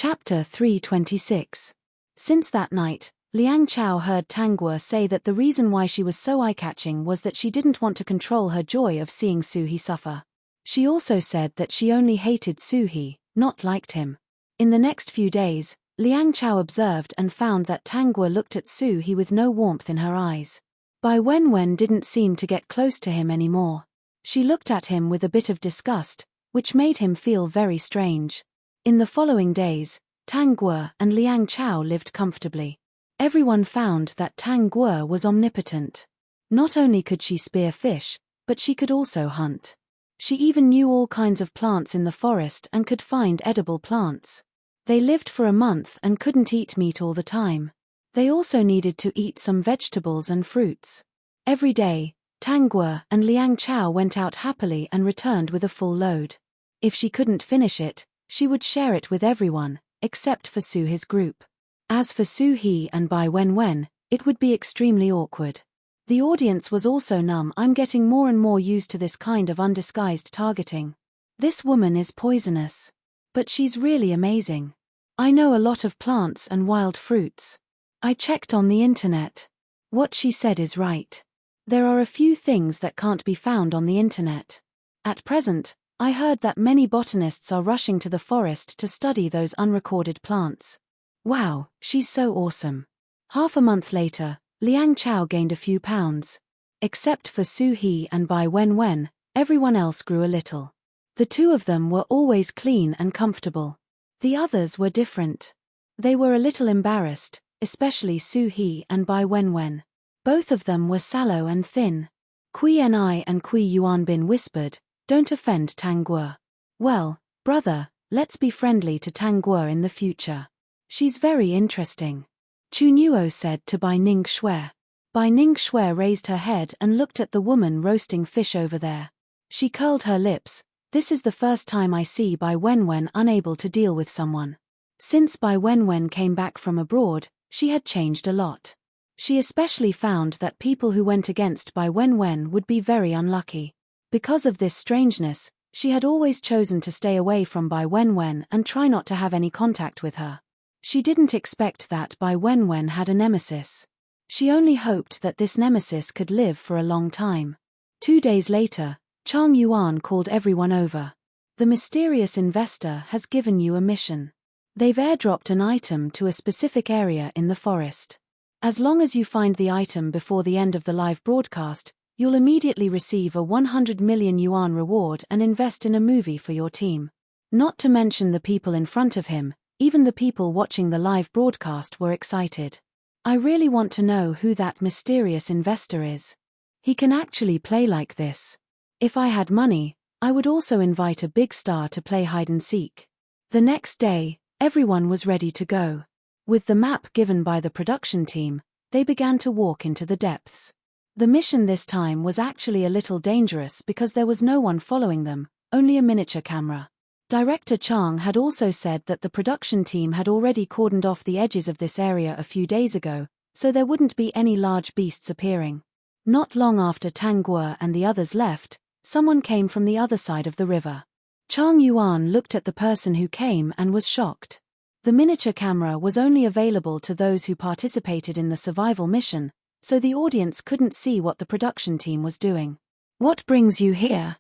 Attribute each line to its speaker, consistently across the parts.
Speaker 1: Chapter 326. Since that night, Liang Chao heard Tang Guo say that the reason why she was so eye-catching was that she didn't want to control her joy of seeing Su He suffer. She also said that she only hated Su He, not liked him. In the next few days, Liang Chao observed and found that Tang Guo looked at Su He with no warmth in her eyes. Bai Wenwen didn't seem to get close to him anymore. She looked at him with a bit of disgust, which made him feel very strange. In the following days, Tang Guo and Liang Chao lived comfortably. Everyone found that Tang Guo was omnipotent. Not only could she spear fish, but she could also hunt. She even knew all kinds of plants in the forest and could find edible plants. They lived for a month and couldn't eat meat all the time. They also needed to eat some vegetables and fruits. Every day, Tang Guo and Liang Chao went out happily and returned with a full load. If she couldn't finish it, she would share it with everyone, except for Su He's group. As for Su He and Bai Wenwen, it would be extremely awkward. The audience was also numb. I'm getting more and more used to this kind of undisguised targeting. This woman is poisonous. But she's really amazing. I know a lot of plants and wild fruits. I checked on the internet. What she said is right. There are a few things that can't be found on the internet. At present, I heard that many botanists are rushing to the forest to study those unrecorded plants. Wow, she's so awesome. Half a month later, Liang Chao gained a few pounds. Except for Su He and Bai Wenwen, everyone else grew a little. The two of them were always clean and comfortable. The others were different. They were a little embarrassed, especially Su He and Bai Wenwen. Both of them were sallow and thin. Kui Ni and Kui Yuanbin whispered, "Don't offend Tang Guo." "Well, brother, let's be friendly to Tang Guo in the future. She's very interesting," Chu Nuo said to Bai Ning Shui. Bai Ning Shui raised her head and looked at the woman roasting fish over there. She curled her lips. "This is the first time I see Bai Wenwen unable to deal with someone. Since Bai Wenwen came back from abroad, she had changed a lot. She especially found that people who went against Bai Wenwen would be very unlucky. Because of this strangeness, she had always chosen to stay away from Bai Wenwen and try not to have any contact with her. She didn't expect that Bai Wenwen had a nemesis. She only hoped that this nemesis could live for a long time. 2 days later, Chang Yuan called everyone over. "The mysterious investor has given you a mission. They've airdropped an item to a specific area in the forest. As long as you find the item before the end of the live broadcast, you'll immediately receive a 100 million yuan reward and invest in a movie for your team." Not to mention the people in front of him, even the people watching the live broadcast were excited. "I really want to know who that mysterious investor is. He can actually play like this. If I had money, I would also invite a big star to play hide and seek." The next day, everyone was ready to go. With the map given by the production team, they began to walk into the depths. The mission this time was actually a little dangerous because there was no one following them, only a miniature camera. Director Chang had also said that the production team had already cordoned off the edges of this area a few days ago, so there wouldn't be any large beasts appearing. Not long after Tang Guo and the others left, someone came from the other side of the river. Chang Yuan looked at the person who came and was shocked. The miniature camera was only available to those who participated in the survival mission, so the audience couldn't see what the production team was doing. "What brings you here?"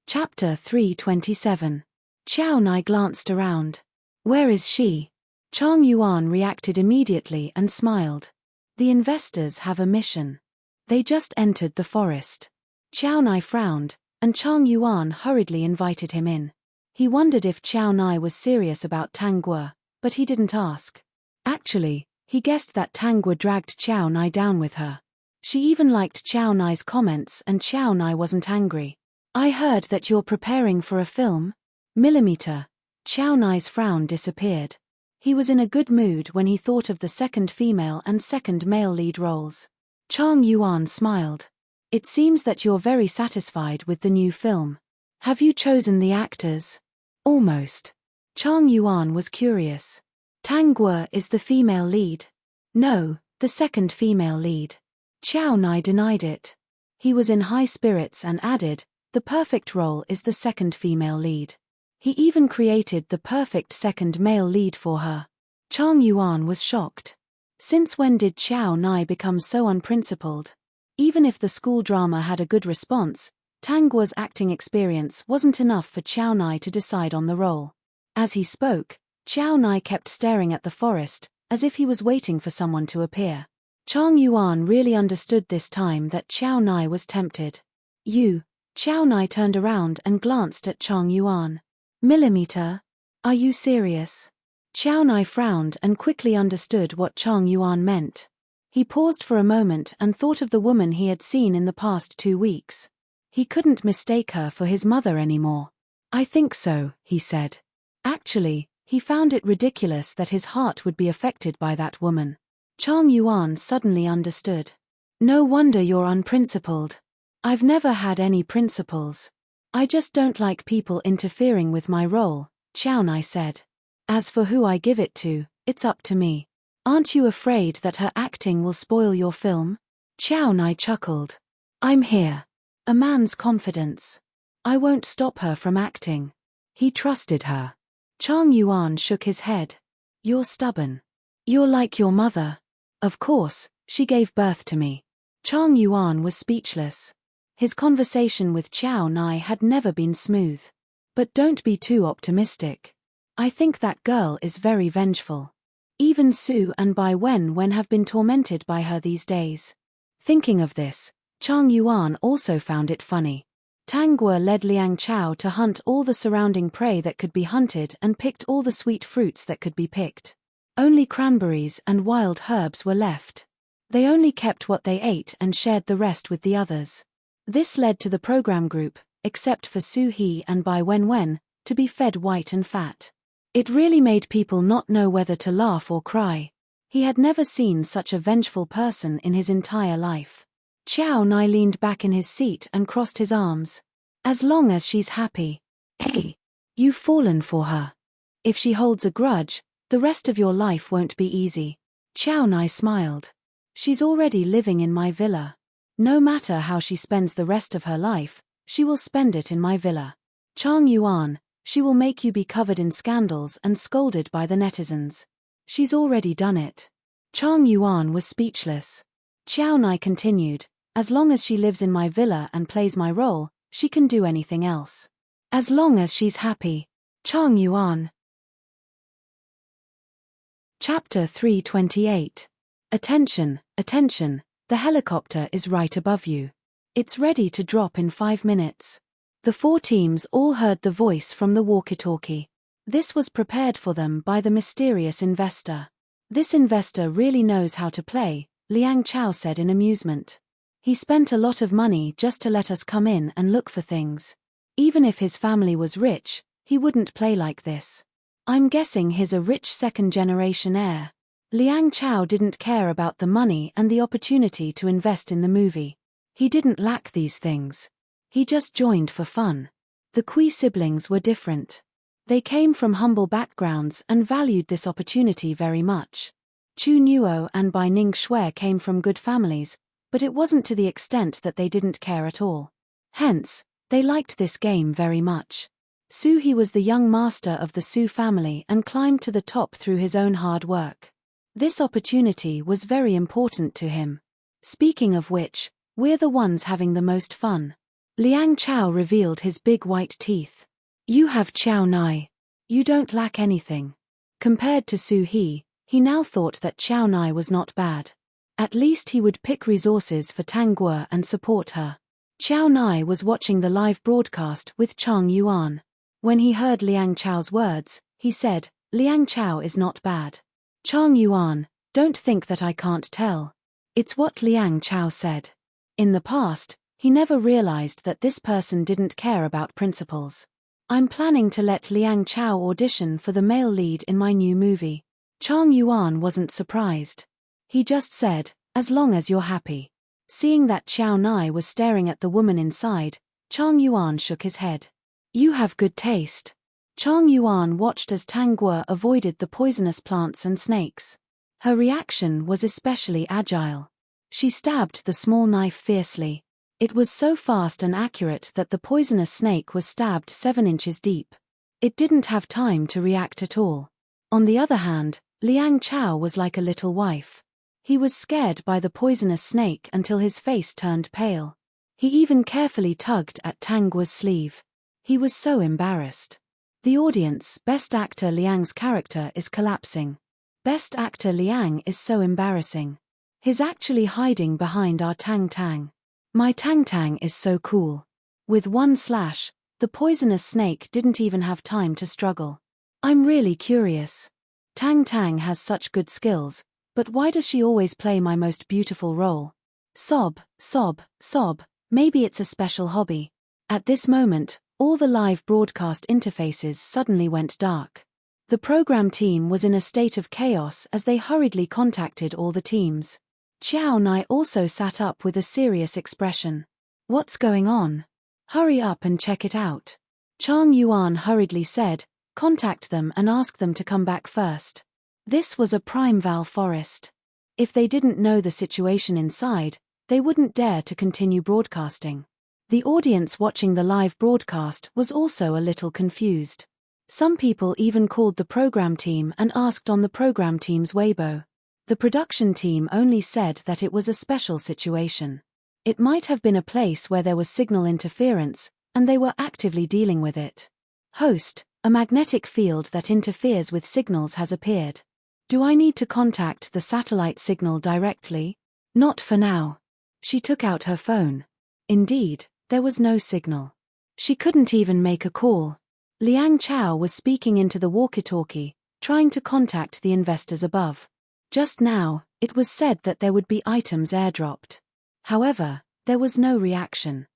Speaker 1: Chapter 327. Xiao Nai glanced around. "Where is she?" Chang Yuan reacted immediately and smiled. "The investors have a mission. They just entered the forest." Xiao Nai frowned, and Chang Yuan hurriedly invited him in. He wondered if Xiao Nai was serious about Tang Guo, but he didn't ask. Actually, he guessed that Tang Guo dragged Xiao Nai down with her. She even liked Xiao Nai's comments and Xiao Nai wasn't angry. "I heard that you're preparing for a film?" Millimeter. Xiao Nai's frown disappeared. He was in a good mood when he thought of the second female and second male lead roles. Chang Yuan smiled. "It seems that you're very satisfied with the new film. Have you chosen the actors?" "Almost." Chang Yuan was curious. "Tang Guo is the female lead?" "No, the second female lead." Xiao Nai denied it. He was in high spirits and added, "The perfect role is the second female lead." He even created the perfect second male lead for her. Chang Yuan was shocked. Since when did Xiao Nai become so unprincipled? Even if the school drama had a good response, Tang Guo's acting experience wasn't enough for Xiao Nai to decide on the role. As he spoke, Xiao Nai kept staring at the forest, as if he was waiting for someone to appear. Chang Yuan really understood this time that Xiao Nai was tempted. Xiao Nai turned around and glanced at Chang Yuan. Millimeter? Are you serious? Xiao Nai frowned and quickly understood what Chang Yuan meant. He paused for a moment and thought of the woman he had seen in the past 2 weeks. He couldn't mistake her for his mother anymore. I think so, he said. Actually, he found it ridiculous that his heart would be affected by that woman. Chang Yuan suddenly understood. No wonder you're unprincipled. I've never had any principles. I just don't like people interfering with my role, Xiao Nai said. As for who I give it to, it's up to me. Aren't you afraid that her acting will spoil your film? Xiao Nai chuckled. I'm here. A man's confidence. I won't stop her from acting. He trusted her. Chang Yuan shook his head. You're stubborn. You're like your mother. Of course, she gave birth to me. Chang Yuan was speechless. His conversation with Xiao Nai had never been smooth. But don't be too optimistic. I think that girl is very vengeful. Even Su and Bai Wen have been tormented by her these days. Thinking of this, Chang Yuan also found it funny. Tang Guo led Liang Chao to hunt all the surrounding prey that could be hunted and picked all the sweet fruits that could be picked. Only cranberries and wild herbs were left. They only kept what they ate and shared the rest with the others. This led to the program group, except for Su He and Bai Wen, to be fed white and fat. It really made people not know whether to laugh or cry. He had never seen such a vengeful person in his entire life. Xiao Nai leaned back in his seat and crossed his arms. As long as she's happy. Hey, you've fallen for her. If she holds a grudge, the rest of your life won't be easy. Xiao Nai smiled. She's already living in my villa. No matter how she spends the rest of her life, she will spend it in my villa. Chang Yuan, she will make you be covered in scandals and scolded by the netizens. She's already done it. Chang Yuan was speechless. Xiao Nai continued, as long as she lives in my villa and plays my role, she can do anything else. As long as she's happy. Chang Yuan. Chapter 328. Attention, attention, the helicopter is right above you. It's ready to drop in 5 minutes. The 4 teams all heard the voice from the walkie-talkie. This was prepared for them by the mysterious investor. This investor really knows how to play, Liang Chao said in amusement. He spent a lot of money just to let us come in and look for things. Even if his family was rich, he wouldn't play like this. I'm guessing he's a rich second-generation heir. Liang Chao didn't care about the money and the opportunity to invest in the movie. He didn't lack these things. He just joined for fun. The Kui siblings were different. They came from humble backgrounds and valued this opportunity very much. Chu Nuo and Bai Ning Shui came from good families, but it wasn't to the extent that they didn't care at all. Hence, they liked this game very much. Su He was the young master of the Su family and climbed to the top through his own hard work. This opportunity was very important to him. Speaking of which, we're the ones having the most fun. Liang Chao revealed his big white teeth. You have Xiao Nai. You don't lack anything. Compared to Su He now thought that Xiao Nai was not bad. At least he would pick resources for Tang Guo and support her. Xiao Nai was watching the live broadcast with Chang Yuan. When he heard Liang Chao's words, he said, Liang Chao is not bad. Chang Yuan, don't think that I can't tell. It's what Liang Chao said. In the past, he never realized that this person didn't care about principles. I'm planning to let Liang Chao audition for the male lead in my new movie. Chang Yuan wasn't surprised. He just said, as long as you're happy. Seeing that Xiao Nai was staring at the woman inside, Chang Yuan shook his head. You have good taste. Chang Yuan watched as Tang Guo avoided the poisonous plants and snakes. Her reaction was especially agile. She stabbed the small knife fiercely. It was so fast and accurate that the poisonous snake was stabbed 7 inches deep. It didn't have time to react at all. On the other hand, Liang Chao was like a little wife. He was scared by the poisonous snake until his face turned pale. He even carefully tugged at Tang Guo's sleeve. He was so embarrassed. The audience, Best Actor Liang's character is collapsing. Best Actor Liang is so embarrassing. He's actually hiding behind our Tang Tang. My Tang Tang is so cool. With one slash, the poisonous snake didn't even have time to struggle. I'm really curious. Tang Tang has such good skills, but why does she always play my most beautiful role? Sob, sob, sob, maybe it's a special hobby. At this moment, all the live broadcast interfaces suddenly went dark. The program team was in a state of chaos as they hurriedly contacted all the teams. Xiao Nai also sat up with a serious expression. What's going on? Hurry up and check it out. Chang Yuan hurriedly said, contact them and ask them to come back first. This was a prime Val forest. If they didn't know the situation inside, they wouldn't dare to continue broadcasting. The audience watching the live broadcast was also a little confused. Some people even called the program team and asked on the program team's Weibo. The production team only said that it was a special situation. It might have been a place where there was signal interference, and they were actively dealing with it. Host, a magnetic field that interferes with signals has appeared. Do I need to contact the satellite signal directly? Not for now. She took out her phone. Indeed, there was no signal. She couldn't even make a call. Liang Chao was speaking into the walkie-talkie, trying to contact the investors above. Just now, it was said that there would be items airdropped. However, there was no reaction.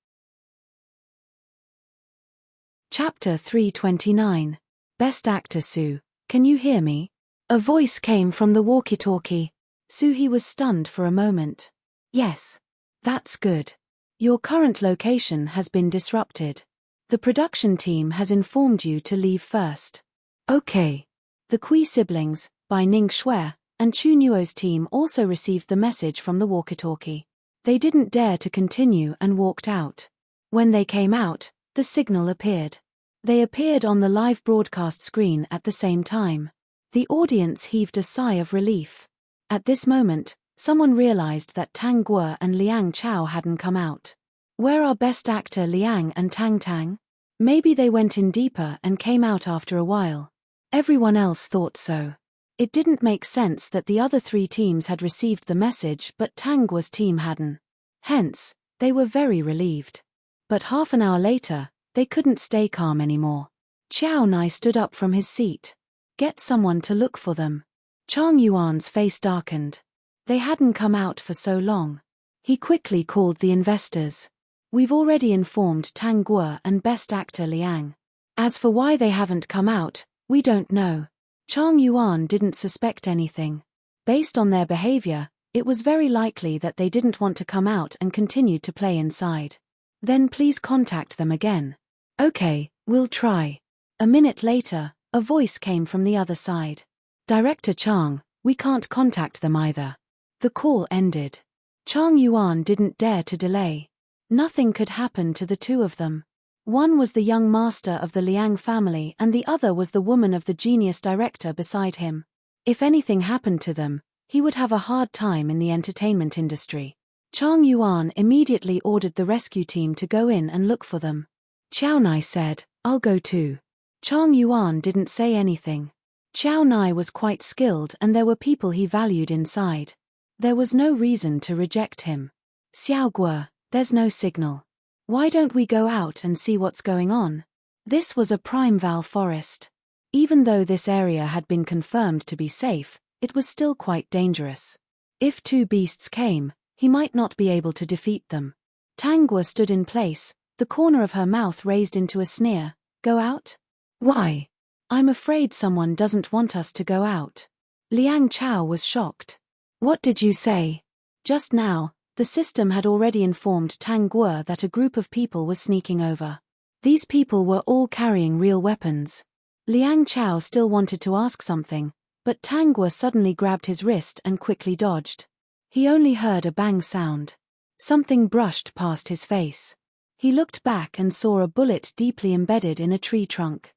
Speaker 1: Chapter 329. Best Actor Su, can you hear me? A voice came from the walkie-talkie. Suhi was stunned for a moment. Yes. That's good. Your current location has been disrupted. The production team has informed you to leave first. Okay. The Kui siblings, by Ning Shui, and Chu Nuo's team also received the message from the walkie-talkie. They didn't dare to continue and walked out. When they came out, the signal appeared. They appeared on the live broadcast screen at the same time. The audience heaved a sigh of relief. At this moment, someone realized that Tang Guo and Liang Chao hadn't come out. Where are Best Actor Liang and Tang Tang? Maybe they went in deeper and came out after a while. Everyone else thought so. It didn't make sense that the other three teams had received the message but Tang Guo's team hadn't. Hence, they were very relieved. But half an hour later, they couldn't stay calm anymore. Xiao Nai stood up from his seat. Get someone to look for them. Chang Yuan's face darkened. They hadn't come out for so long. He quickly called the investors. We've already informed Tang Guo and Best Actor Liang. As for why they haven't come out, we don't know. Chang Yuan didn't suspect anything. Based on their behavior, it was very likely that they didn't want to come out and continued to play inside. Then please contact them again. Okay, we'll try. A minute later, a voice came from the other side. Director Chang, we can't contact them either. The call ended. Chang Yuan didn't dare to delay. Nothing could happen to the two of them. One was the young master of the Liang family and the other was the woman of the genius director beside him. If anything happened to them, he would have a hard time in the entertainment industry. Chang Yuan immediately ordered the rescue team to go in and look for them. Xiao Nai said, I'll go too. Chang Yuan didn't say anything. Xiao Nai was quite skilled and there were people he valued inside. There was no reason to reject him. Xiao Guo, there's no signal. Why don't we go out and see what's going on? This was a prime Val forest. Even though this area had been confirmed to be safe, it was still quite dangerous. If two beasts came, he might not be able to defeat them. Tang Guo stood in place, the corner of her mouth raised into a sneer. Go out? Why? I'm afraid someone doesn't want us to go out. Liang Chao was shocked. What did you say? Just now, the system had already informed Tang Guo that a group of people was sneaking over. These people were all carrying real weapons. Liang Chao still wanted to ask something, but Tang Guo suddenly grabbed his wrist and quickly dodged. He only heard a bang sound. Something brushed past his face. He looked back and saw a bullet deeply embedded in a tree trunk.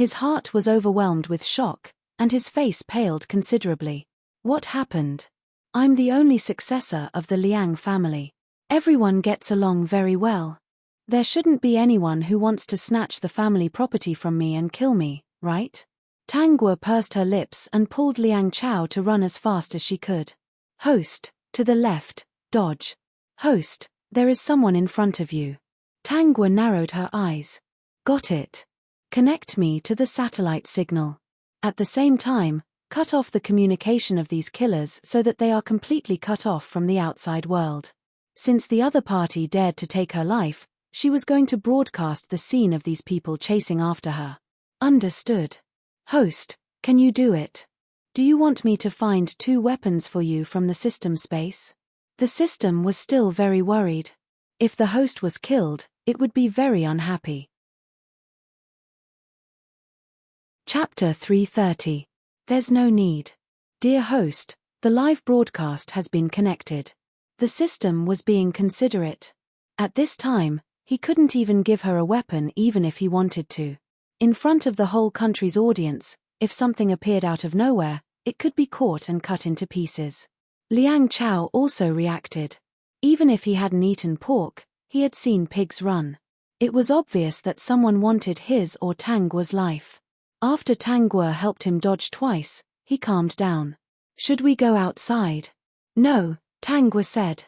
Speaker 1: His heart was overwhelmed with shock, and his face paled considerably. What happened? I'm the only successor of the Liang family. Everyone gets along very well. There shouldn't be anyone who wants to snatch the family property from me and kill me, right? Tangguo pursed her lips and pulled Liang Chao to run as fast as she could. Host, to the left, dodge. Host, there is someone in front of you. Tangguo narrowed her eyes. Got it. Connect me to the satellite signal. At the same time, cut off the communication of these killers so that they are completely cut off from the outside world. Since the other party dared to take her life, she was going to broadcast the scene of these people chasing after her. Understood. Host, can you do it? Do you want me to find 2 weapons for you from the system space? The system was still very worried. If the host was killed, it would be very unhappy. Chapter 330. There's no need. Dear host, the live broadcast has been connected. The system was being considerate. At this time, he couldn't even give her a weapon even if he wanted to. In front of the whole country's audience, if something appeared out of nowhere, it could be caught and cut into pieces. Liang Chao also reacted. Even if he hadn't eaten pork, he had seen pigs run. It was obvious that someone wanted his or Tangguo's life. After Tangguo helped him dodge twice, he calmed down. Should we go outside? No, Tangguo said.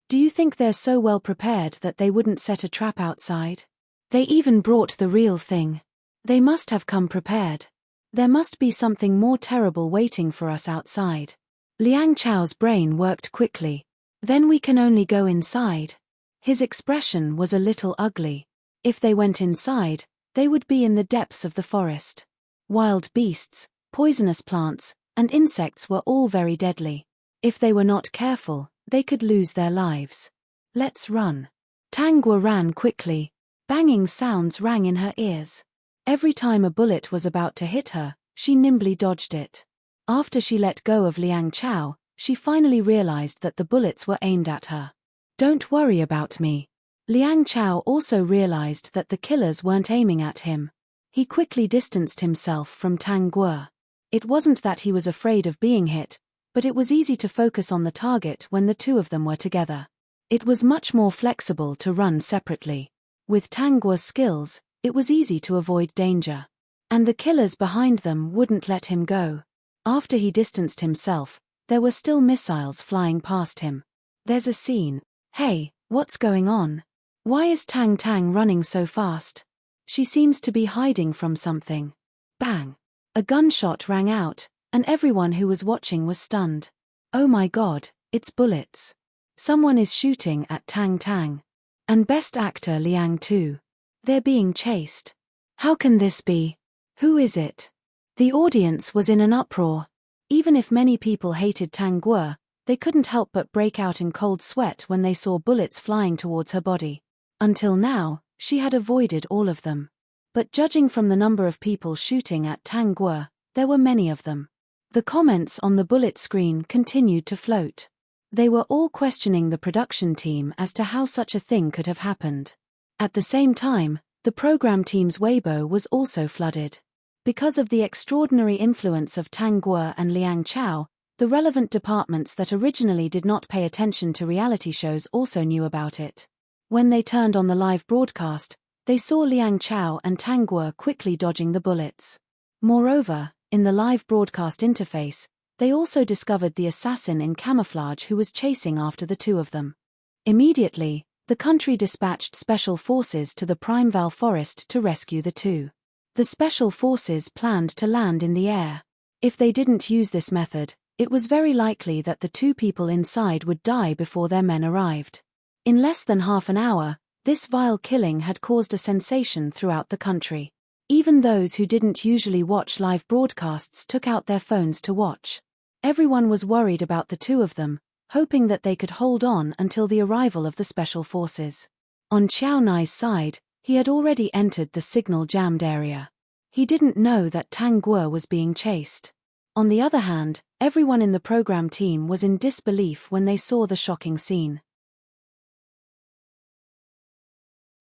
Speaker 1: Do you think they're so well prepared that they wouldn't set a trap outside? They even brought the real thing. They must have come prepared. There must be something more terrible waiting for us outside. Liang Chao's brain worked quickly. Then we can only go inside. His expression was a little ugly. If they went inside, they would be in the depths of the forest. Wild beasts, poisonous plants, and insects were all very deadly. If they were not careful, they could lose their lives. Let's run. Tangguo ran quickly. Banging sounds rang in her ears. Every time a bullet was about to hit her, she nimbly dodged it. After she let go of Liang Chao, she finally realized that the bullets were aimed at her. Don't worry about me. Liang Chao also realized that the killers weren't aiming at him. He quickly distanced himself from Tangguo. It wasn't that he was afraid of being hit, but it was easy to focus on the target when the 2 of them were together. It was much more flexible to run separately. With Tangguo's skills, it was easy to avoid danger. And the killers behind them wouldn't let him go. After he distanced himself, there were still missiles flying past him. There's a scene. Hey, what's going on? Why is Tang Tang running so fast? She seems to be hiding from something. Bang! A gunshot rang out, and everyone who was watching was stunned. Oh my god, it's bullets. Someone is shooting at Tang Tang. And best actor Liang too. They're being chased. How can this be? Who is it? The audience was in an uproar. Even if many people hated Tangguo, they couldn't help but break out in cold sweat when they saw bullets flying towards her body. Until now, she had avoided all of them. But judging from the number of people shooting at Tangguo, there were many of them. The comments on the bullet screen continued to float. They were all questioning the production team as to how such a thing could have happened. At the same time, the program team's Weibo was also flooded. Because of the extraordinary influence of Tangguo and Liang Chao, the relevant departments that originally did not pay attention to reality shows also knew about it. When they turned on the live broadcast, they saw Liang Chao and Tangguo quickly dodging the bullets. Moreover, in the live broadcast interface, they also discovered the assassin in camouflage who was chasing after the 2 of them. Immediately, the country dispatched special forces to the Primeval Forest to rescue the 2. The special forces planned to land in the air. If they didn't use this method, it was very likely that the 2 people inside would die before their men arrived. In less than half an hour, this vile killing had caused a sensation throughout the country. Even those who didn't usually watch live broadcasts took out their phones to watch. Everyone was worried about the 2 of them, hoping that they could hold on until the arrival of the special forces. On Xiao Nai's side, he had already entered the signal-jammed area. He didn't know that Tangguo was being chased. On the other hand, everyone in the program team was in disbelief when they saw the shocking scene.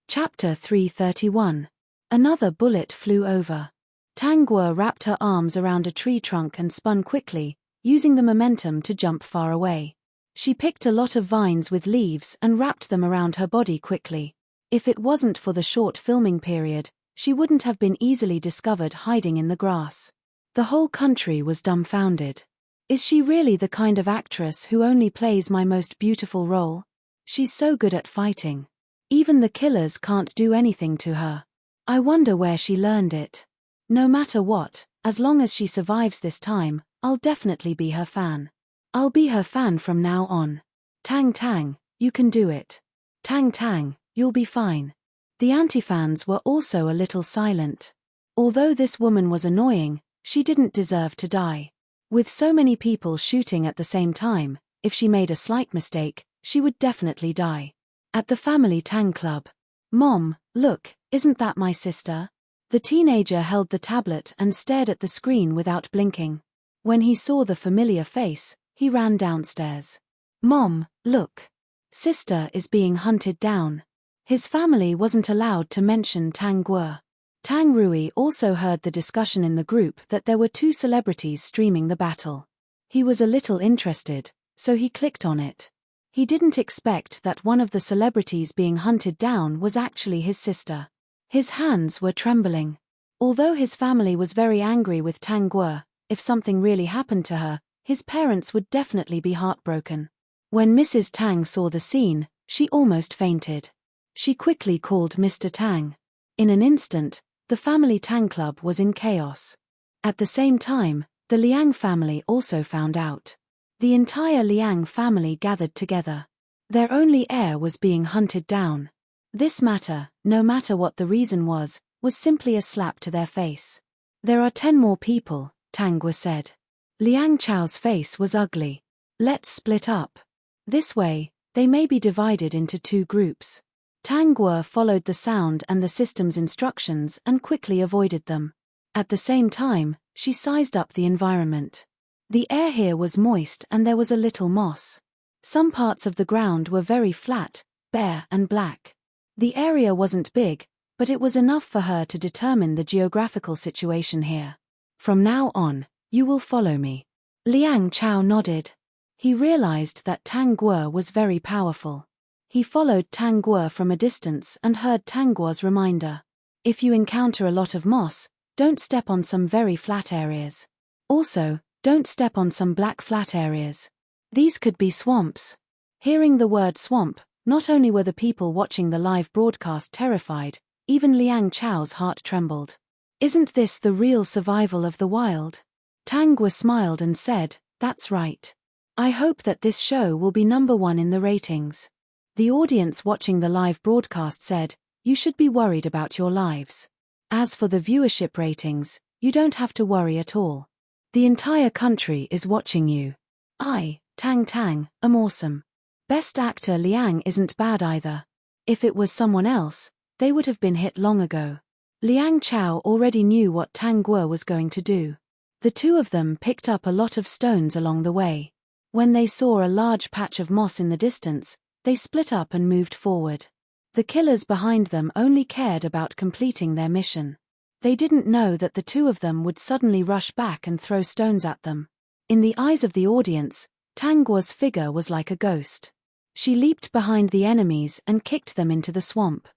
Speaker 1: Chapter 331. Another bullet flew over. Tang Guo wrapped her arms around a tree trunk and spun quickly, using the momentum to jump far away. She picked a lot of vines with leaves and wrapped them around her body quickly. If it wasn't for the short filming period, she wouldn't have been easily discovered hiding in the grass. The whole country was dumbfounded. Is she really the kind of actress who only plays my most beautiful role? She's so good at fighting. Even the killers can't do anything to her. I wonder where she learned it. No matter what, as long as she survives this time, I'll definitely be her fan. I'll be her fan from now on. Tang Tang, you can do it. Tang Tang, you'll be fine. The anti-fans were also a little silent. Although this woman was annoying, she didn't deserve to die. With so many people shooting at the same time, if she made a slight mistake, she would definitely die. At the family Tang Club. Mom, look, isn't that my sister? The teenager held the tablet and stared at the screen without blinking. When he saw the familiar face, he ran downstairs. Mom, look. Sister is being hunted down. His family wasn't allowed to mention Tang Guo. Tang Rui also heard the discussion in the group that there were 2 celebrities streaming the battle. He was a little interested, so he clicked on it. He didn't expect that one of the celebrities being hunted down was actually his sister. His hands were trembling. Although his family was very angry with Tang Guo, if something really happened to her, his parents would definitely be heartbroken. When Mrs. Tang saw the scene, she almost fainted. She quickly called Mr. Tang. In an instant, the family Tang Club was in chaos. At the same time, the Liang family also found out. The entire Liang family gathered together. Their only heir was being hunted down. This matter, no matter what the reason was simply a slap to their face. There are 10 more people, Tang Guo said. Liang Chao's face was ugly. Let's split up. This way, they may be divided into 2 groups. Tang Guo followed the sound and the system's instructions and quickly avoided them. At the same time, she sized up the environment. The air here was moist and there was a little moss. Some parts of the ground were very flat, bare and black. The area wasn't big, but it was enough for her to determine the geographical situation here. From now on, you will follow me. Liang Chao nodded. He realized that Tang Guo was very powerful. He followed Tang Guo from a distance and heard Tang Guo's reminder. If you encounter a lot of moss, don't step on some very flat areas. Also, don't step on some black flat areas. These could be swamps. Hearing the word swamp, not only were the people watching the live broadcast terrified, even Liang Chao's heart trembled. Isn't this the real survival of the wild? Tang Guo smiled and said, that's right. I hope that this show will be #1 in the ratings. The audience watching the live broadcast said, you should be worried about your lives. As for the viewership ratings, you don't have to worry at all. The entire country is watching you. I, Tang Tang, am awesome. Best actor Liang isn't bad either. If it was someone else, they would have been hit long ago. Liang Chao already knew what Tang Guo was going to do. The 2 of them picked up a lot of stones along the way. When they saw a large patch of moss in the distance, they split up and moved forward. The killers behind them only cared about completing their mission. They didn't know that the 2 of them would suddenly rush back and throw stones at them. In the eyes of the audience, Tang Guo's figure was like a ghost. She leaped behind the enemies and kicked them into the swamp.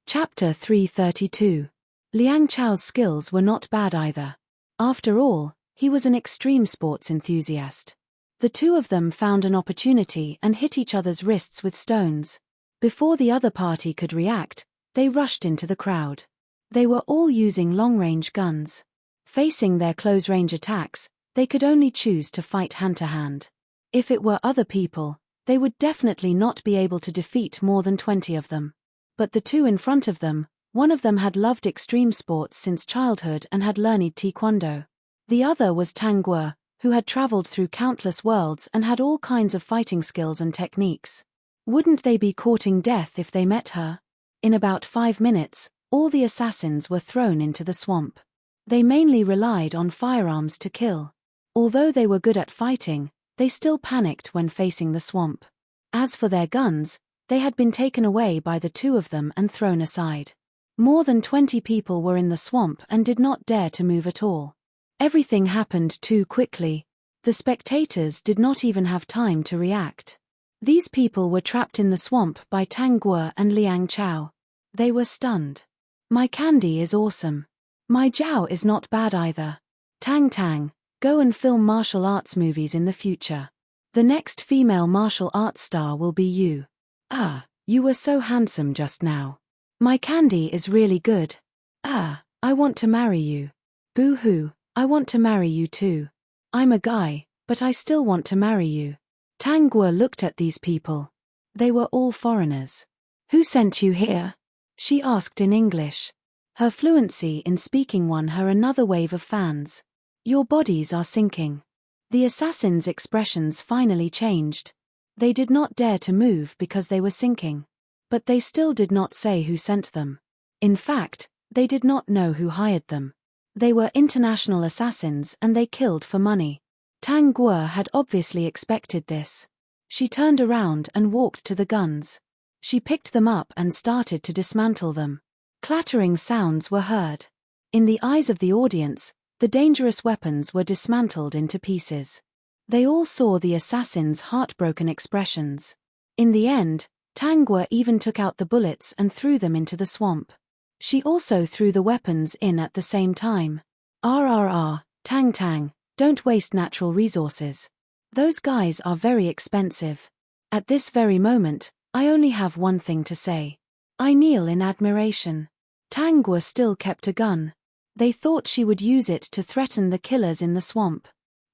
Speaker 1: Chapter 332. Liang Chao's skills were not bad either. After all, he was an extreme sports enthusiast. The 2 of them found an opportunity and hit each other's wrists with stones. Before the other party could react, they rushed into the crowd. They were all using long-range guns. Facing their close-range attacks, they could only choose to fight hand-to-hand. If it were other people, they would definitely not be able to defeat more than 20 of them. But the 2 in front of them, one of them had loved extreme sports since childhood and had learned taekwondo. The other was Tang Guo, who had traveled through countless worlds and had all kinds of fighting skills and techniques. Wouldn't they be courting death if they met her? In about 5 minutes, all the assassins were thrown into the swamp. They mainly relied on firearms to kill. Although they were good at fighting, they still panicked when facing the swamp. As for their guns, they had been taken away by the 2 of them and thrown aside. More than 20 people were in the swamp and did not dare to move at all. Everything happened too quickly. The spectators did not even have time to react. These people were trapped in the swamp by Tang Guo and Liang Chao. They were stunned. My candy is awesome. My Jiao is not bad either. Tang, go and film martial arts movies in the future. The next female martial arts star will be you. Ah, you were so handsome just now. My candy is really good. Ah, I want to marry you. Boo-hoo, I want to marry you too. I'm a guy, but I still want to marry you. Tang Guo looked at these people. They were all foreigners. Who sent you here? She asked in English. Her fluency in speaking won her another wave of fans. Your bodies are sinking. The assassins' expressions finally changed. They did not dare to move because they were sinking. But they still did not say who sent them. In fact, they did not know who hired them. They were international assassins and they killed for money. Tang Guo had obviously expected this. She turned around and walked to the guns. She picked them up and started to dismantle them. Clattering sounds were heard. In the eyes of the audience, the dangerous weapons were dismantled into pieces. They all saw the assassins' heartbroken expressions. In the end, Tang Guo even took out the bullets and threw them into the swamp. She also threw the weapons in at the same time. RRR, Tang, don't waste natural resources. Those guys are very expensive. At this very moment, I only have one thing to say. I kneel in admiration. Tang Guo still kept a gun. They thought she would use it to threaten the killers in the swamp.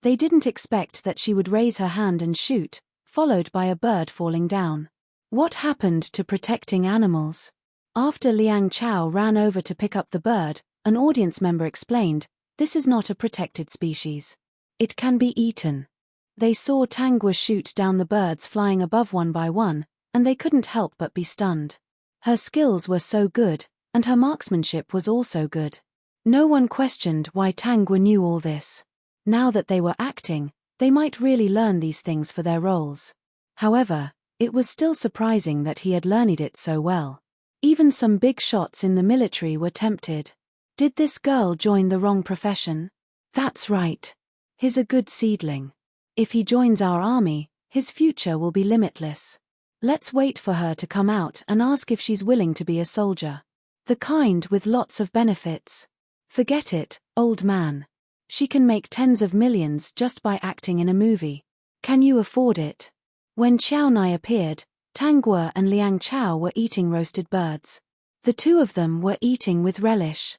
Speaker 1: They didn't expect that she would raise her hand and shoot, followed by a bird falling down. What happened to protecting animals? After Liang Chao ran over to pick up the bird, an audience member explained, this is not a protected species. It can be eaten. They saw Tang Guo shoot down the birds flying above one by one, and they couldn't help but be stunned. Her skills were so good, and her marksmanship was also good. No one questioned why Tang Guo knew all this. Now that they were acting, they might really learn these things for their roles. However, it was still surprising that he had learned it so well. Even some big shots in the military were tempted. Did this girl join the wrong profession? That's right. He's a good seedling. If he joins our army, his future will be limitless. Let's wait for her to come out and ask if she's willing to be a soldier. The kind with lots of benefits. Forget it, old man. She can make tens of millions just by acting in a movie. Can you afford it? When Xiao Nai appeared, Tang Guo and Liang Chao were eating roasted birds. The two of them were eating with relish.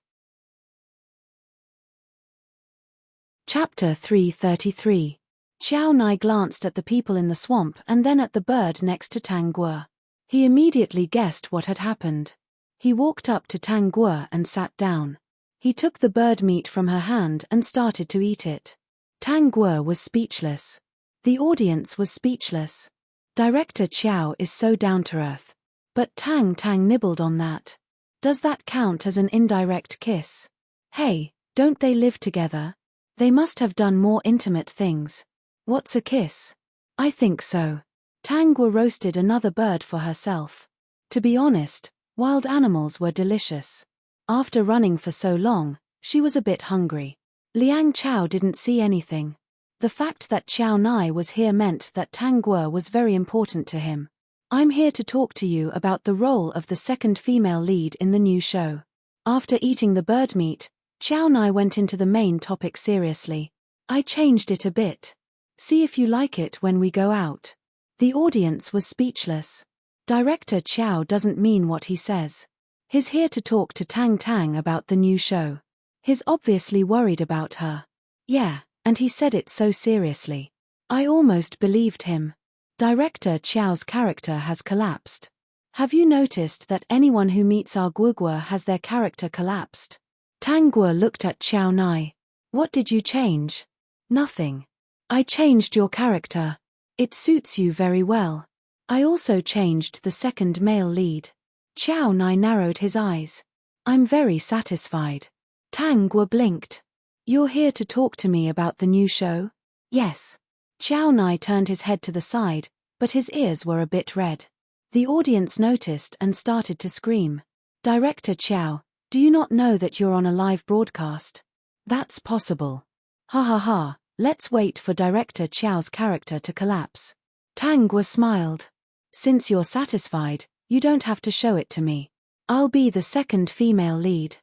Speaker 1: Chapter 333. Xiao Nai glanced at the people in the swamp and then at the bird next to Tang Guo. He immediately guessed what had happened. He walked up to Tang Guo and sat down. He took the bird meat from her hand and started to eat it. Tang Guo was speechless. The audience was speechless. Director Qiao is so down-to-earth. But Tang nibbled on that. Does that count as an indirect kiss? Hey, don't they live together? They must have done more intimate things. What's a kiss? I think so. Tang Guo roasted another bird for herself. To be honest, wild animals were delicious. After running for so long, she was a bit hungry. Liang Chao didn't see anything. The fact that Xiao Nai was here meant that Tang Guo was very important to him. I'm here to talk to you about the role of the second female lead in the new show. After eating the bird meat, Xiao Nai went into the main topic seriously. I changed it a bit. See if you like it when we go out. The audience was speechless. Director Qiao doesn't mean what he says. He's here to talk to Tang about the new show. He's obviously worried about her. Yeah, and he said it so seriously. I almost believed him. Director Qiao's character has collapsed. Have you noticed that anyone who meets our Guogua has their character collapsed? Tang Guo looked at Xiao Nai. What did you change? Nothing. I changed your character. It suits you very well. I also changed the second male lead. Xiao Nai narrowed his eyes. I'm very satisfied. Tang Guo blinked. You're here to talk to me about the new show? Yes. Xiao Nai turned his head to the side, but his ears were a bit red. The audience noticed and started to scream. Director Qiao, do you not know that you're on a live broadcast? That's possible. Ha ha ha, let's wait for Director Qiao's character to collapse. Tang Guo smiled. Since you're satisfied, you don't have to show it to me. I'll be the second female lead.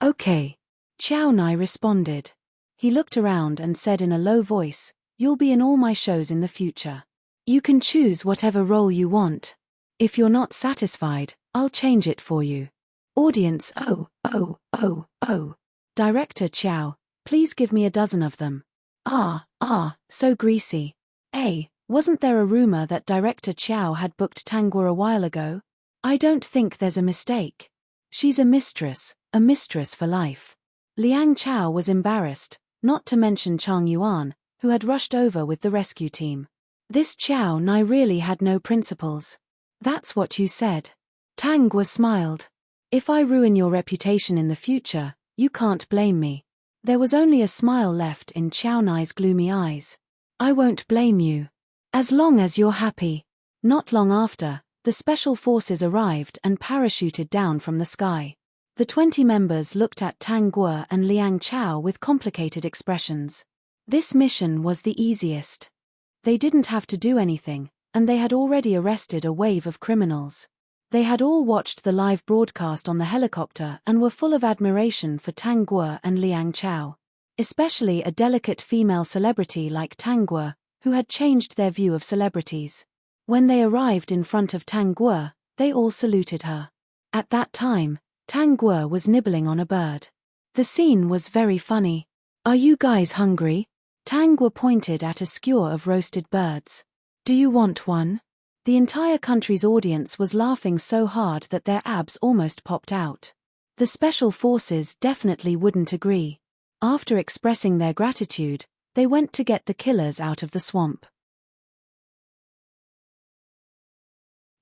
Speaker 1: Okay. Qiao Nai responded. He looked around and said in a low voice, you'll be in all my shows in the future. You can choose whatever role you want. If you're not satisfied, I'll change it for you. Audience, oh. Director Qiao, please give me a dozen of them. So greasy. Wasn't there a rumor that Director Qiao had booked Tang Guo a while ago? I don't think there's a mistake. She's a mistress for life. Liang Chao was embarrassed, not to mention Chang Yuan, who had rushed over with the rescue team. This Qiao Nai really had no principles. That's what you said. Tang Guo smiled. If I ruin your reputation in the future, you can't blame me. There was only a smile left in Qiao Nai's gloomy eyes. I won't blame you. As long as you're happy. Not long after, the special forces arrived and parachuted down from the sky. The 20 members looked at Tang Guo and Liang Chao with complicated expressions. This mission was the easiest. They didn't have to do anything, and they had already arrested a wave of criminals. They had all watched the live broadcast on the helicopter and were full of admiration for Tang Guo and Liang Chao. Especially a delicate female celebrity like Tang Guo, who had changed their view of celebrities. When they arrived in front of Tang Guo, they all saluted her. At that time, Tang Guo was nibbling on a bird. The scene was very funny. Are you guys hungry? Tang Guo pointed at a skewer of roasted birds. Do you want one? The entire country's audience was laughing so hard that their abs almost popped out. The special forces definitely wouldn't agree. After expressing their gratitude, they went to get the killers out of the swamp.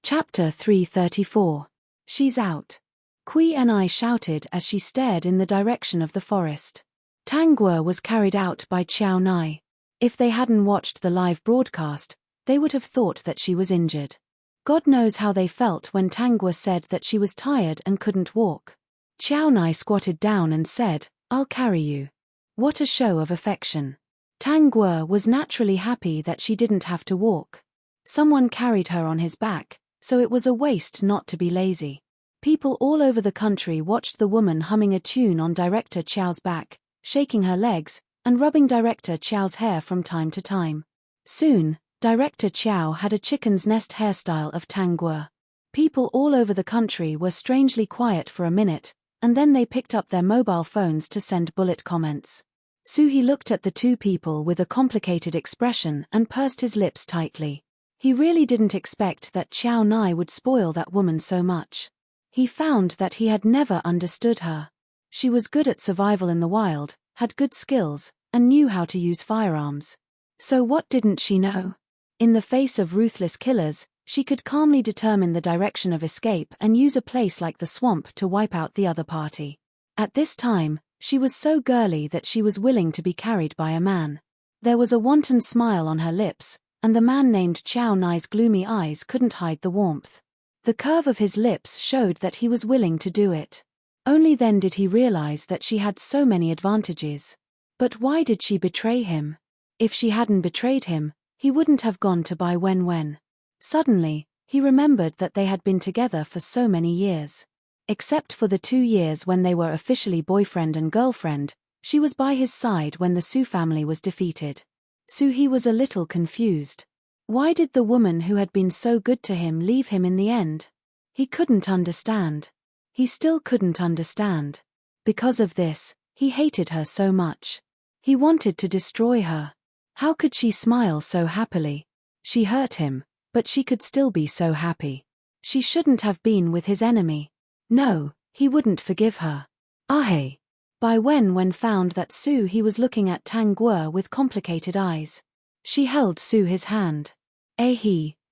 Speaker 1: Chapter 334. She's out. Kui Ni shouted as she stared in the direction of the forest. Tang Guo was carried out by Qiao Nai. If they hadn't watched the live broadcast, they would have thought that she was injured. God knows how they felt when Tang Guo said that she was tired and couldn't walk. Qiao Nai squatted down and said, I'll carry you. What a show of affection. Tang Guo was naturally happy that she didn't have to walk. Someone carried her on his back, so it was a waste not to be lazy. People all over the country watched the woman humming a tune on Director Qiao's back, shaking her legs, and rubbing Director Qiao's hair from time to time. Soon, Director Qiao had a chicken's nest hairstyle of Tang Guo. People all over the country were strangely quiet for a minute, and then they picked up their mobile phones to send bullet comments. Suhi looked at the two people with a complicated expression and pursed his lips tightly. He really didn't expect that Qiao Nai would spoil that woman so much. He found that he had never understood her. She was good at survival in the wild, had good skills, and knew how to use firearms. So what didn't she know? In the face of ruthless killers, she could calmly determine the direction of escape and use a place like the swamp to wipe out the other party. At this time, she was so girly that she was willing to be carried by a man. There was a wanton smile on her lips, and the man named Qiao Nai's gloomy eyes couldn't hide the warmth. The curve of his lips showed that he was willing to do it. Only then did he realize that she had so many advantages. But why did she betray him? If she hadn't betrayed him, he wouldn't have gone to buy Wen. Suddenly, he remembered that they had been together for so many years. Except for the 2 years when they were officially boyfriend and girlfriend, she was by his side when the Su family was defeated. Suhi was a little confused. Why did the woman who had been so good to him leave him in the end? He couldn't understand. He still couldn't understand. Because of this, he hated her so much. He wanted to destroy her. How could she smile so happily? She hurt him, but she could still be so happy. She shouldn't have been with his enemy. No, he wouldn't forgive her. Ahe. By when found that he was looking at Tang Guo with complicated eyes. She held his hand.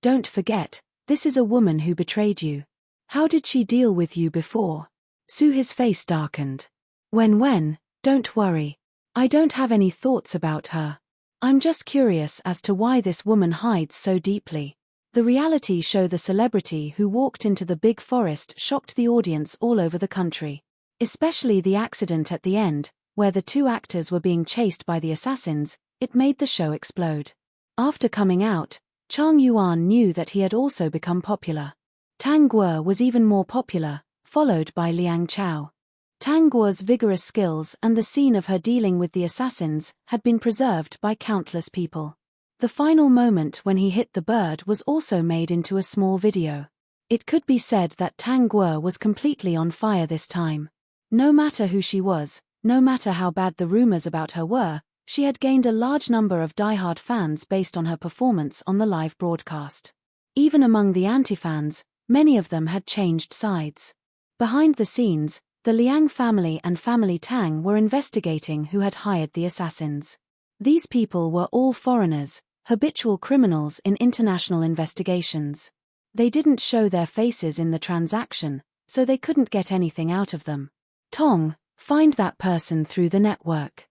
Speaker 1: Don't forget, this is a woman who betrayed you. How did she deal with you before? His face darkened. When, don't worry. I don't have any thoughts about her. I'm just curious as to why this woman hides so deeply. The reality show The Celebrity Who Walked into the Big Forest shocked the audience all over the country. Especially the accident at the end, where the two actors were being chased by the assassins, it made the show explode. After coming out, Chang Yuan knew that he had also become popular. Tang Guo was even more popular, followed by Liang Chao. Tang Guo's vigorous skills and the scene of her dealing with the assassins had been preserved by countless people. The final moment when he hit the bird was also made into a small video. It could be said that Tang Guo was completely on fire this time. No matter who she was, no matter how bad the rumors about her were, she had gained a large number of diehard fans based on her performance on the live broadcast. Even among the anti-fans, many of them had changed sides. Behind the scenes, the Liang family and family Tang were investigating who had hired the assassins. These people were all foreigners, habitual criminals in international investigations. They didn't show their faces in the transaction, so they couldn't get anything out of them. Tong, find that person through the network.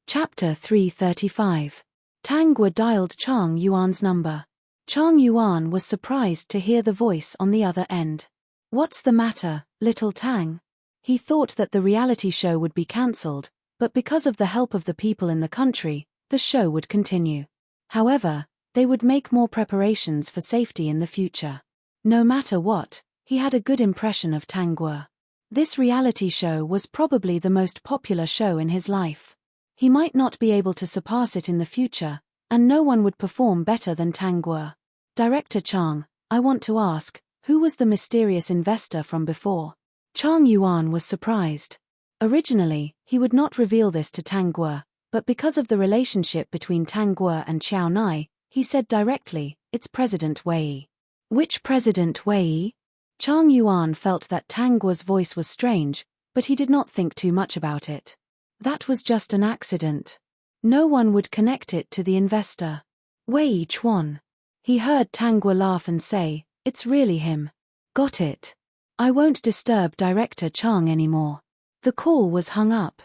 Speaker 1: Chapter 335. Tang Guo dialed Chang Yuan's number. Chang Yuan was surprised to hear the voice on the other end. What's the matter, little Tang? He thought that the reality show would be cancelled, but because of the help of the people in the country, the show would continue. However, they would make more preparations for safety in the future. No matter what, he had a good impression of Tang Guo. This reality show was probably the most popular show in his life. He might not be able to surpass it in the future, and no one would perform better than Tang Guo. Director Chang, I want to ask, who was the mysterious investor from before? Chang Yuan was surprised. Originally, he would not reveal this to Tang Guo, but because of the relationship between Tang Guo and Xiao Nai, he said directly, it's President Wei. Which President Wei? Chang Yuan felt that Tang Guo's voice was strange, but he did not think too much about it. That was just an accident. No one would connect it to the investor. Wei Chuan. He heard Tang Guo laugh and say, it's really him. Got it. I won't disturb Director Chang anymore. The call was hung up.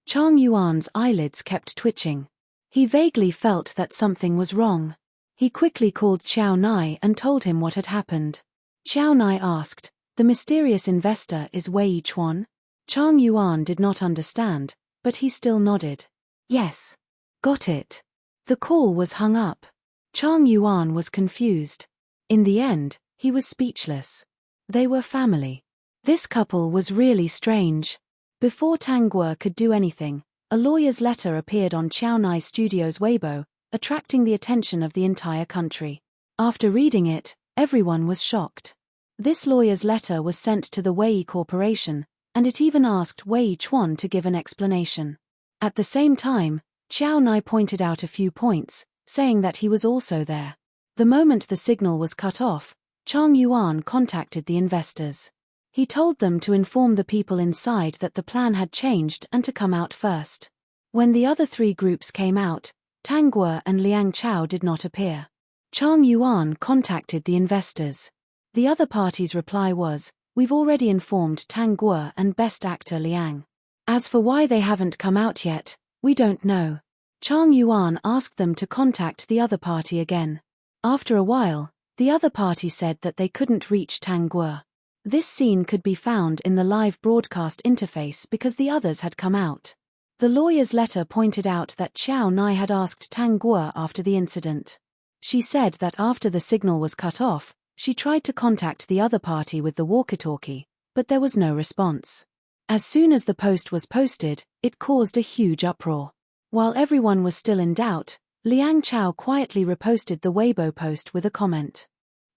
Speaker 1: Chang Yuan's eyelids kept twitching. He vaguely felt that something was wrong. He quickly called Xiao Nai and told him what had happened. Xiao Nai asked, the mysterious investor is Wei Chuan? Chang Yuan did not understand, but he still nodded. Yes. Got it. The call was hung up. Chang Yuan was confused. In the end, he was speechless. They were family. This couple was really strange. Before Tang Guo could do anything, a lawyer's letter appeared on Xiao Nai Studios' Weibo, attracting the attention of the entire country. After reading it, everyone was shocked. This lawyer's letter was sent to the Wei Corporation, and it even asked Wei Chuan to give an explanation. At the same time, Xiao Nai pointed out a few points, saying that he was also there. The moment the signal was cut off, Chang Yuan contacted the investors. He told them to inform the people inside that the plan had changed and to come out first. When the other three groups came out, Tang Guo and Liang Chao did not appear. Chang Yuan contacted the investors. The other party's reply was, we've already informed Tang Guo and Best Actor Liang. As for why they haven't come out yet, we don't know. Chang Yuan asked them to contact the other party again. After a while, the other party said that they couldn't reach Tang Guo. This scene could be found in the live broadcast interface because the others had come out. The lawyer's letter pointed out that Xiao Nai had asked Tang Guo after the incident. She said that after the signal was cut off, she tried to contact the other party with the walkie-talkie, but there was no response. As soon as the post was posted, it caused a huge uproar. While everyone was still in doubt, Liang Chao quietly reposted the Weibo post with a comment.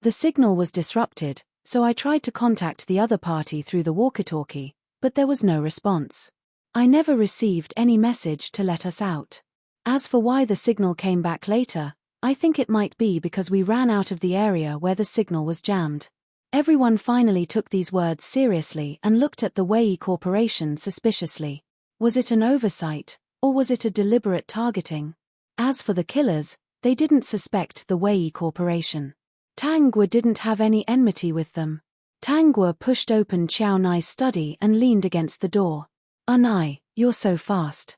Speaker 1: The signal was disrupted, so I tried to contact the other party through the walkie-talkie, but there was no response. I never received any message to let us out. As for why the signal came back later, I think it might be because we ran out of the area where the signal was jammed. Everyone finally took these words seriously and looked at the Wei Corporation suspiciously. Was it an oversight, or was it a deliberate targeting? As for the killers, they didn't suspect the Wei Corporation. Tang Guo didn't have any enmity with them. Tang Guo pushed open Xiao Nai's study and leaned against the door. Nai, you're so fast.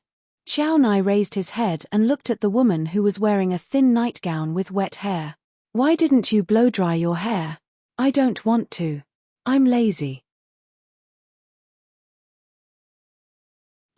Speaker 1: Xiao Nai raised his head and looked at the woman who was wearing a thin nightgown with wet hair. Why didn't you blow dry your hair? I don't want to. I'm lazy.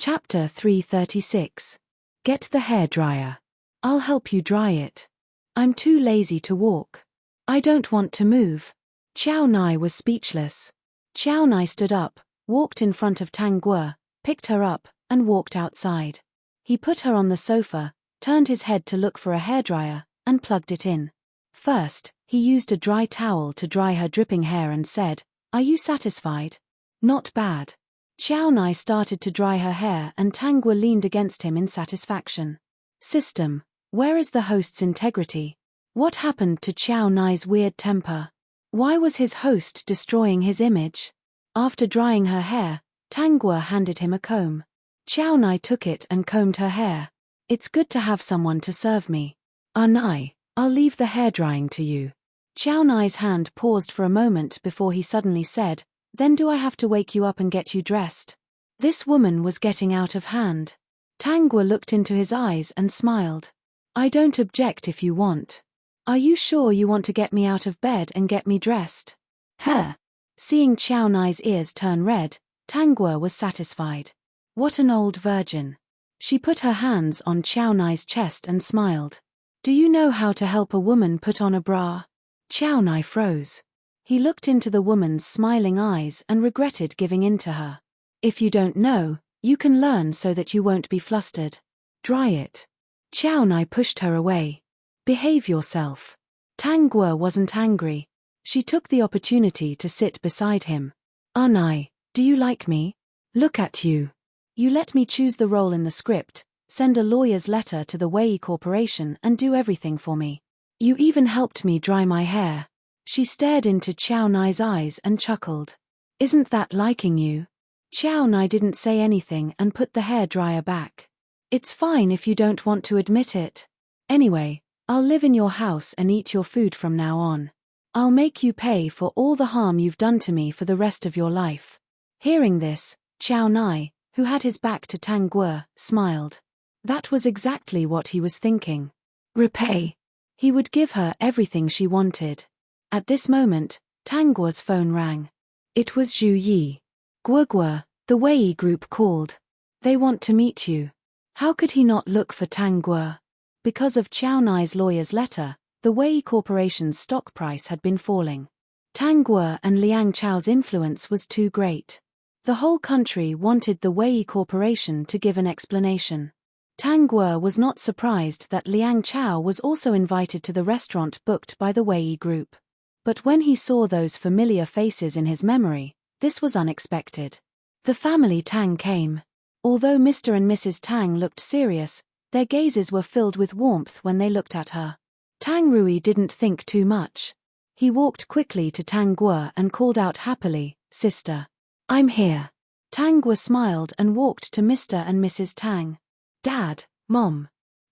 Speaker 1: Chapter 336. Get the hairdryer. I'll help you dry it. I'm too lazy to walk. I don't want to move. Xiao Nai was speechless. Xiao Nai stood up, walked in front of Tang Guo, picked her up, and walked outside. He put her on the sofa, turned his head to look for a hairdryer, and plugged it in. First, he used a dry towel to dry her dripping hair and said, "Are you satisfied?" "Not bad." Xiao Nai started to dry her hair and Tang Guo leaned against him in satisfaction. System, where is the host's integrity? What happened to Xiao Nai's weird temper? Why was his host destroying his image? After drying her hair, Tang Guo handed him a comb. Xiao Nai took it and combed her hair. "It's good to have someone to serve me. Nai, I'll leave the hair drying to you." Xiao Nai's hand paused for a moment before he suddenly said, "Then do I have to wake you up and get you dressed?" This woman was getting out of hand. Tang Guo looked into his eyes and smiled. "I don't object if you want. Are you sure you want to get me out of bed and get me dressed?" Huh. Seeing Xiao Nai's ears turn red, Tang Guo was satisfied. What an old virgin. She put her hands on Xiao Nai's chest and smiled. "Do you know how to help a woman put on a bra?" Xiao Nai froze. He looked into the woman's smiling eyes and regretted giving in to her. "If you don't know, you can learn so that you won't be flustered. Dry it." Xiao Nai pushed her away. "Behave yourself." Tang Guo wasn't angry. She took the opportunity to sit beside him. "Nai, do you like me? Look at you. You let me choose the role in the script, send a lawyer's letter to the Wei Corporation and do everything for me. You even helped me dry my hair." She stared into Xiao Nai's eyes and chuckled. "Isn't that liking you?" Xiao Nai didn't say anything and put the hairdryer back. "It's fine if you don't want to admit it. Anyway, I'll live in your house and eat your food from now on. I'll make you pay for all the harm you've done to me for the rest of your life." Hearing this, Xiao Nai, who had his back to Tang Guo, smiled. That was exactly what he was thinking. Repay. He would give her everything she wanted. At this moment, Tang Guo's phone rang. It was Zhu Yi. "Guo, the Wei group called. They want to meet you." How could he not look for Tang Guo? Because of Xiao Nai's lawyer's letter, the Wei Corporation's stock price had been falling. Tang Guo and Liang Chao's influence was too great. The whole country wanted the Wei Corporation to give an explanation. Tang Guo was not surprised that Liang Chao was also invited to the restaurant booked by the Wei group. But when he saw those familiar faces in his memory, this was unexpected. The family Tang came. Although Mr. and Mrs. Tang looked serious, their gazes were filled with warmth when they looked at her. Tang Rui didn't think too much. He walked quickly to Tang Guo and called out happily, "Sister. I'm here." Tang Guo smiled and walked to Mr. and Mrs. Tang. "Dad, Mom."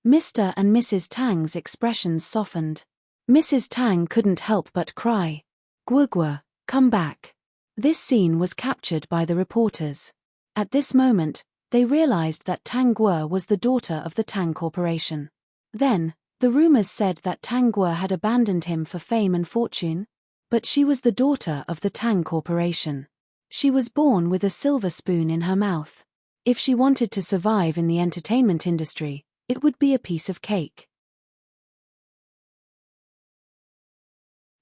Speaker 1: Mr. and Mrs. Tang's expressions softened. Mrs. Tang couldn't help but cry. "Guo, come back." This scene was captured by the reporters. At this moment, they realized that Tang Guo was the daughter of the Tang Corporation. Then, the rumors said that Tang Guo had abandoned him for fame and fortune. But she was the daughter of the Tang Corporation. She was born with a silver spoon in her mouth. If she wanted to survive in the entertainment industry, it would be a piece of cake.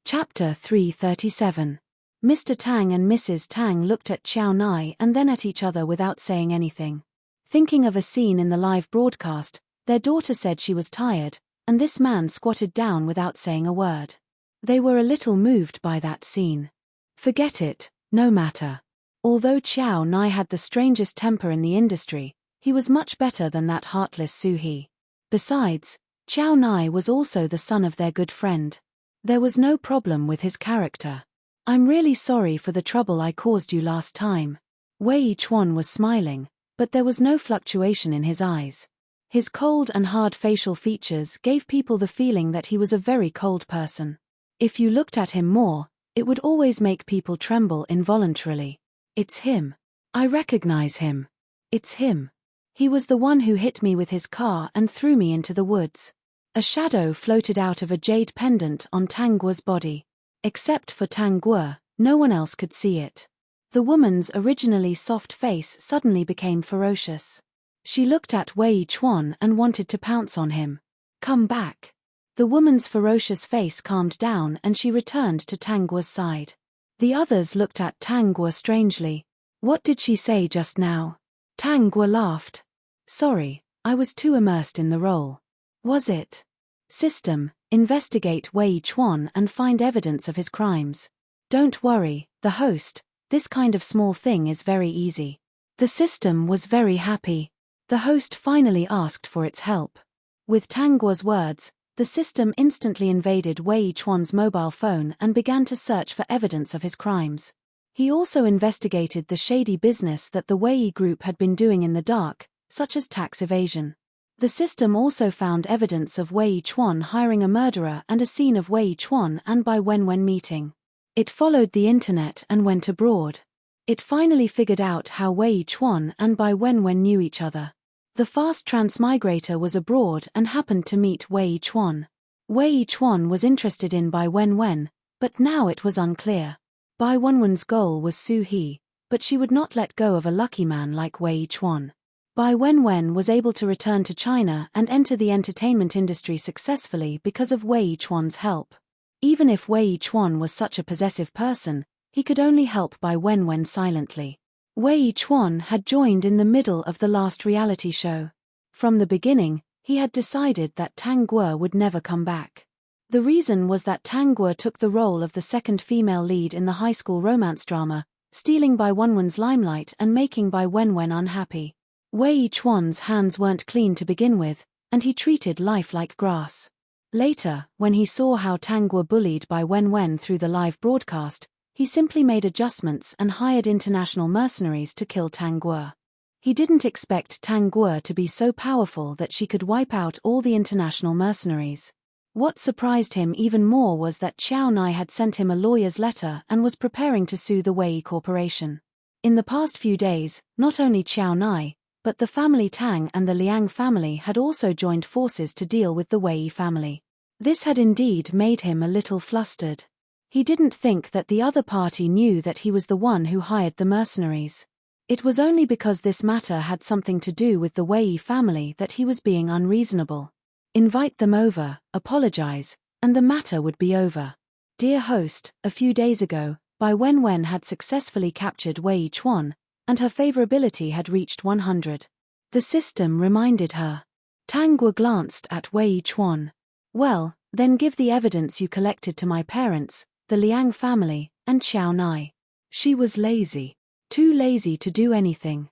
Speaker 1: Chapter 337. Mr. Tang and Mrs. Tang looked at Xiao Nai and then at each other without saying anything. Thinking of a scene in the live broadcast, their daughter said she was tired, and this man squatted down without saying a word. They were a little moved by that scene. Forget it, no matter. Although Xiao Nai had the strangest temper in the industry, he was much better than that heartless Su He. Besides, Xiao Nai was also the son of their good friend. There was no problem with his character. "I'm really sorry for the trouble I caused you last time." Wei Chuan was smiling, but there was no fluctuation in his eyes. His cold and hard facial features gave people the feeling that he was a very cold person. If you looked at him more, it would always make people tremble involuntarily. "It's him. I recognize him. It's him." He was the one who hit me with his car and threw me into the woods. A shadow floated out of a jade pendant on Tang Guo's body. Except for Tang Guo, no one else could see it. The woman's originally soft face suddenly became ferocious. She looked at Wei Chuan and wanted to pounce on him. "Come back." The woman's ferocious face calmed down and she returned to Tang Guo's side. The others looked at Tang Guo strangely. "What did she say just now?" Tang Guo laughed. "Sorry, I was too immersed in the role." "Was it?" "System, investigate Wei Chuan and find evidence of his crimes." "Don't worry, the host, this kind of small thing is very easy." The system was very happy. The host finally asked for its help. With Tang Guo's words, the system instantly invaded Wei Chuan's mobile phone and began to search for evidence of his crimes. He also investigated the shady business that the Wei group had been doing in the dark, such as tax evasion. The system also found evidence of Wei Chuan hiring a murderer and a scene of Wei Chuan and Bai Wenwen meeting. It followed the internet and went abroad. It finally figured out how Wei Chuan and Bai Wenwen knew each other. The fast transmigrator was abroad and happened to meet Wei Chuan. Wei Chuan was interested in Bai Wenwen, but now it was unclear. Bai Wenwen's goal was Su He, but she would not let go of a lucky man like Wei Chuan. Bai Wenwen was able to return to China and enter the entertainment industry successfully because of Wei Chuan's help. Even if Wei Chuan was such a possessive person, he could only help Bai Wenwen silently. Wei Chuan had joined in the middle of the last reality show. From the beginning, he had decided that Tang Guo would never come back. The reason was that Tang Guo took the role of the second female lead in the high school romance drama, stealing Bai Wenwen's limelight and making Bai Wenwen unhappy. Wei Chuan's hands weren't clean to begin with, and he treated life like grass. Later, when he saw how Tang Guo bullied Bai Wenwen through the live broadcast, he simply made adjustments and hired international mercenaries to kill Tang Guo. He didn't expect Tang Guo to be so powerful that she could wipe out all the international mercenaries. What surprised him even more was that Xiao Nai had sent him a lawyer's letter and was preparing to sue the Wei Corporation. In the past few days, not only Xiao Nai, but the family Tang and the Liang family had also joined forces to deal with the Wei family. This had indeed made him a little flustered. He didn't think that the other party knew that he was the one who hired the mercenaries. It was only because this matter had something to do with the Wei family that he was being unreasonable. Invite them over, apologize, and the matter would be over. Dear host, a few days ago, Bai Wenwen had successfully captured Wei Chuan, and her favorability had reached 100. The system reminded her. Tang Guo glanced at Wei Chuan. "Well, then give the evidence you collected to my parents, the Liang family, and Xiao Nai." She was lazy. Too lazy to do anything.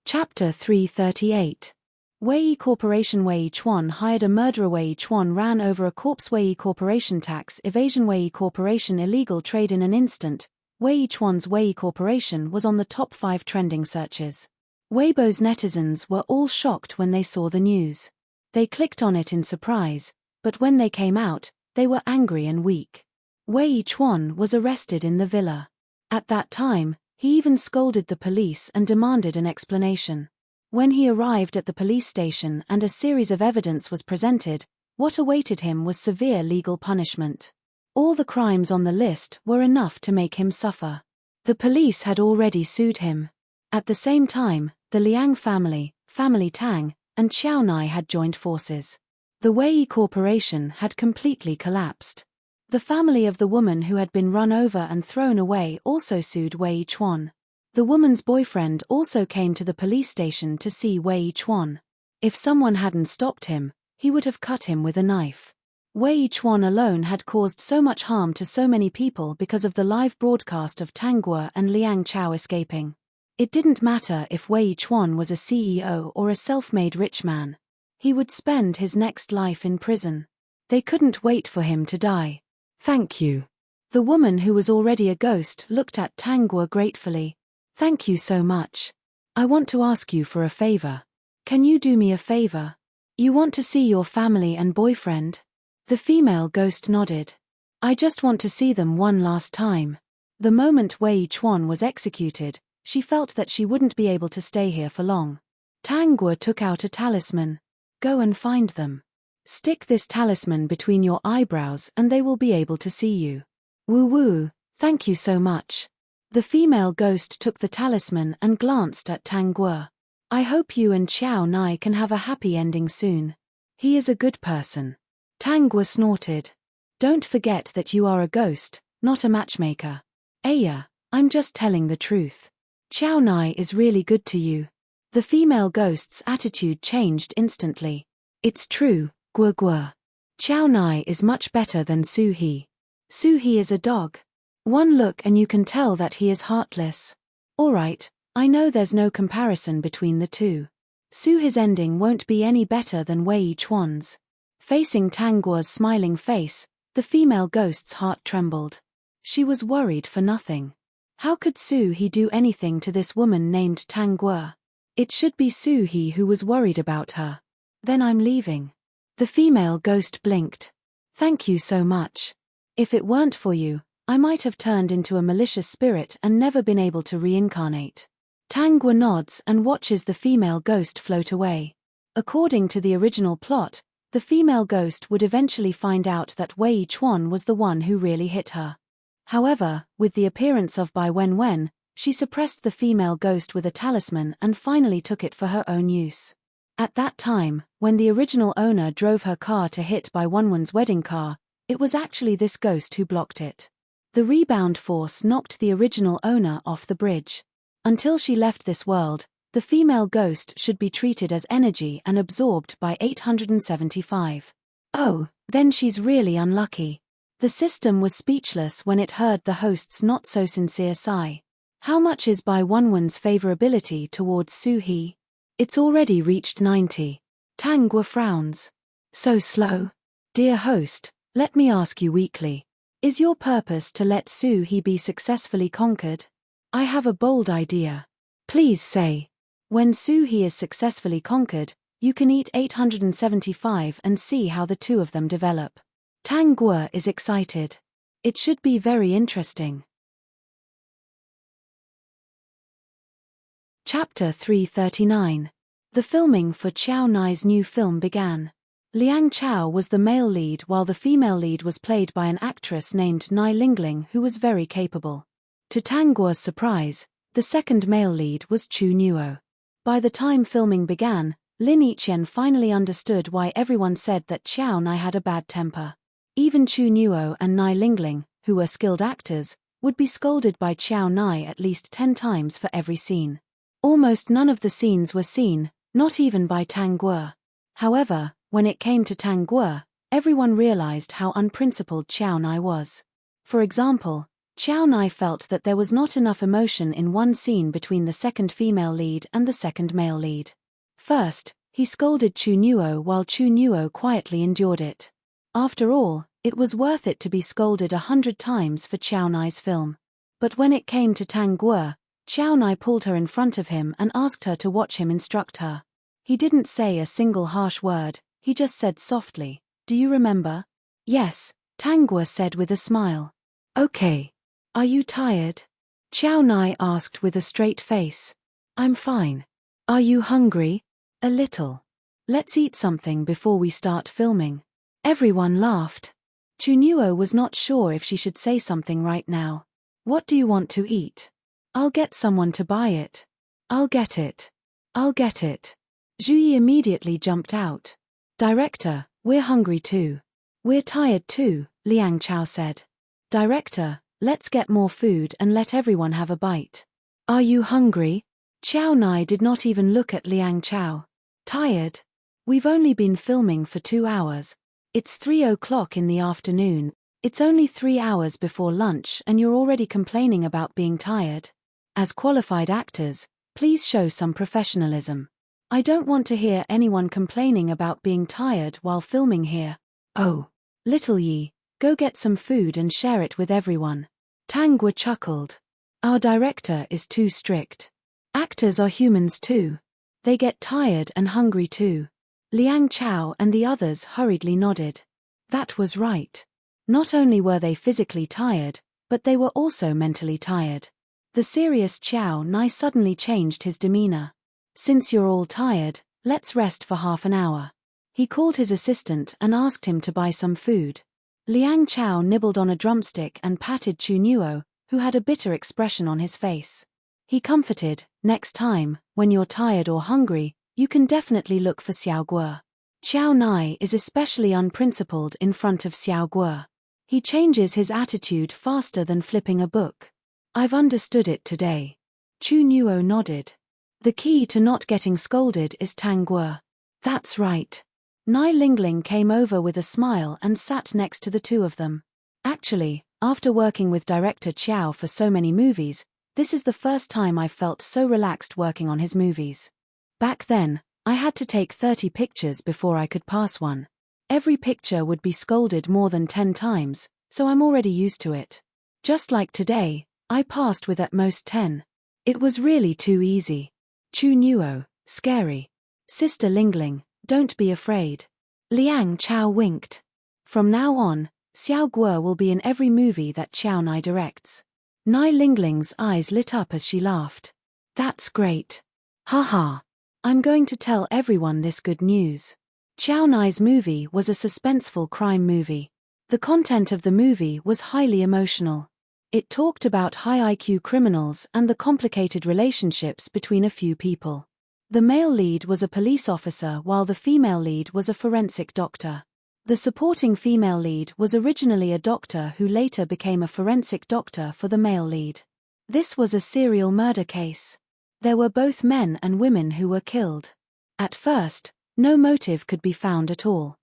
Speaker 1: Chapter 338. Wei Corporation. Wei Chuan hired a murderer. Wei Chuan ran over a corpse. Wei Corporation. Tax evasion. Wei Corporation. Illegal trade. In an instant, Wei Chuan's Wei Corporation was on the top 5 trending searches. Weibo's netizens were all shocked when they saw the news. They clicked on it in surprise, but when they came out, they were angry and weak. Wei Chuan was arrested in the villa. At that time, he even scolded the police and demanded an explanation. When he arrived at the police station and a series of evidence was presented, what awaited him was severe legal punishment. All the crimes on the list were enough to make him suffer. The police had already sued him. At the same time, the Liang family, family Tang, and Xiao Nai had joined forces. The Wei Corporation had completely collapsed. The family of the woman who had been run over and thrown away also sued Wei Chuan. The woman's boyfriend also came to the police station to see Wei Chuan. If someone hadn't stopped him, he would have cut him with a knife. Wei Chuan alone had caused so much harm to so many people because of the live broadcast of Tang Guo and Liang Chao escaping. It didn't matter if Wei Chuan was a CEO or a self-made rich man. He would spend his next life in prison. They couldn't wait for him to die. "Thank you." The woman who was already a ghost looked at Tang Guo gratefully. "Thank you so much. I want to ask you for a favor. Can you do me a favor? You want to see your family and boyfriend?" The female ghost nodded. "I just want to see them one last time." The moment Wei Chuan was executed, She felt that she wouldn't be able to stay here for long. Tang Guo took out a talisman. Go and find them. Stick this talisman between your eyebrows and they will be able to see you. Woo woo, thank you so much. The female ghost took the talisman and glanced at Tang Guo. I hope you and Xiao Nai can have a happy ending soon. He is a good person. Tang Guo snorted. Don't forget that you are a ghost, not a matchmaker. Aya, I'm just telling the truth. Xiao Nai is really good to you. The female ghost's attitude changed instantly. It's true, Guo Guo. Xiao Nai is much better than Su He. Su He is a dog. One look and you can tell that he is heartless. Alright, I know there's no comparison between the two. Su He's ending won't be any better than Wei Chuan's. Facing Tang Guo's smiling face, the female ghost's heart trembled. She was worried for nothing. How could Su He do anything to this woman named Tang Guo? It should be Su He who was worried about her. Then I'm leaving. The female ghost blinked. Thank you so much. If it weren't for you, I might have turned into a malicious spirit and never been able to reincarnate. Tang Guo nods and watches the female ghost float away. According to the original plot, the female ghost would eventually find out that Wei Chuan was the one who really hit her. However, with the appearance of Bai Wenwen, she suppressed the female ghost with a talisman and finally took it for her own use. At that time, when the original owner drove her car to hit Bai Wenwen's wedding car, it was actually this ghost who blocked it. The rebound force knocked the original owner off the bridge. Until she left this world, the female ghost should be treated as energy and absorbed by 875. Oh, then she's really unlucky. The system was speechless when it heard the host's not-so-sincere sigh. How much is Bai Wenwen's favorability towards Su He? It's already reached 90. Tang Guo frowns. So slow. Dear host, let me ask you weakly. Is your purpose to let Su He be successfully conquered? I have a bold idea. Please say. When Su He is successfully conquered, you can eat 875 and see how the two of them develop. Tang Guo is excited. It should be very interesting. Chapter 339. The filming for Xiao Nai's new film began. Liang Chao was the male lead while the female lead was played by an actress named Nai Lingling who was very capable. To Tang Guo's surprise, the second male lead was Chu Nuo. By the time filming began, Lin Yiqian finally understood why everyone said that Xiao Nai had a bad temper. Even Chu Nuo and Nai Lingling, who were skilled actors, would be scolded by Xiao Nai at least 10 times for every scene. Almost none of the scenes were seen, not even by Tang Guo. However, when it came to Tang Guo, everyone realized how unprincipled Xiao Nai was. For example, Xiao Nai felt that there was not enough emotion in one scene between the second female lead and the second male lead. First, he scolded Chu Nuo while Chu Nuo quietly endured it. After all, it was worth it to be scolded 100 times for Xiao Nai's film. But when it came to Tang Guo, Xiao Nai pulled her in front of him and asked her to watch him instruct her. He didn't say a single harsh word, he just said softly, "Do you remember?" "Yes," Tang Guo said with a smile. "Okay. Are you tired?" Xiao Nai asked with a straight face. "I'm fine. Are you hungry?" "A little. Let's eat something before we start filming." Everyone laughed. Chu Nuo was not sure if she should say something right now. "What do you want to eat?" "I'll get someone to buy it." "I'll get it. I'll get it." Zhu Yi immediately jumped out. "Director, we're hungry too." "We're tired too," Liang Chao said. "Director, let's get more food and let everyone have a bite." "Are you hungry?" Xiao Nai did not even look at Liang Chao. "Tired? We've only been filming for 2 hours. It's 3 o'clock in the afternoon, it's only 3 hours before lunch and you're already complaining about being tired. As qualified actors, please show some professionalism. I don't want to hear anyone complaining about being tired while filming here." "Oh, little Yi, go get some food and share it with everyone." Tang Guo chuckled. "Our director is too strict. Actors are humans too. They get tired and hungry too." Liang Chao and the others hurriedly nodded. That was right. Not only were they physically tired, but they were also mentally tired. The serious Xiao Nai suddenly changed his demeanor. Since you're all tired, let's rest for half an hour. He called his assistant and asked him to buy some food. Liang Chao nibbled on a drumstick and patted Chu Nuo, who had a bitter expression on his face. He comforted, next time, when you're tired or hungry, you can definitely look for Xiao Guo. Xiao Nai is especially unprincipled in front of Xiao Guo. He changes his attitude faster than flipping a book. I've understood it today. Chu Nuo nodded. The key to not getting scolded is Tang Guo. That's right. Nai Lingling came over with a smile and sat next to the two of them. Actually, after working with director Chiao for so many movies, this is the first time I've felt so relaxed working on his movies. Back then, I had to take 30 pictures before I could pass one. Every picture would be scolded more than 10 times, so I'm already used to it. Just like today, I passed with at most 10. It was really too easy. Chu Nuo, scary. Sister Lingling, don't be afraid. Liang Chao winked. From now on, Xiao Guo will be in every movie that Xiao Nai directs. Nai Lingling's eyes lit up as she laughed. That's great. Haha. I'm going to tell everyone this good news. Xiao Nai's movie was a suspenseful crime movie. The content of the movie was highly emotional. It talked about high IQ criminals and the complicated relationships between a few people. The male lead was a police officer while the female lead was a forensic doctor. The supporting female lead was originally a doctor who later became a forensic doctor for the male lead. This was a serial murder case. There were both men and women who were killed. At first, no motive could be found at all.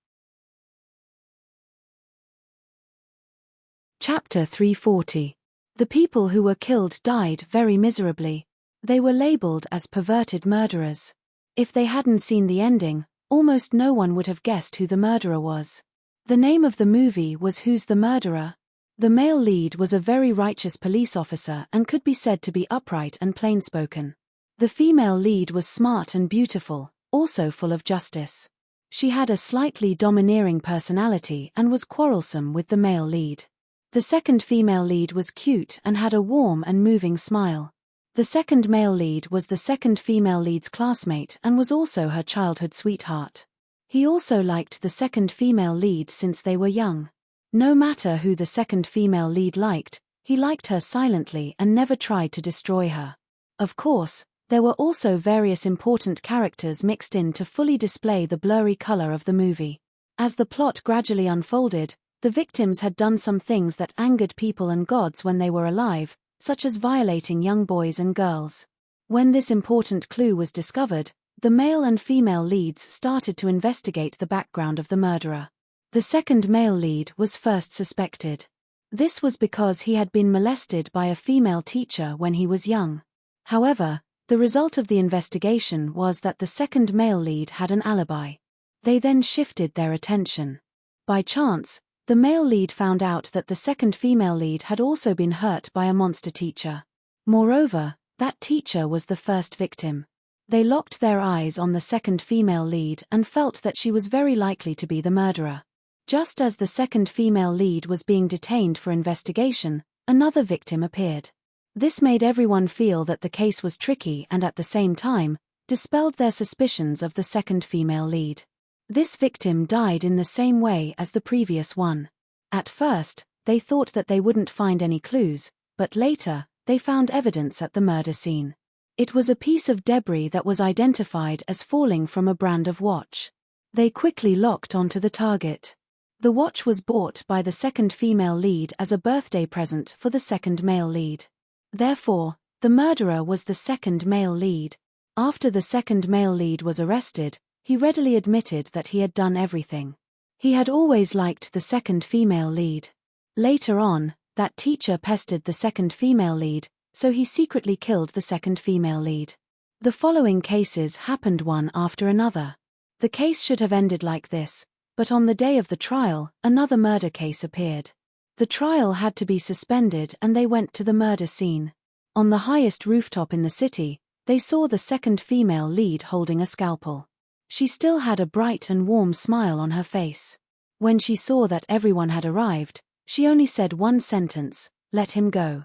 Speaker 1: Chapter 340. The people who were killed died very miserably. They were labeled as perverted murderers. If they hadn't seen the ending, almost no one would have guessed who the murderer was. The name of the movie was Who's the Murderer? The male lead was a very righteous police officer and could be said to be upright and plain-spoken. The female lead was smart and beautiful, also full of justice. She had a slightly domineering personality and was quarrelsome with the male lead. The second female lead was cute and had a warm and moving smile. The second male lead was the second female lead's classmate and was also her childhood sweetheart. He also liked the second female lead since they were young. No matter who the second female lead liked, he liked her silently and never tried to destroy her. Of course, there were also various important characters mixed in to fully display the blurry color of the movie. As the plot gradually unfolded, the victims had done some things that angered people and gods when they were alive, such as violating young boys and girls. When this important clue was discovered, the male and female leads started to investigate the background of the murderer. The second male lead was first suspected. This was because he had been molested by a female teacher when he was young. However, the result of the investigation was that the second male lead had an alibi. They then shifted their attention. By chance, the male lead found out that the second female lead had also been hurt by a monster teacher. Moreover, that teacher was the first victim. They locked their eyes on the second female lead and felt that she was very likely to be the murderer. Just as the second female lead was being detained for investigation, another victim appeared. This made everyone feel that the case was tricky and at the same time, dispelled their suspicions of the second female lead. This victim died in the same way as the previous one. At first, they thought that they wouldn't find any clues, but later, they found evidence at the murder scene. It was a piece of debris that was identified as falling from a brand of watch. They quickly locked onto the target. The watch was bought by the second female lead as a birthday present for the second male lead. Therefore, the murderer was the second male lead. After the second male lead was arrested, he readily admitted that he had done everything. He had always liked the second female lead. Later on, that teacher pestered the second female lead, so he secretly killed the second female lead. The following cases happened one after another. The case should have ended like this, but on the day of the trial, another murder case appeared. The trial had to be suspended and they went to the murder scene. On the highest rooftop in the city, they saw the second female lead holding a scalpel. She still had a bright and warm smile on her face. When she saw that everyone had arrived, she only said one sentence, "Let him go.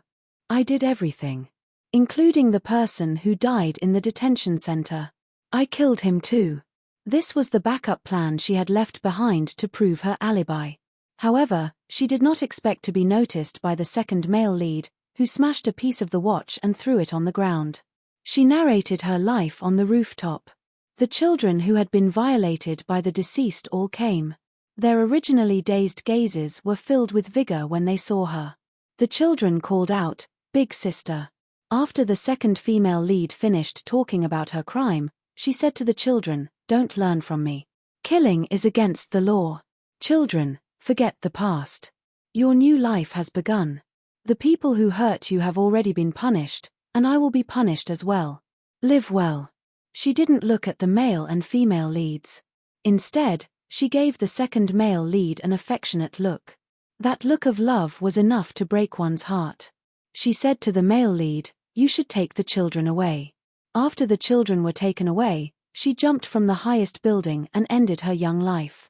Speaker 1: I did everything." including the person who died in the detention center. I killed him too. This was the backup plan she had left behind to prove her alibi. However, she did not expect to be noticed by the second male lead, who smashed a piece of the watch and threw it on the ground. She narrated her life on the rooftop. The children who had been violated by the deceased all came. Their originally dazed gazes were filled with vigor when they saw her. The children called out, "Big sister." After the second female lead finished talking about her crime, she said to the children, "Don't learn from me. Killing is against the law. Children, forget the past. Your new life has begun. The people who hurt you have already been punished, and I will be punished as well. Live well." She didn't look at the male and female leads. Instead, she gave the second male lead an affectionate look. That look of love was enough to break one's heart. She said to the male lead, "You should take the children away." After the children were taken away, she jumped from the highest building and ended her young life.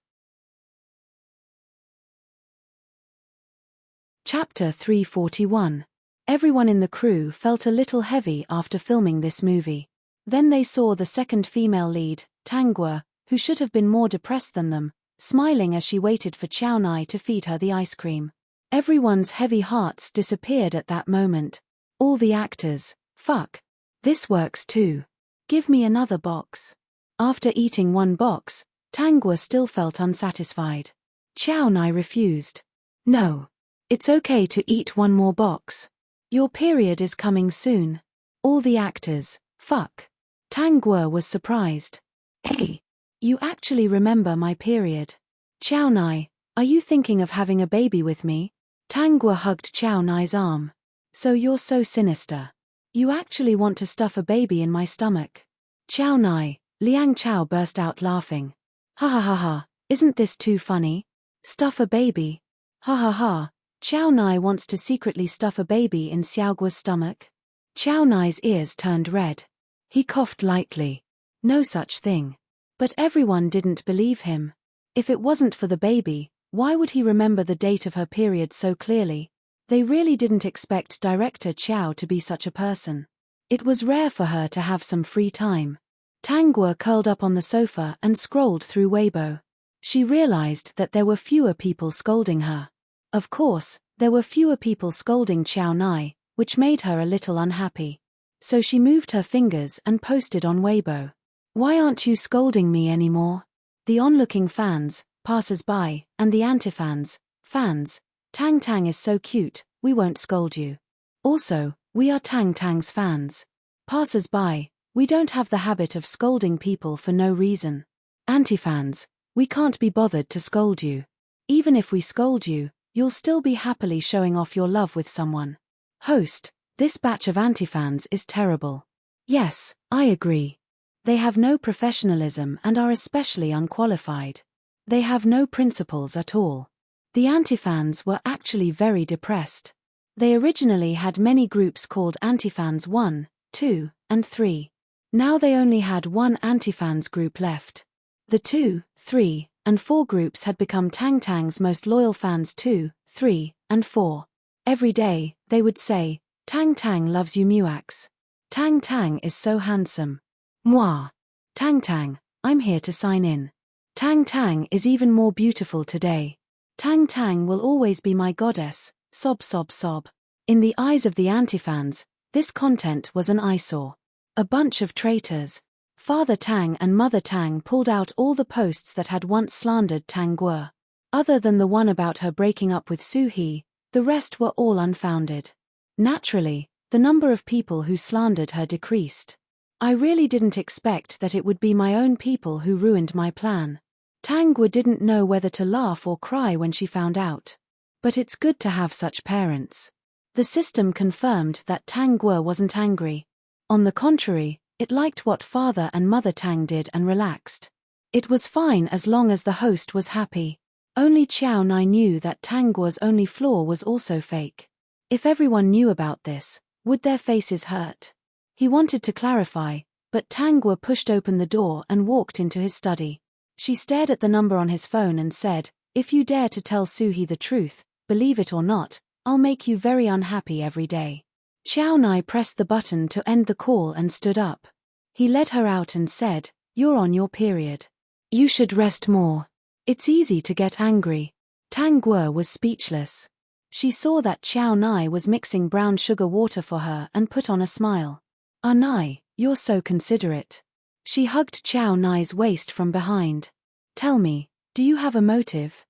Speaker 1: Chapter 341. Everyone in the crew felt a little heavy after filming this movie. Then they saw the second female lead, Tangua, who should have been more depressed than them, smiling as she waited for Chow Nai to feed her the ice cream. Everyone's heavy hearts disappeared at that moment. All the actors, "Fuck. This works too. Give me another box." After eating one box, Tangua still felt unsatisfied. Chow Nai refused. "No. It's okay to eat one more box. Your period is coming soon." All the actors, "Fuck." Tangua was surprised. "Hey, you actually remember my period. Chow Nai, are you thinking of having a baby with me?" Tangua hugged Chow Nai's arm. "So you're so sinister. You actually want to stuff a baby in my stomach." "Chow Nai," Liang Chow burst out laughing. "Ha ha ha ha, isn't this too funny? Stuff a baby? Ha ha ha." Chow Nai wants to secretly stuff a baby in Xiaoguo's stomach. Chow Nai's ears turned red. He coughed lightly. No such thing. But everyone didn't believe him. If it wasn't for the baby, why would he remember the date of her period so clearly? They really didn't expect Director Chow to be such a person. It was rare for her to have some free time. Tangua curled up on the sofa and scrolled through Weibo. She realized that there were fewer people scolding her. Of course, there were fewer people scolding Chow Nai, which made her a little unhappy. So she moved her fingers and posted on Weibo. "Why aren't you scolding me anymore?" The onlooking fans, passers-by, and the anti-fans, fans, "Tang Tang is so cute, we won't scold you. Also, we are Tang Tang's fans." Passers-by, "We don't have the habit of scolding people for no reason." Anti-fans, "We can't be bothered to scold you. Even if we scold you, you'll still be happily showing off your love with someone." Host, "This batch of anti-fans is terrible." "Yes, I agree. They have no professionalism and are especially unqualified. They have no principles at all." The anti-fans were actually very depressed. They originally had many groups called Anti-fans 1, 2, and 3. Now they only had one anti-fans group left. The 2, 3, and 4 groups had become Tang Tang's most loyal fans 2, 3, and 4. Every day, they would say, "Tang Tang loves you Muax. Tang Tang is so handsome. Mwah. Tang Tang, I'm here to sign in. Tang Tang is even more beautiful today. Tang Tang will always be my goddess, sob sob sob." In the eyes of the anti-fans, this content was an eyesore. A bunch of traitors. Father Tang and Mother Tang pulled out all the posts that had once slandered Tangua. Other than the one about her breaking up with Suhee, the rest were all unfounded. Naturally, the number of people who slandered her decreased. "I really didn't expect that it would be my own people who ruined my plan." Tangua didn't know whether to laugh or cry when she found out. But it's good to have such parents. The system confirmed that Tangua wasn't angry. On the contrary, it liked what Father and Mother Tang did and relaxed. It was fine as long as the host was happy. Only Chow Nai knew that Tangua's only flaw was also fake. If everyone knew about this, would their faces hurt? He wanted to clarify, but Tangua pushed open the door and walked into his study. She stared at the number on his phone and said, "If you dare to tell Suhee the truth, believe it or not, I'll make you very unhappy every day." Xiao Nai pressed the button to end the call and stood up. He led her out and said, "You're on your period. You should rest more. It's easy to get angry." Tang Guo was speechless. She saw that Xiao Nai was mixing brown sugar water for her and put on a smile. "Ah Nai, you're so considerate." She hugged Xiao Nai's waist from behind. "Tell me, do you have a motive?"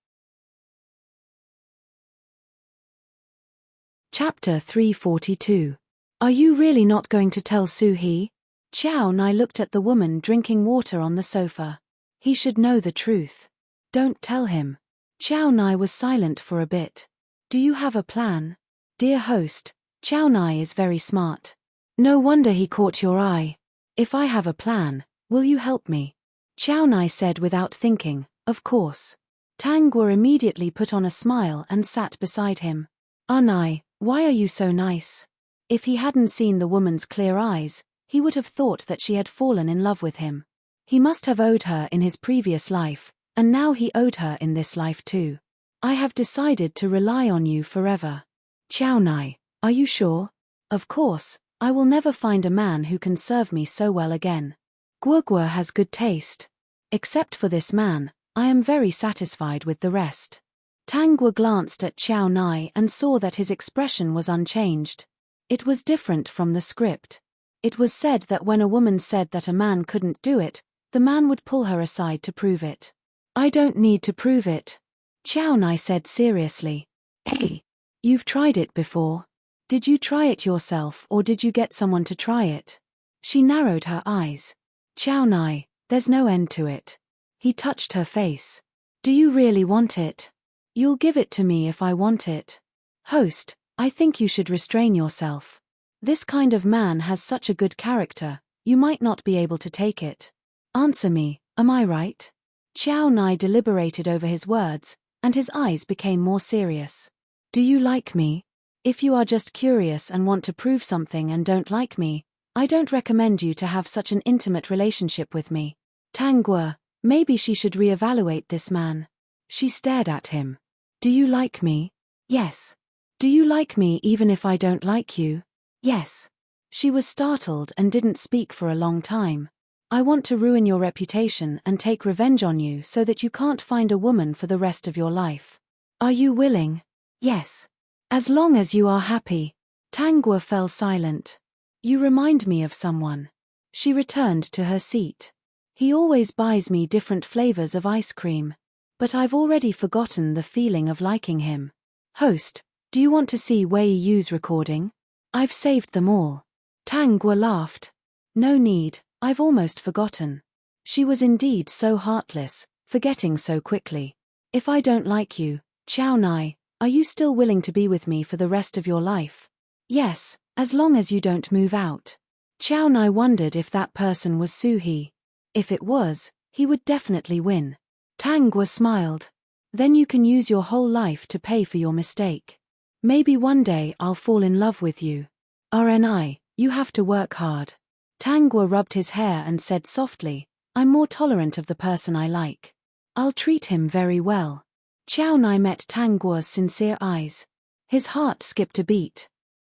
Speaker 1: Chapter 342. Are you really not going to tell Su He? Xiao Nai looked at the woman drinking water on the sofa. He should know the truth. Don't tell him. Xiao Nai was silent for a bit. Do you have a plan? Dear host, Xiao Nai is very smart. No wonder he caught your eye. If I have a plan, will you help me? Xiao Nai said without thinking, of course. Tang Guo immediately put on a smile and sat beside him. Ah Nai, why are you so nice? If he hadn't seen the woman's clear eyes, he would have thought that she had fallen in love with him. He must have owed her in his previous life, and now he owed her in this life too. I have decided to rely on you forever. Xiao Nai, are you sure? Of course, I will never find a man who can serve me so well again. Guo Guo has good taste. Except for this man, I am very satisfied with the rest. Tang Guo glanced at Xiao Nai and saw that his expression was unchanged. It was different from the script. It was said that when a woman said that a man couldn't do it, the man would pull her aside to prove it. I don't need to prove it. Xiao Nai said seriously. Hey, you've tried it before. Did you try it yourself or did you get someone to try it? She narrowed her eyes. Xiao Nai, there's no end to it. He touched her face. Do you really want it? You'll give it to me if I want it. Host, I think you should restrain yourself. This kind of man has such a good character, you might not be able to take it. Answer me, am I right? Xiao Nai deliberated over his words, and his eyes became more serious. Do you like me? If you are just curious and want to prove something and don't like me, I don't recommend you to have such an intimate relationship with me. Tang Guo, maybe she should reevaluate this man. She stared at him. Do you like me? Yes. Do you like me even if I don't like you? Yes. She was startled and didn't speak for a long time. I want to ruin your reputation and take revenge on you so that you can't find a woman for the rest of your life. Are you willing? Yes. As long as you are happy. Tang Guo fell silent. You remind me of someone. She returned to her seat. He always buys me different flavors of ice cream. But I've already forgotten the feeling of liking him. Host, do you want to see Wei Yu's recording? I've saved them all. Tang Guo laughed. No need, I've almost forgotten. She was indeed so heartless, forgetting so quickly. If I don't like you, Xiao Nai, are you still willing to be with me for the rest of your life? Yes, as long as you don't move out. Xiao Nai wondered if that person was Su He. If it was, he would definitely win. Tang Guo smiled. Then you can use your whole life to pay for your mistake. Maybe one day I'll fall in love with you. RNI, you have to work hard. Tang Guo rubbed his hair and said softly, I'm more tolerant of the person I like. I'll treat him very well. Xiao Nai met Tang Guo's sincere eyes. His heart skipped a beat.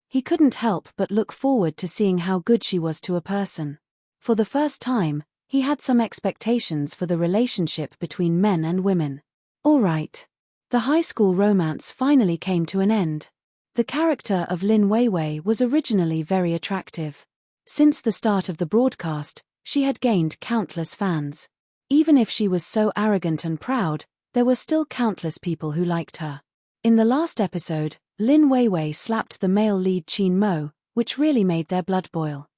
Speaker 1: He couldn't help but look forward to seeing how good she was to a person. For the first time, he had some expectations for the relationship between men and women. All right. The high school romance finally came to an end. The character of Lin Weiwei was originally very attractive. Since the start of the broadcast, she had gained countless fans. Even if she was so arrogant and proud, there were still countless people who liked her. In the last episode, Lin Weiwei slapped the male lead Qin Mo, which really made their blood boil.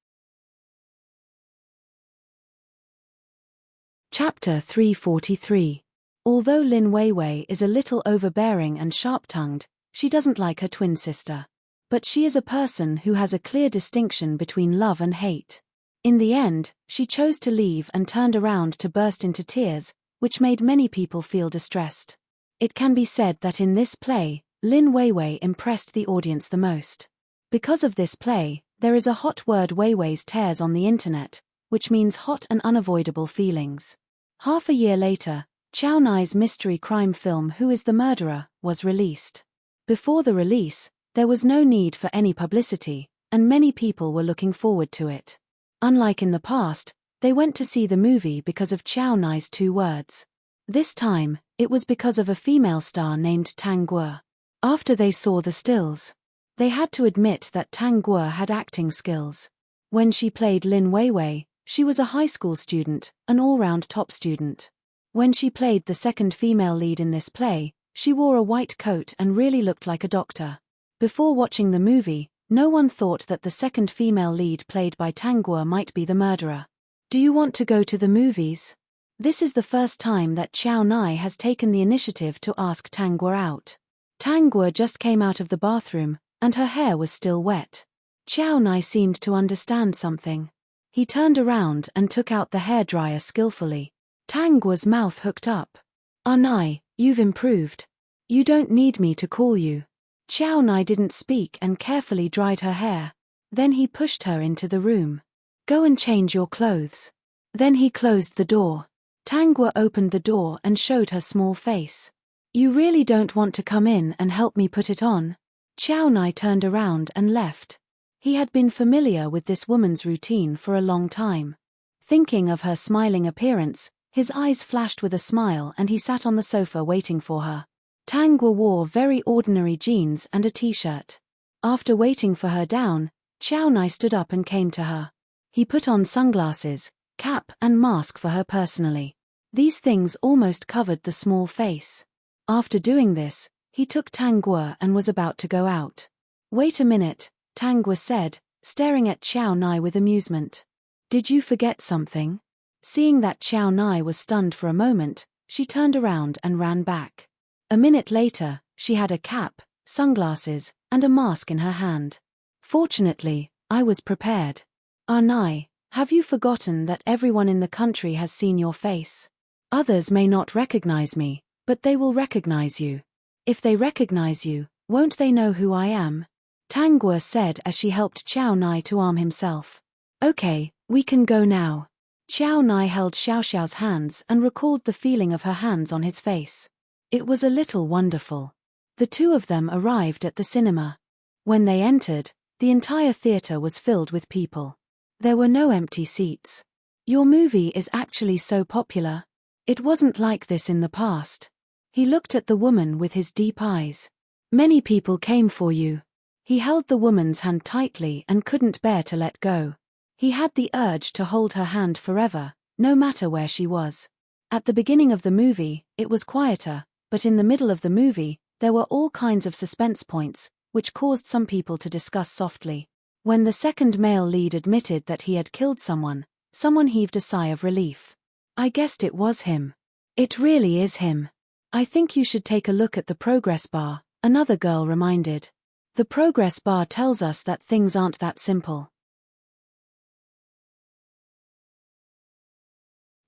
Speaker 1: Chapter 343. Although Lin Weiwei is a little overbearing and sharp-tongued, she doesn't like her twin sister. But she is a person who has a clear distinction between love and hate. In the end, she chose to leave and turned around to burst into tears, which made many people feel distressed. It can be said that in this play, Lin Weiwei impressed the audience the most. Because of this play, there is a hot word Weiwei's tears on the internet, which means hot and unavoidable feelings. Half a year later, Xiao Nai's mystery crime film Who is the Murderer was released. Before the release, there was no need for any publicity, and many people were looking forward to it. Unlike in the past, they went to see the movie because of Chow Nai's 2 words. This time, it was because of a female star named Tang Guo. After they saw the stills, they had to admit that Tang Guo had acting skills. When she played Lin Weiwei, she was a high school student, an all-round top student. When she played the second female lead in this play, she wore a white coat and really looked like a doctor. Before watching the movie, no one thought that the second female lead played by Tang Guo might be the murderer. Do you want to go to the movies? This is the first time that Chow Nai has taken the initiative to ask Tang Guo out. Tang Guo just came out of the bathroom, and her hair was still wet. Chow Nai seemed to understand something. He turned around and took out the hairdryer skillfully. Tang Guo's mouth hooked up. "Ah Nai, you've improved. You don't need me to call you." Chow Nai didn't speak and carefully dried her hair. Then he pushed her into the room. "Go and change your clothes." Then he closed the door. Tang Guo opened the door and showed her small face. "You really don't want to come in and help me put it on?" Chow Nai turned around and left. He had been familiar with this woman's routine for a long time. Thinking of her smiling appearance, his eyes flashed with a smile and he sat on the sofa waiting for her. Tang Guo wore very ordinary jeans and a t-shirt. After waiting for her down, Chow Nai stood up and came to her. He put on sunglasses, cap and mask for her personally. These things almost covered the small face. After doing this, he took Tang Guo and was about to go out. "Wait a minute," Tang Guo said, staring at Chow Nai with amusement. "Did you forget something?" Seeing that Chow Nai was stunned for a moment, she turned around and ran back. A minute later, she had a cap, sunglasses, and a mask in her hand. "Fortunately, I was prepared." "Ah Nai, have you forgotten that everyone in the country has seen your face? Others may not recognize me, but they will recognize you. If they recognize you, won't they know who I am?" Tang Guo said as she helped Chow Nai to arm himself. "Okay, we can go now." Chow Nai held Xiao Xiao's hands and recalled the feeling of her hands on his face. It was a little wonderful. The 2 of them arrived at the cinema. When they entered, the entire theater was filled with people. There were no empty seats. "Your movie is actually so popular. It wasn't like this in the past." He looked at the woman with his deep eyes. "Many people came for you." He held the woman's hand tightly and couldn't bear to let go. He had the urge to hold her hand forever, no matter where she was. At the beginning of the movie, it was quieter, but in the middle of the movie, there were all kinds of suspense points, which caused some people to discuss softly. When the second male lead admitted that he had killed someone heaved a sigh of relief. "I guessed it was him. It really is him. I think you should take a look at the progress bar," another girl reminded. "The progress bar tells us that things aren't that simple."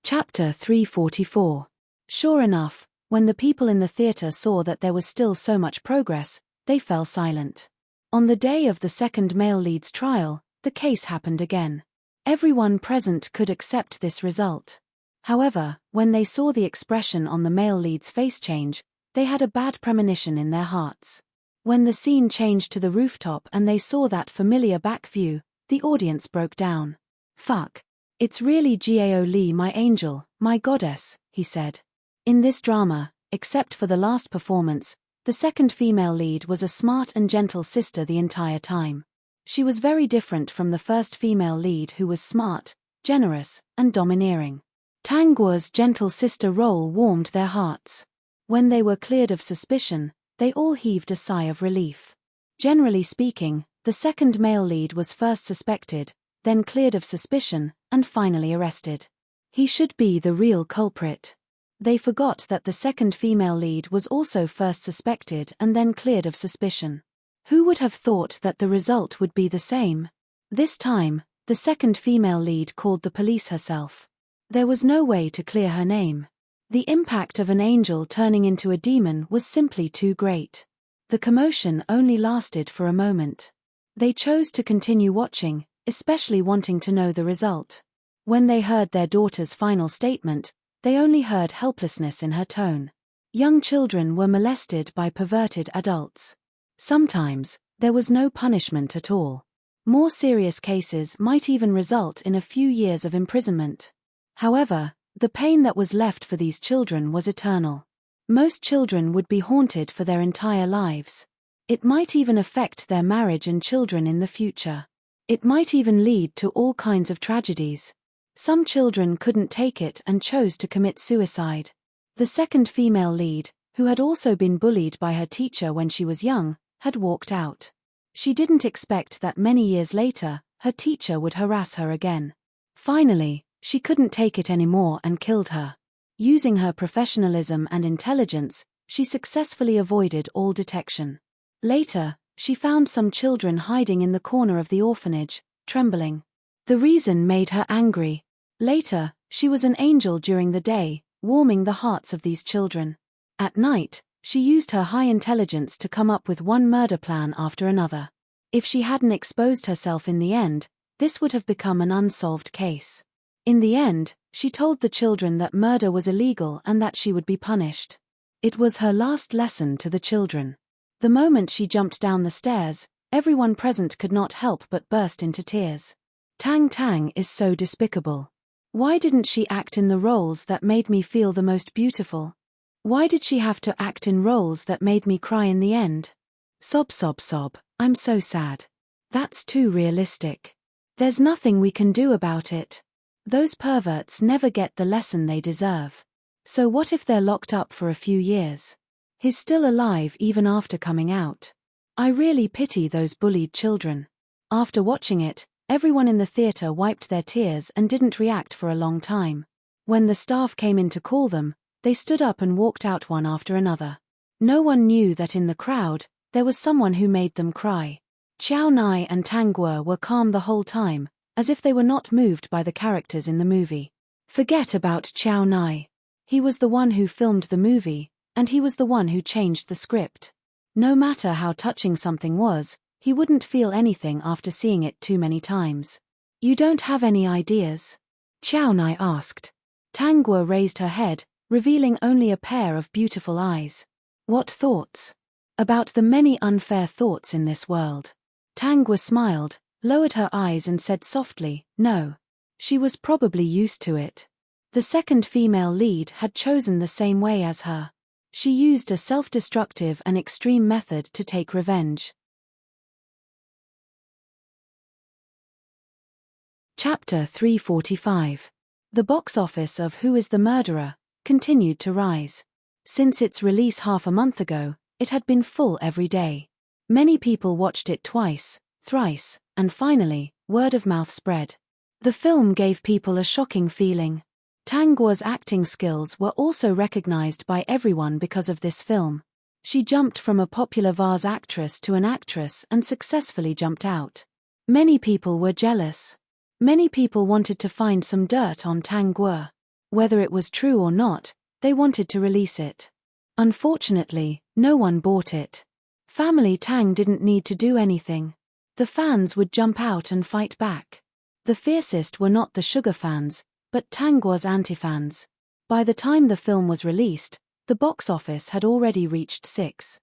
Speaker 1: Chapter 344. Sure enough, when the people in the theater saw that there was still so much progress, they fell silent. On the day of the second male lead's trial, the case happened again. Everyone present could accept this result. However, when they saw the expression on the male lead's face change, they had a bad premonition in their hearts. When the scene changed to the rooftop and they saw that familiar back view, the audience broke down. "Fuck. It's really Gao Li, my angel, my goddess," he said. In this drama, except for the last performance, the second female lead was a smart and gentle sister the entire time. She was very different from the first female lead who was smart, generous, and domineering. Tang Guo's gentle sister role warmed their hearts. When they were cleared of suspicion, they all heaved a sigh of relief. Generally speaking, the second male lead was first suspected, then cleared of suspicion, and finally arrested. He should be the real culprit. They forgot that the second female lead was also first suspected and then cleared of suspicion. Who would have thought that the result would be the same? This time, the second female lead called the police herself. There was no way to clear her name. The impact of an angel turning into a demon was simply too great. The commotion only lasted for a moment. They chose to continue watching, especially wanting to know the result. When they heard their daughter's final statement, they only heard helplessness in her tone. Young children were molested by perverted adults. Sometimes, there was no punishment at all. More serious cases might even result in a few years of imprisonment. However, the pain that was left for these children was eternal. Most children would be haunted for their entire lives. It might even affect their marriage and children in the future. It might even lead to all kinds of tragedies. Some children couldn't take it and chose to commit suicide. The second female lead, who had also been bullied by her teacher when she was young, had walked out. She didn't expect that many years later, her teacher would harass her again. Finally, she couldn't take it anymore and killed her. Using her professionalism and intelligence, she successfully avoided all detection. Later, she found some children hiding in the corner of the orphanage, trembling. The reason made her angry. Later, she was an angel during the day, warming the hearts of these children. At night, she used her high intelligence to come up with one murder plan after another. If she hadn't exposed herself in the end, this would have become an unsolved case. In the end, she told the children that murder was illegal and that she would be punished. It was her last lesson to the children. The moment she jumped down the stairs, everyone present could not help but burst into tears. Tang Tang is so despicable. Why didn't she act in the roles that made me feel the most beautiful? Why did she have to act in roles that made me cry in the end? Sob sob sob, I'm so sad. That's too realistic. There's nothing we can do about it. Those perverts never get the lesson they deserve. So what if they're locked up for a few years? He's still alive even after coming out. I really pity those bullied children. After watching it, everyone in the theater wiped their tears and didn't react for a long time. When the staff came in to call them, they stood up and walked out one after another. No one knew that in the crowd, there was someone who made them cry. Xiao Nai and Tang Guo were calm the whole time, as if they were not moved by the characters in the movie. Forget about Xiao Nai. He was the one who filmed the movie, and he was the one who changed the script. No matter how touching something was, he wouldn't feel anything after seeing it too many times. You don't have any ideas? Xiao Nai asked. Tang Guo raised her head, revealing only a pair of beautiful eyes. What thoughts? About the many unfair thoughts in this world. Tang Guo smiled, lowered her eyes and said softly, no. She was probably used to it. The second female lead had chosen the same way as her. She used a self-destructive and extreme method to take revenge. Chapter 345. The box office of Who is the Murderer continued to rise. Since its release half a month ago, it had been full every day. Many people watched it twice, thrice, and finally, word of mouth spread. The film gave people a shocking feeling. Tang Guo's acting skills were also recognized by everyone because of this film. She jumped from a popular vase actress to an actress and successfully jumped out. Many people were jealous. Many people wanted to find some dirt on Tang Guo. Whether it was true or not, they wanted to release it. Unfortunately, no one bought it. Family Tang didn't need to do anything. The fans would jump out and fight back. The fiercest were not the sugar fans, but Tang Guo's anti-fans. By the time the film was released, the box office had already reached 6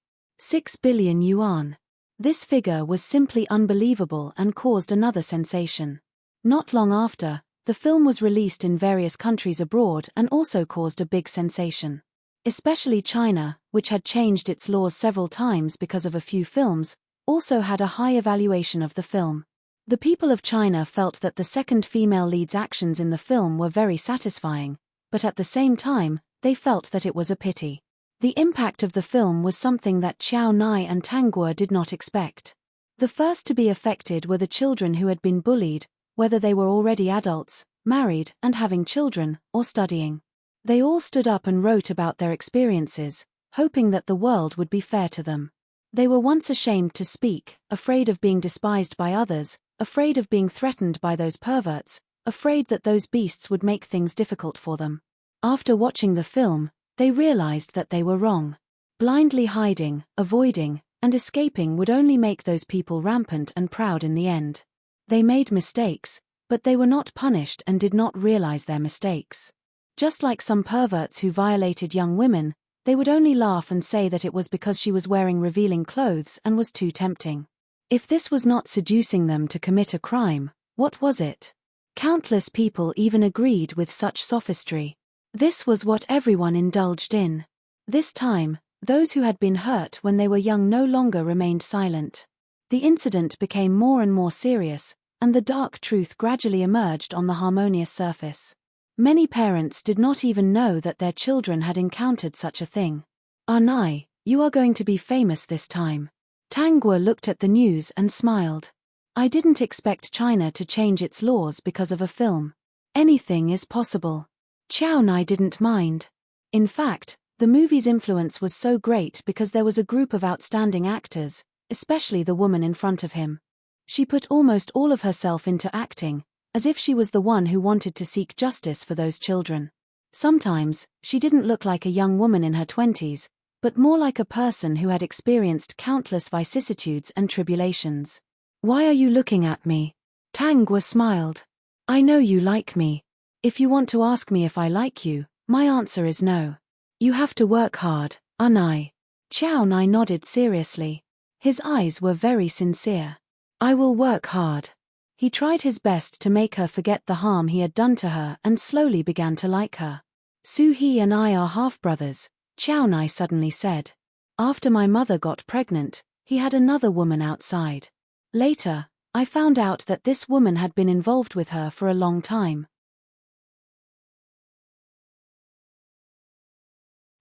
Speaker 1: billion yuan. This figure was simply unbelievable and caused another sensation. Not long after, the film was released in various countries abroad and also caused a big sensation. Especially China, which had changed its laws several times because of a few films, also had a high evaluation of the film. The people of China felt that the second female lead's actions in the film were very satisfying, but at the same time, they felt that it was a pity. The impact of the film was something that Xiao Nai and Tang Guo did not expect. The first to be affected were the children who had been bullied, whether they were already adults, married and having children, or studying. They all stood up and wrote about their experiences, hoping that the world would be fair to them. They were once ashamed to speak, afraid of being despised by others, afraid of being threatened by those perverts, afraid that those beasts would make things difficult for them. After watching the film, they realized that they were wrong. Blindly hiding, avoiding, and escaping would only make those people rampant and proud in the end. They made mistakes, but they were not punished and did not realize their mistakes. Just like some perverts who violated young women, they would only laugh and say that it was because she was wearing revealing clothes and was too tempting. If this was not seducing them to commit a crime, what was it? Countless people even agreed with such sophistry. This was what everyone indulged in. This time, those who had been hurt when they were young no longer remained silent. The incident became more and more serious, and the dark truth gradually emerged on the harmonious surface. Many parents did not even know that their children had encountered such a thing. "Anai, you are going to be famous this time." Tangwa looked at the news and smiled. "I didn't expect China to change its laws because of a film. Anything is possible." Chao Nai didn't mind. In fact, the movie's influence was so great because there was a group of outstanding actors, especially the woman in front of him. She put almost all of herself into acting, as if she was the one who wanted to seek justice for those children. Sometimes, she didn't look like a young woman in her 20s, but more like a person who had experienced countless vicissitudes and tribulations. "Why are you looking at me?" Tangwa smiled. "I know you like me. If you want to ask me if I like you, my answer is no. You have to work hard, Anai." Chao Nai nodded seriously. His eyes were very sincere. "I will work hard." He tried his best to make her forget the harm he had done to her and slowly began to like her. "Su-hee and I are half-brothers," Chao Nai suddenly said. "After my mother got pregnant, he had another woman outside. Later, I found out that this woman had been involved with her for a long time."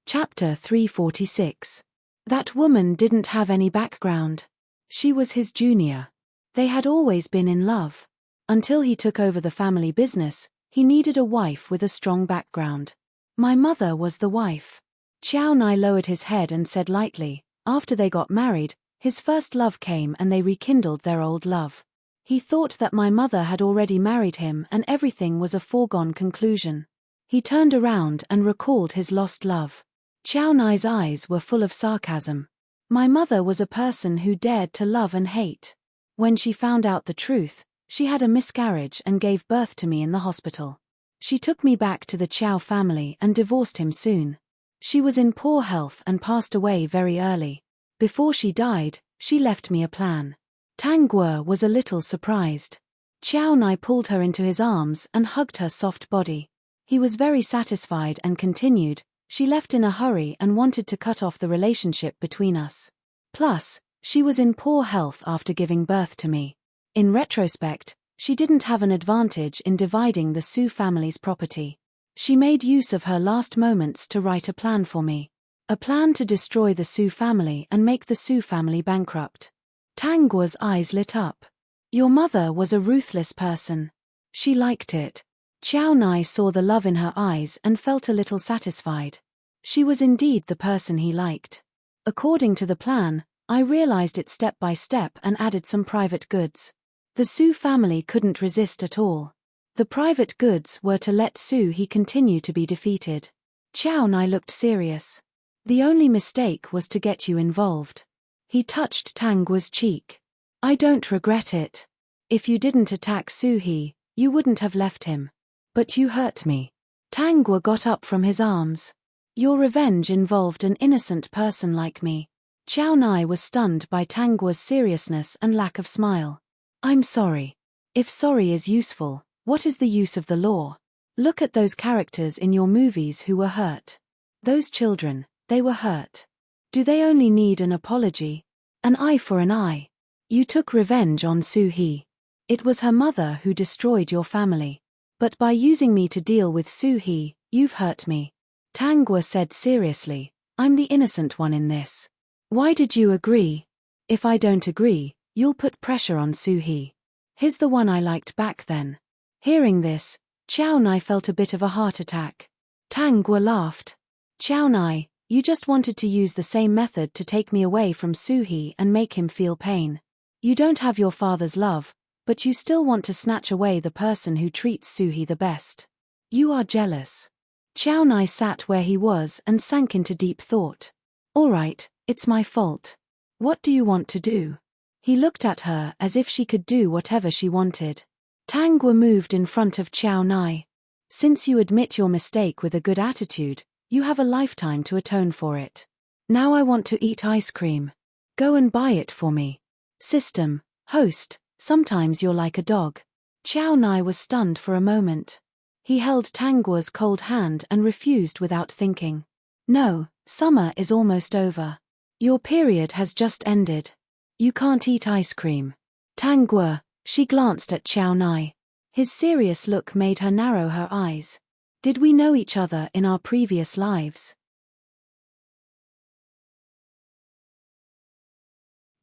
Speaker 1: Chapter 346. That woman didn't have any background. She was his junior. They had always been in love. Until he took over the family business, he needed a wife with a strong background. "My mother was the wife." Chao Nai lowered his head and said lightly, "After they got married, his first love came and they rekindled their old love. He thought that my mother had already married him and everything was a foregone conclusion." He turned around and recalled his lost love. Chao Nai's eyes were full of sarcasm. "My mother was a person who dared to love and hate. When she found out the truth, she had a miscarriage and gave birth to me in the hospital. She took me back to the Chao family and divorced him soon. She was in poor health and passed away very early. Before she died, she left me a plan." Tangwa was a little surprised. Chao Nai pulled her into his arms and hugged her soft body. He was very satisfied and continued, "She left in a hurry and wanted to cut off the relationship between us. Plus, she was in poor health after giving birth to me. In retrospect, she didn't have an advantage in dividing the Su family's property. She made use of her last moments to write a plan for me. A plan to destroy the Su family and make the Su family bankrupt." Tangwa's eyes lit up. "Your mother was a ruthless person. She liked it." Chao Nai saw the love in her eyes and felt a little satisfied. She was indeed the person he liked. "According to the plan, I realized it step by step and added some private goods. The Su family couldn't resist at all. The private goods were to let Su-hee continue to be defeated." Chao Nai looked serious. "The only mistake was to get you involved." He touched Tangwa's cheek. "I don't regret it. If you didn't attack Su-hee, you wouldn't have left him. But you hurt me." Tangwa got up from his arms. "Your revenge involved an innocent person like me." Chao Nai was stunned by Tangwa's seriousness and lack of smile. "I'm sorry. If sorry is useful, what is the use of the law? Look at those characters in your movies who were hurt. Those children, they were hurt. Do they only need an apology? An eye for an eye. You took revenge on Su-hee. It was her mother who destroyed your family. But by using me to deal with Su-hee, you've hurt me." Tangwa said seriously, "I'm the innocent one in this. Why did you agree? If I don't agree, you'll put pressure on Su-hee. He's the one I liked back then." Hearing this, Chao Nai felt a bit of a heart attack. Tangwa laughed. "Chao Nai, you just wanted to use the same method to take me away from Su-hee and make him feel pain. You don't have your father's love, but you still want to snatch away the person who treats Su-hee the best. You are jealous." Chao Nai sat where he was and sank into deep thought. "All right, it's my fault. What do you want to do?" He looked at her as if she could do whatever she wanted. Tangwa moved in front of Chao Nai. "Since you admit your mistake with a good attitude, you have a lifetime to atone for it. Now I want to eat ice cream. Go and buy it for me." System, host, sometimes you're like a dog. Chao Nai was stunned for a moment. He held Tangua's cold hand and refused without thinking. No, summer is almost over. Your period has just ended. You can't eat ice cream. Tangua, she glanced at Chao Nai. His serious look made her narrow her eyes. Did we know each other in our previous lives?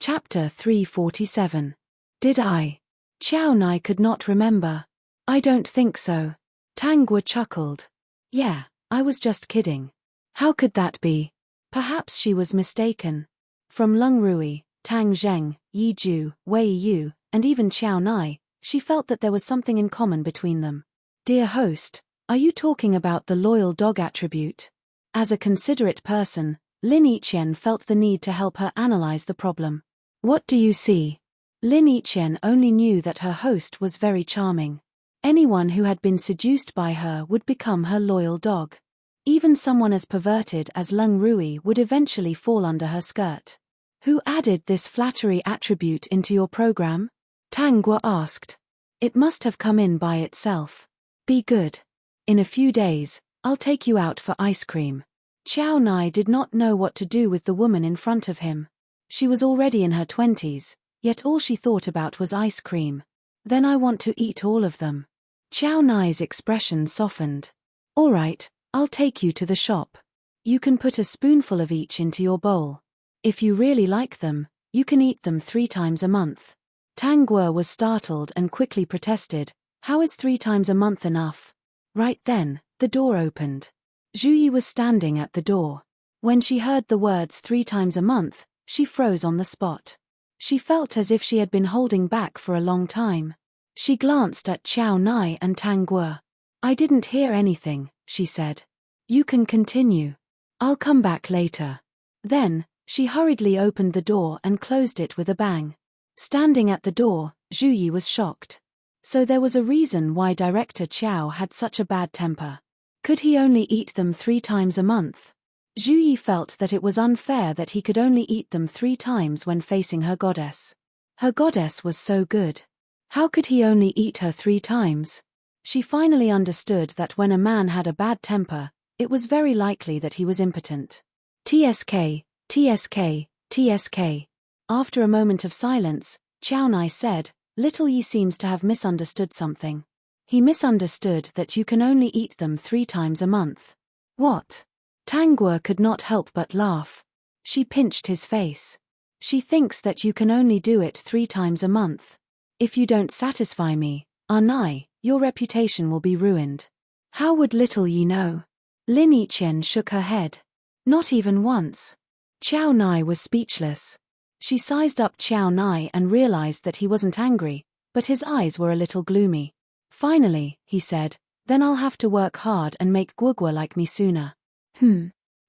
Speaker 1: Chapter 347. Did I? Chao Nai could not remember. I don't think so. Tangua chuckled. Yeah, I was just kidding. How could that be? Perhaps she was mistaken. From Lung Rui, Tang Zheng, Yi Ju, Wei Yu, and even Chao Nai, she felt that there was something in common between them. Dear host, are you talking about the loyal dog attribute? As a considerate person, Lin Yiqian felt the need to help her analyze the problem. What do you see? Lin Yiqian only knew that her host was very charming. Anyone who had been seduced by her would become her loyal dog. Even someone as perverted as Lung Rui would eventually fall under her skirt. Who added this flattery attribute into your program? Tangua asked. It must have come in by itself. Be good. In a few days, I'll take you out for ice cream. Chao Nai did not know what to do with the woman in front of him. She was already in her 20s, yet all she thought about was ice cream. Then I want to eat all of them. Chao Nai's expression softened. All right, I'll take you to the shop. You can put a spoonful of each into your bowl. If you really like them, you can eat them 3 times a month. Tangua was startled and quickly protested. How is 3 times a month enough? Right then, the door opened. Zhu Yi was standing at the door. When she heard the words 3 times a month, she froze on the spot. She felt as if she had been holding back for a long time. She glanced at Chao Nai and Tangua. I didn't hear anything, she said. You can continue. I'll come back later. Then, she hurriedly opened the door and closed it with a bang. Standing at the door, Zhu Yi was shocked. So there was a reason why Director Chao had such a bad temper. Could he only eat them 3 times a month? Zhu Yi felt that it was unfair that he could only eat them 3 times when facing her goddess. Her goddess was so good. How could he only eat her 3 times? She finally understood that when a man had a bad temper, it was very likely that he was impotent. TSK, TSK, TSK. After a moment of silence, Chao Nai said, Little Yi seems to have misunderstood something. He misunderstood that you can only eat them 3 times a month. What? Tangua could not help but laugh. She pinched his face. She thinks that you can only do it 3 times a month. If you don't satisfy me, Nai, your reputation will be ruined. How would Little Yi know? Lin Yiqian shook her head. Not even once. Chao Nai was speechless. She sized up Chao Nai and realized that he wasn't angry, but his eyes were a little gloomy. Finally, he said, then I'll have to work hard and make Guogua like me sooner.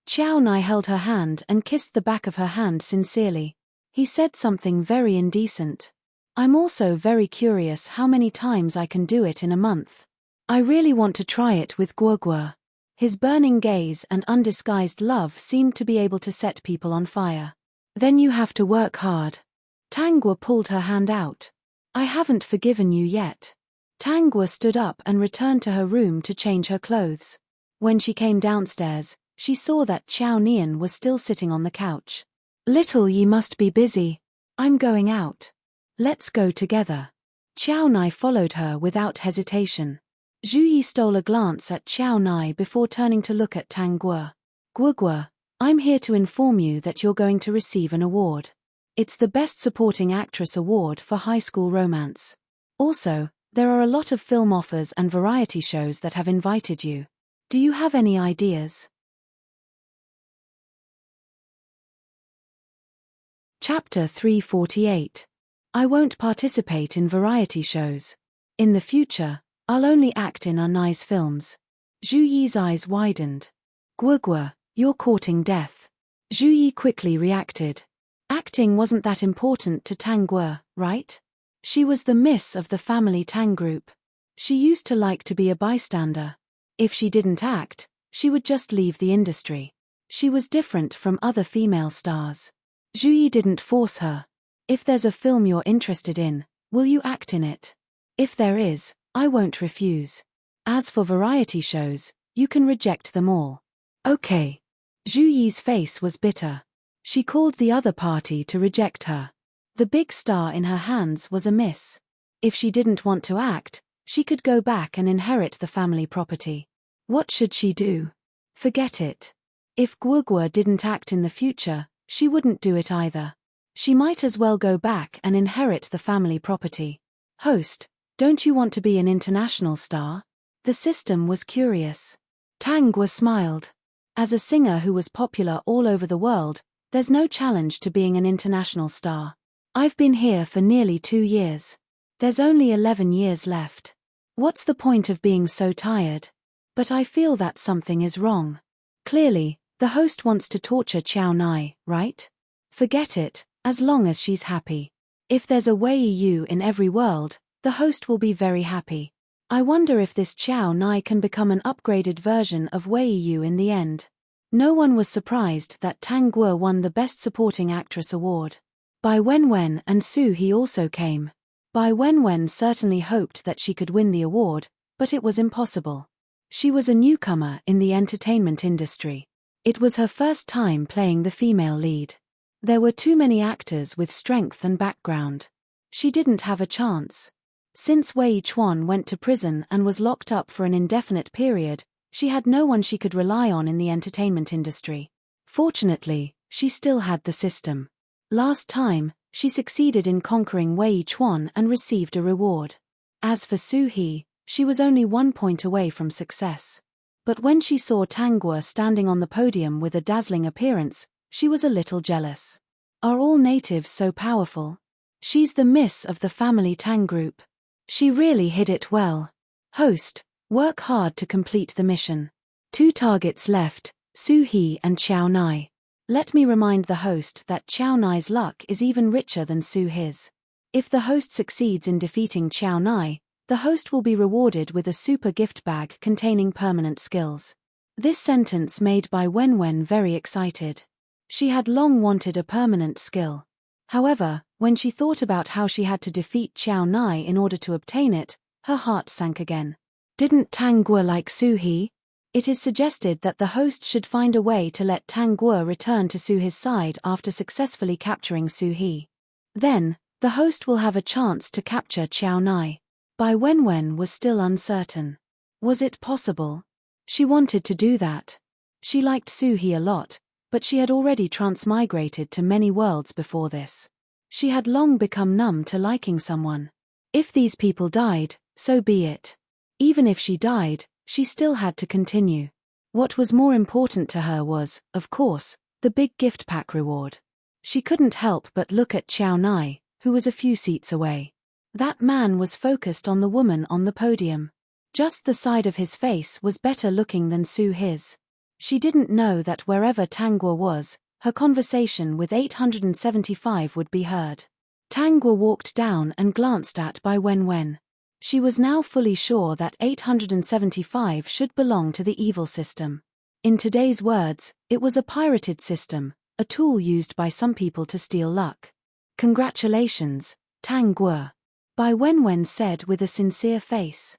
Speaker 1: Chao Nai held her hand and kissed the back of her hand sincerely. He said something very indecent. I'm also very curious how many times I can do it in a month. I really want to try it with Guogua. His burning gaze and undisguised love seemed to be able to set people on fire. Then you have to work hard. Tangua pulled her hand out. I haven't forgiven you yet. Tangua stood up and returned to her room to change her clothes. When she came downstairs, she saw that Chao Nian was still sitting on the couch. Little Yi must be busy. I'm going out. Let's go together. Chao Nai followed her without hesitation. Zhu Yi stole a glance at Chao Nai before turning to look at Tangua. Guogua, I'm here to inform you that you're going to receive an award. It's the Best Supporting Actress Award for high school romance. Also, there are a lot of film offers and variety shows that have invited you. Do you have any ideas? Chapter 348. I won't participate in variety shows. In the future, I'll only act in Nai's films. Zhu Yi's eyes widened. Guogua, you're courting death. Zhu Yi quickly reacted. Acting wasn't that important to Tangua, right? She was the miss of the family Tang group. She used to like to be a bystander. If she didn't act, she would just leave the industry. She was different from other female stars. Zhu Yi didn't force her. If there's a film you're interested in, will you act in it? If there is, I won't refuse. As for variety shows, you can reject them all. Okay. Zhu Yi's face was bitter. She called the other party to reject her. The big star in her hands was a miss. If she didn't want to act, she could go back and inherit the family property. What should she do? Forget it. If Guogua didn't act in the future, she wouldn't do it either. She might as well go back and inherit the family property. Host, don't you want to be an international star? The system was curious. Tangua smiled. As a singer who was popular all over the world, there's no challenge to being an international star. I've been here for nearly 2 years. There's only 11 years left. What's the point of being so tired? But I feel that something is wrong. Clearly, the host wants to torture Qiao Nai, right? Forget it, as long as she's happy. If there's a Wei Yu in every world, the host will be very happy. I wonder if this Qiao Nai can become an upgraded version of Wei Yu in the end. No one was surprised that Tang Guo won the Best Supporting Actress award. Bai Wenwen and Su He also came. Bai Wenwen certainly hoped that she could win the award, but it was impossible. She was a newcomer in the entertainment industry. It was her first time playing the female lead. There were too many actors with strength and background. She didn't have a chance. Since Wei Chuan went to prison and was locked up for an indefinite period, she had no one she could rely on in the entertainment industry. Fortunately, she still had the system. Last time, she succeeded in conquering Wei Chuan and received a reward. As for Su He, she was only 1 point away from success. But when she saw Tangua standing on the podium with a dazzling appearance, she was a little jealous. Are all natives so powerful? She's the miss of the family Tang group. She really hid it well. Host, work hard to complete the mission. 2 targets left, Su He and Qiao Nai. Let me remind the host that Qiao Nai's luck is even richer than Su He's. If the host succeeds in defeating Qiao Nai, the host will be rewarded with a super gift bag containing permanent skills. This sentence made Bai Wenwen very excited. She had long wanted a permanent skill. However, when she thought about how she had to defeat Qiao Nai in order to obtain it, her heart sank again. Didn't Tang Guo like Su He? It is suggested that the host should find a way to let Tang Guo return to Su He's side after successfully capturing Su He. Then, the host will have a chance to capture Qiao Nai. Bai Wenwen was still uncertain. Was it possible? She wanted to do that. She liked Su He a lot, but she had already transmigrated to many worlds before this. She had long become numb to liking someone. If these people died, so be it. Even if she died, she still had to continue. What was more important to her was, of course, the big gift pack reward. She couldn't help but look at Qiao Nai, who was a few seats away. That man was focused on the woman on the podium. Just the side of his face was better looking than Su He's. She didn't know that wherever Tangua was, her conversation with 875 would be heard. Tangua walked down and glanced at Bai Wenwen. She was now fully sure that 875 should belong to the evil system. In today's words, it was a pirated system, a tool used by some people to steal luck. Congratulations, Tang Guo, Bai Wenwen said with a sincere face.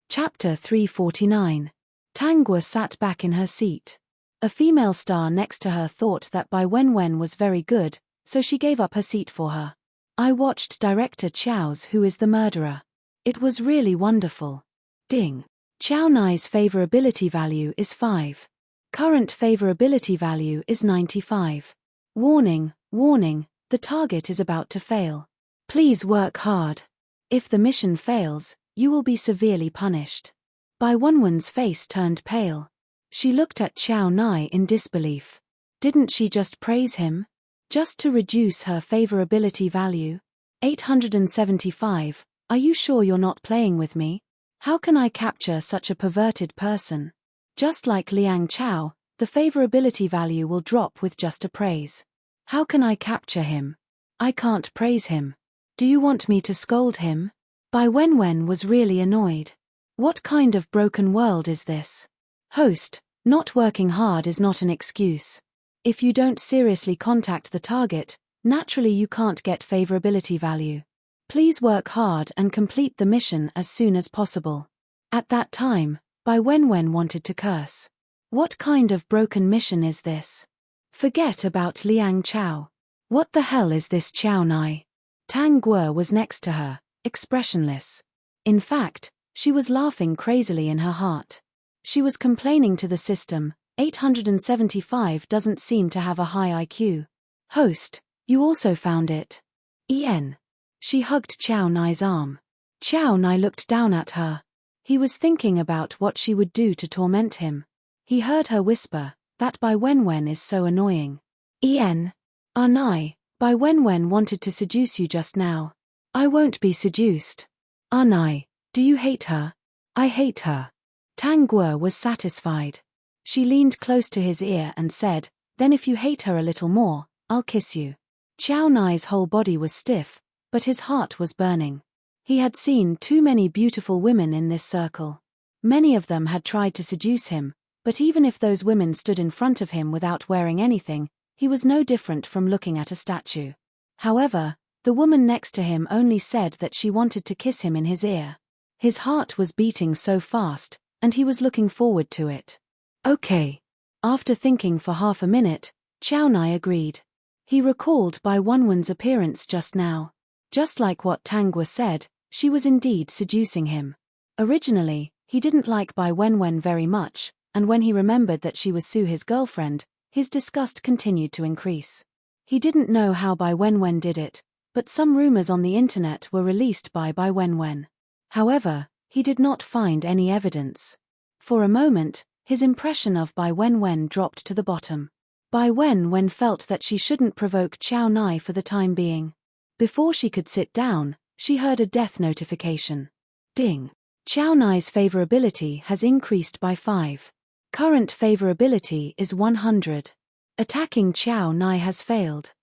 Speaker 1: Chapter 349. Tangua sat back in her seat. A female star next to her thought that Bai Wenwen was very good, so she gave up her seat for her. I watched Director Qiao's Who is the Murderer. It was really wonderful. Ding. Qiao Nai's favorability value is 5. Current favorability value is 95. Warning, warning, the target is about to fail. Please work hard. If the mission fails, you will be severely punished. Bai Wenwen's face turned pale. She looked at Qiao Nai in disbelief. Didn't she just praise him? Just to reduce her favorability value? 875, are you sure you're not playing with me? How can I capture such a perverted person? Just like Liang Chao, the favorability value will drop with just a praise. How can I capture him? I can't praise him. Do you want me to scold him? Bai Wenwen was really annoyed. What kind of broken world is this? Host, not working hard is not an excuse. If you don't seriously contact the target, naturally you can't get favorability value. Please work hard and complete the mission as soon as possible. At that time, Bai Wenwen wanted to curse. What kind of broken mission is this? Forget about Liang Chao. What the hell is this Chao Nai? Tang Guo was next to her, expressionless. In fact, she was laughing crazily in her heart. She was complaining to the system, 875 doesn't seem to have a high IQ. Host, you also found it. En. She hugged Chao Nai's arm. Chao Nai looked down at her. He was thinking about what she would do to torment him. He heard her whisper, that Bai Wenwen is so annoying. En. Nai, Bai Wenwen wanted to seduce you just now. I won't be seduced. Nai, do you hate her? I hate her. Tang Guo was satisfied. She leaned close to his ear and said, then if you hate her a little more, I'll kiss you. Chao Nai's whole body was stiff, but his heart was burning. He had seen too many beautiful women in this circle. Many of them had tried to seduce him, but even if those women stood in front of him without wearing anything, he was no different from looking at a statue. However, the woman next to him only said that she wanted to kiss him in his ear. His heart was beating so fast, and he was looking forward to it. Okay. After thinking for half a minute, Chao Nai agreed. He recalled Bai Wenwen's appearance just now. Just like what Tang Guo said, she was indeed seducing him. Originally, he didn't like Bai Wenwen very much, and when he remembered that she was Su his girlfriend, his disgust continued to increase. He didn't know how Bai Wenwen did it, but some rumors on the internet were released by Bai Wenwen. However, he did not find any evidence. For a moment, his impression of Bai Wenwen dropped to the bottom. Bai Wenwen felt that she shouldn't provoke Chao Nai for the time being. Before she could sit down, she heard a death notification. Ding. Chao Nai's favorability has increased by 5. Current favorability is 100. Attacking Chao Nai has failed.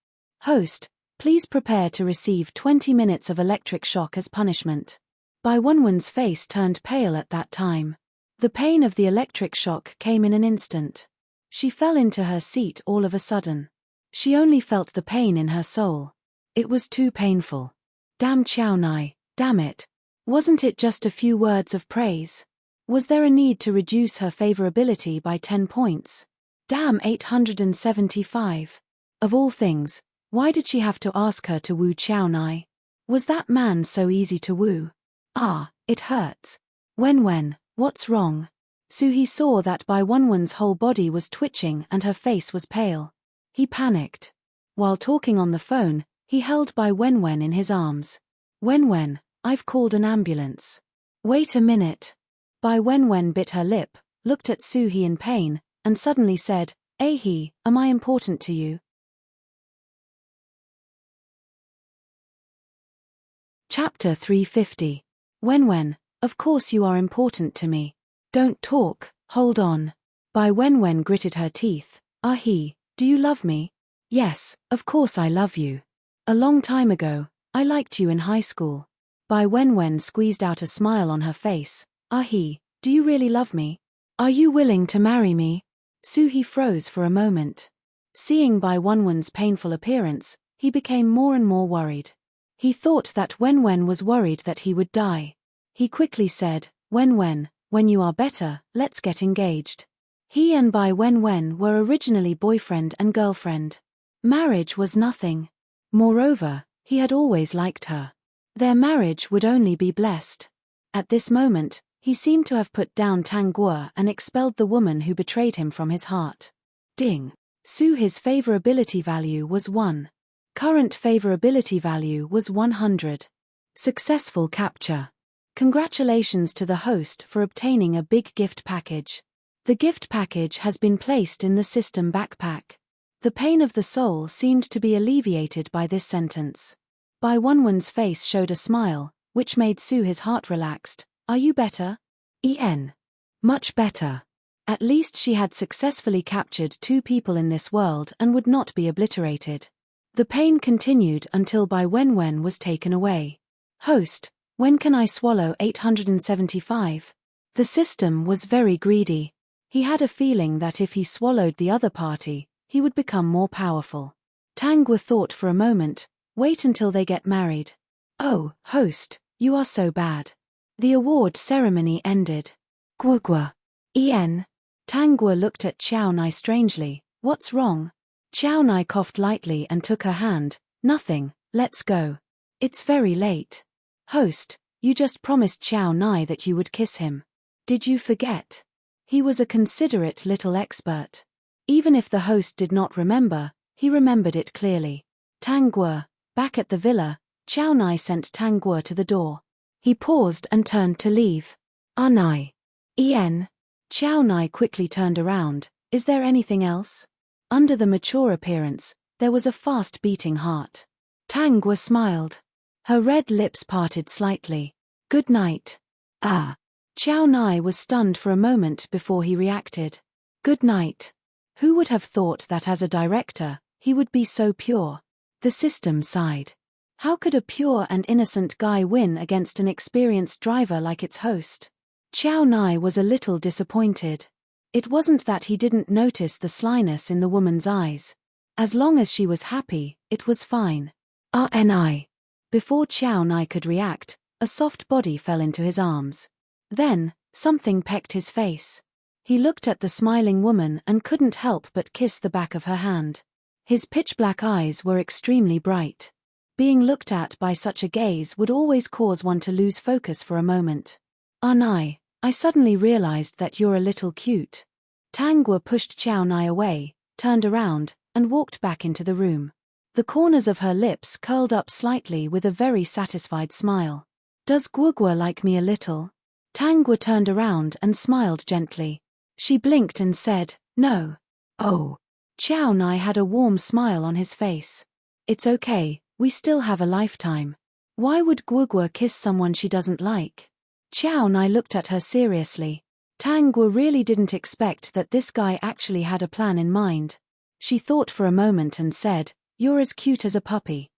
Speaker 1: Host, please prepare to receive 20 minutes of electric shock as punishment. Bai Wenwen's face turned pale at that time. The pain of the electric shock came in an instant. She fell into her seat all of a sudden. She only felt the pain in her soul. It was too painful. Damn Chao Nai, damn it. Wasn't it just a few words of praise? Was there a need to reduce her favorability by 10 points? Damn 875. Of all things, why did she have to ask her to woo Chao Nai? Was that man so easy to woo? Ah, it hurts. Wenwen, what's wrong? Suhi saw that Bai Wenwen's whole body was twitching and her face was pale. He panicked. While talking on the phone, he held Bai Wenwen in his arms. Wenwen, I've called an ambulance. Wait a minute. Bai Wenwen bit her lip, looked at Suhi in pain, and suddenly said, Ahi, am I important to you? Chapter 350. Wenwen, of course you are important to me. Don't talk, hold on. Bai Wenwen gritted her teeth. Ahi, do you love me? Yes, of course I love you. A long time ago, I liked you in high school. Bai Wenwen squeezed out a smile on her face. Ahi, do you really love me? Are you willing to marry me? Suhi froze for a moment. Seeing Bai Wenwen's painful appearance, he became more and more worried. He thought that Wenwen was worried that he would die. He quickly said, Wenwen, when you are better, let's get engaged. He and Bai Wenwen were originally boyfriend and girlfriend. Marriage was nothing. Moreover, he had always liked her. Their marriage would only be blessed. At this moment, he seemed to have put down Tang Guo and expelled the woman who betrayed him from his heart. Ding. Suhi's favorability value was 1. Current favorability value was 100. Successful capture. Congratulations to the host for obtaining a big gift package. The gift package has been placed in the system backpack. The pain of the soul seemed to be alleviated by this sentence. Bai Wenwen's face showed a smile, which made Suhi's heart relaxed. Are you better? Much better. At least she had successfully captured 2 people in this world and would not be obliterated. The pain continued until Bai Wenwen was taken away. Host, when can I swallow 875? The system was very greedy. He had a feeling that if he swallowed the other party, he would become more powerful. Tangwa thought for a moment, wait until they get married. Oh, host, you are so bad. The award ceremony ended. Guogua. Tangwa looked at Chao Nai strangely. What's wrong? Chao Nai coughed lightly and took her hand. Nothing, let's go. It's very late. Host, you just promised Chao Nai that you would kiss him. Did you forget? He was a considerate little expert. Even if the host did not remember, he remembered it clearly. Tangwa. Back at the villa, Chao Nai sent Tangwa to the door. He paused and turned to leave. Nai. Chao Nai quickly turned around. Is there anything else? Under the mature appearance, there was a fast-beating heart. Tangwa smiled. Her red lips parted slightly. Good night. Chao Nai was stunned for a moment before he reacted. Good night. Who would have thought that as a director, he would be so pure? The system sighed. How could a pure and innocent guy win against an experienced driver like its host? Chao Nai was a little disappointed. It wasn't that he didn't notice the slyness in the woman's eyes. As long as she was happy, it was fine. RNI. Before Chao Nai could react, a soft body fell into his arms. Then, something pecked his face. He looked at the smiling woman and couldn't help but kiss the back of her hand. His pitch-black eyes were extremely bright. Being looked at by such a gaze would always cause one to lose focus for a moment. Nai, I suddenly realized that you're a little cute. Tangwa pushed Chao Nai away, turned around, and walked back into the room. The corners of her lips curled up slightly with a very satisfied smile. Does Guogua like me a little? Tangwa turned around and smiled gently. She blinked and said, no. Oh. Chao Nai had a warm smile on his face. It's okay, we still have a lifetime. Why would Guogua kiss someone she doesn't like? Chao Nai looked at her seriously. Tangwa really didn't expect that this guy actually had a plan in mind. She thought for a moment and said, you're as cute as a puppy.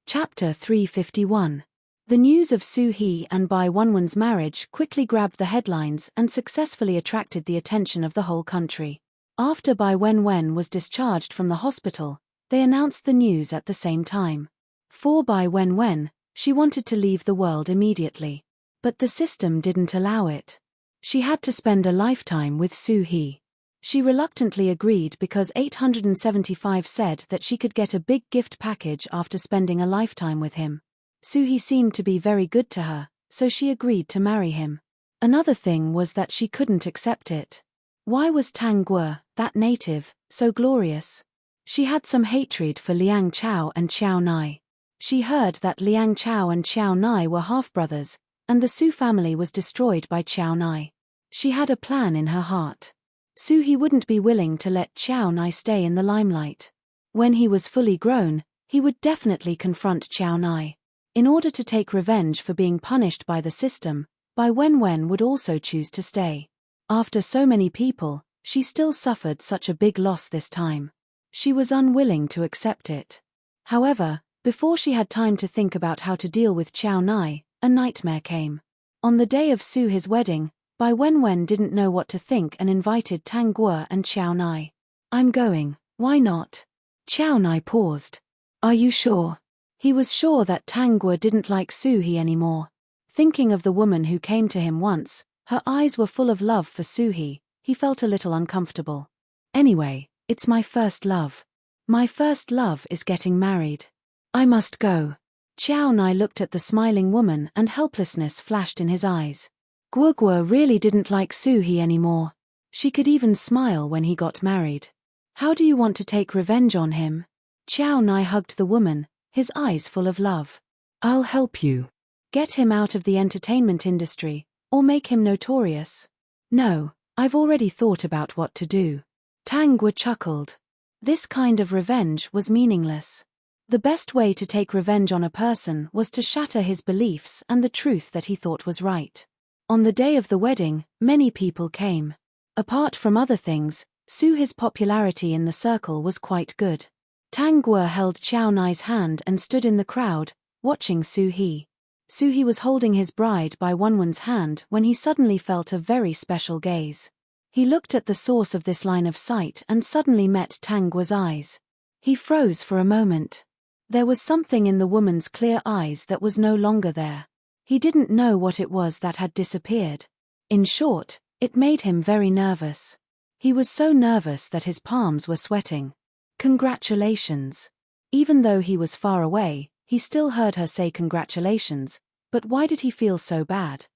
Speaker 1: Chapter 351. The news of Su He and Bai Wenwen's marriage quickly grabbed the headlines and successfully attracted the attention of the whole country. After Bai Wenwen was discharged from the hospital, they announced the news at the same time. For Bai Wenwen, she wanted to leave the world immediately. But the system didn't allow it. She had to spend a lifetime with Su He. She reluctantly agreed because 875 said that she could get a big gift package after spending a lifetime with him. Su He seemed to be very good to her, so she agreed to marry him. Another thing was that she couldn't accept it. Why was Tangwa, that native, so glorious? She had some hatred for Liang Chao and Chao Nai. She heard that Liang Chao and Chao Nai were half-brothers, and the Su family was destroyed by Chao Nai. She had a plan in her heart. Su He wouldn't be willing to let Chao Nai stay in the limelight. When he was fully grown, he would definitely confront Chao Nai. In order to take revenge for being punished by the system, Bai Wenwen would also choose to stay. After so many people, she still suffered such a big loss this time. She was unwilling to accept it. However, before she had time to think about how to deal with Chao Nai, a nightmare came. On the day of Su He's wedding, Bai Wenwen didn't know what to think and invited Tangwa and Chao Nai. I'm going, why not? Chao Nai paused. Are you sure? He was sure that Tangwa didn't like Su He anymore. Thinking of the woman who came to him once, her eyes were full of love for Su He, he felt a little uncomfortable. Anyway, it's my first love. My first love is getting married. I must go. Chao Nai looked at the smiling woman and helplessness flashed in his eyes. Guogua really didn't like Su He anymore. She could even smile when he got married. How do you want to take revenge on him? Chao Nai hugged the woman, his eyes full of love. I'll help you. Get him out of the entertainment industry, or make him notorious. No, I've already thought about what to do. Tangwa chuckled. This kind of revenge was meaningless. The best way to take revenge on a person was to shatter his beliefs and the truth that he thought was right. On the day of the wedding, many people came. Apart from other things, Su He's popularity in the circle was quite good. Tangwa held Chao Nai's hand and stood in the crowd, watching Su He. Suhi was holding his bride Bai Wenwen's hand when he suddenly felt a very special gaze. He looked at the source of this line of sight and suddenly met Tang Guo's eyes. He froze for a moment. There was something in the woman's clear eyes that was no longer there. He didn't know what it was that had disappeared. In short, it made him very nervous. He was so nervous that his palms were sweating. Congratulations. Even though he was far away, he still heard her say congratulations, but why did he feel so bad?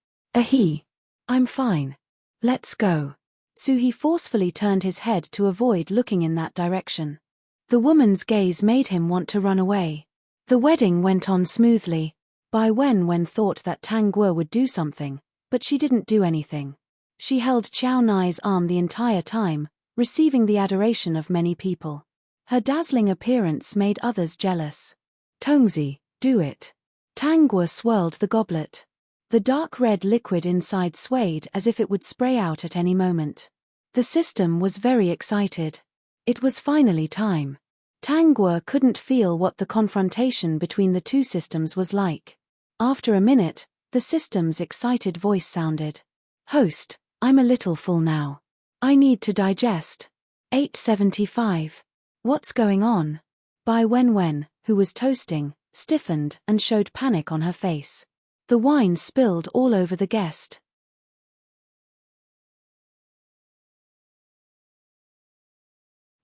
Speaker 1: I'm fine. Let's go. Suhi forcefully turned his head to avoid looking in that direction. The woman's gaze made him want to run away. The wedding went on smoothly. Bai Wenwen thought that Tang Guo would do something, but she didn't do anything. She held Qiao Nai's arm the entire time, receiving the adoration of many people. Her dazzling appearance made others jealous. Tongzi, do it. Tang Guo swirled the goblet. The dark red liquid inside swayed as if it would spray out at any moment. The system was very excited. It was finally time. Tang Guo couldn't feel what the confrontation between the two systems was like. After a minute, the system's excited voice sounded. Host, I'm a little full now. I need to digest. 875. What's going on? Bai Wenwen, who was toasting, stiffened and showed panic on her face. The wine spilled all over the guest.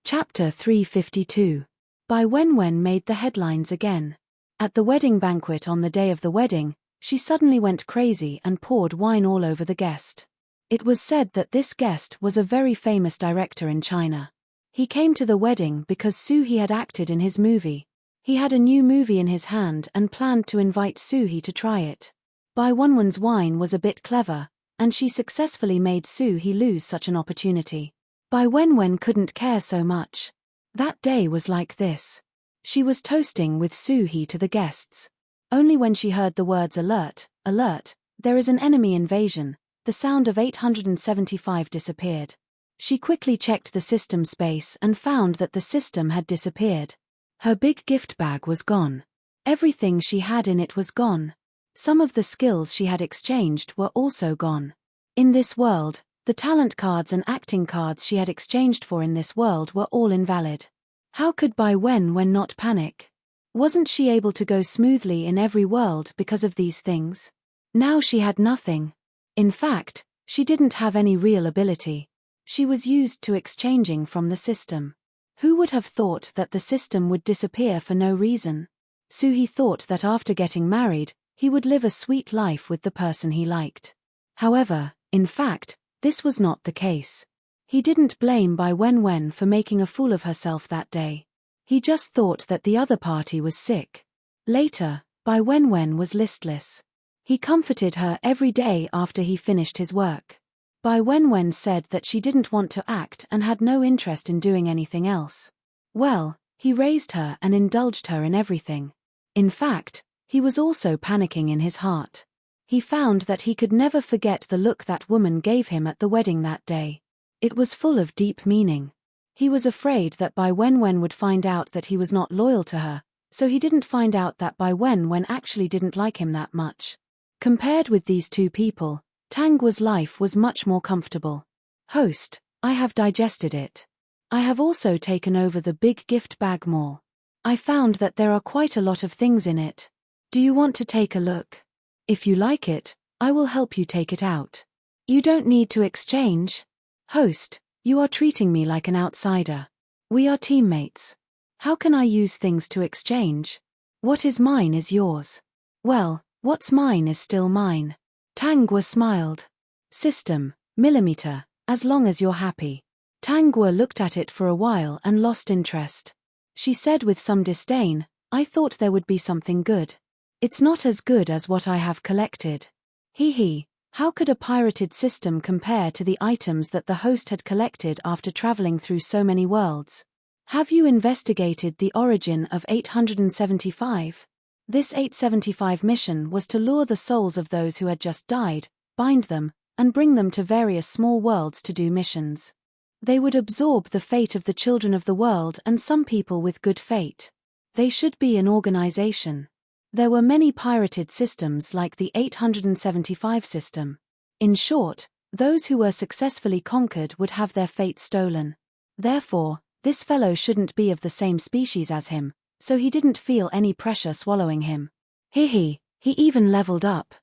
Speaker 1: Chapter 352. Bai Wenwen made the headlines again. At the wedding banquet on the day of the wedding, she suddenly went crazy and poured wine all over the guest. It was said that this guest was a very famous director in China. He came to the wedding because Suhi had acted in his movie. He had a new movie in his hand and planned to invite Suhi to try it. Bai Wenwen's wine was a bit clever, and she successfully made Suhi lose such an opportunity. Bai Wenwen couldn't care so much. That day was like this. She was toasting with Suhi to the guests. Only when she heard the words alert, alert, there is an enemy invasion, the sound of 875 disappeared. She quickly checked the system space and found that the system had disappeared. Her big gift bag was gone. Everything she had in it was gone. Some of the skills she had exchanged were also gone. In this world, the talent cards and acting cards she had exchanged for in this world were all invalid. How could Bai Wenwen not panic? Wasn't she able to go smoothly in every world because of these things? Now she had nothing. In fact, she didn't have any real ability. She was used to exchanging from the system. Who would have thought that the system would disappear for no reason? Suhi thought that after getting married, he would live a sweet life with the person he liked. However, in fact, this was not the case. He didn't blame Bai Wenwen for making a fool of herself that day. He just thought that the other party was sick. Later, Bai Wenwen was listless. He comforted her every day after he finished his work. Bai Wenwen said that she didn't want to act and had no interest in doing anything else. Well, he raised her and indulged her in everything. In fact, he was also panicking in his heart. He found that he could never forget the look that woman gave him at the wedding that day. It was full of deep meaning. He was afraid that Bai Wenwen would find out that he was not loyal to her, so he didn't find out that Bai Wenwen actually didn't like him that much. Compared with these two people, Tang Guo's life was much more comfortable. Host, I have digested it. I have also taken over the big gift bag more. I found that there are quite a lot of things in it. Do you want to take a look? If you like it, I will help you take it out. You don't need to exchange. Host, you are treating me like an outsider. We are teammates. How can I use things to exchange? What is mine is yours. Well, what's mine is still mine. Tang Guo smiled. System, millimeter, as long as you're happy. Tang Guo looked at it for a while and lost interest. She said with some disdain, I thought there would be something good. It's not as good as what I have collected. Hee. How could a pirated system compare to the items that the host had collected after traveling through so many worlds? Have you investigated the origin of 875? This 875 mission was to lure the souls of those who had just died, bind them, and bring them to various small worlds to do missions. They would absorb the fate of the children of the world and some people with good fate. They should be an organization. There were many pirated systems like the 875 system. In short, those who were successfully conquered would have their fate stolen. Therefore, this fellow shouldn't be of the same species as him, so he didn't feel any pressure swallowing him. He even leveled up.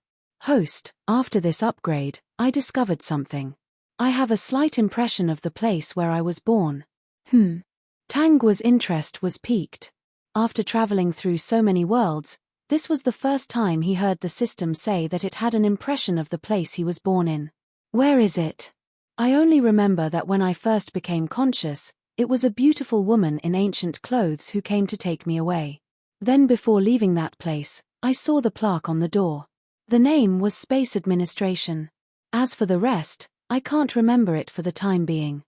Speaker 1: Host, after this upgrade, I discovered something. I have a slight impression of the place where I was born. Tangua's interest was piqued. After traveling through so many worlds, this was the first time he heard the system say that it had an impression of the place he was born in. Where is it? I only remember that when I first became conscious, it was a beautiful woman in ancient clothes who came to take me away. Then before leaving that place, I saw the plaque on the door. The name was Space Administration. As for the rest, I can't remember it for the time being.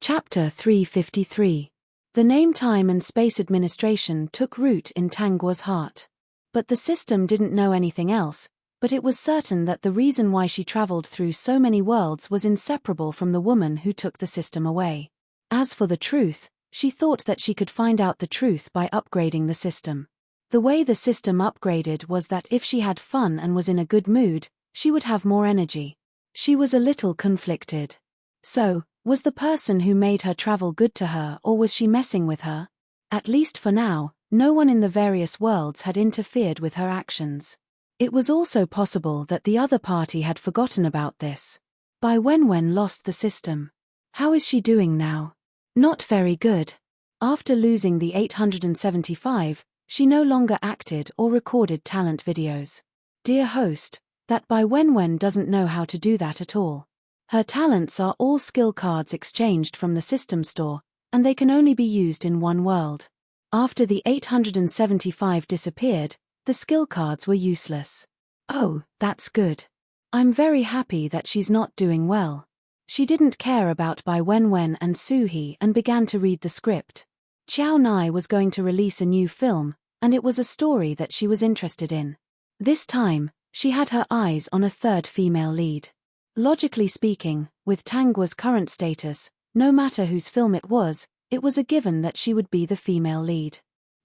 Speaker 1: Chapter 353. The name Time and Space Administration took root in Tangua's heart. But the system didn't know anything else, but it was certain that the reason why she traveled through so many worlds was inseparable from the woman who took the system away. As for the truth, she thought that she could find out the truth by upgrading the system. The way the system upgraded was that if she had fun and was in a good mood, she would have more energy. She was a little conflicted. So, was the person who made her travel good to her, or was she messing with her? At least for now, no one in the various worlds had interfered with her actions. It was also possible that the other party had forgotten about this. Bai Wenwen lost the system. How is she doing now? Not very good. After losing the 875, she no longer acted or recorded talent videos. Dear host, that Bai Wenwen doesn't know how to do that at all. Her talents are all skill cards exchanged from the system store, and they can only be used in one world. After the 875 disappeared, the skill cards were useless. Oh, that's good. I'm very happy that she's not doing well. She didn't care about Bai Wenwen and Suhi and began to read the script. Xiao Nai was going to release a new film, and it was a story that she was interested in. This time, she had her eyes on a third female lead. Logically speaking, with Tangua's current status, no matter whose film it was a given that she would be the female lead.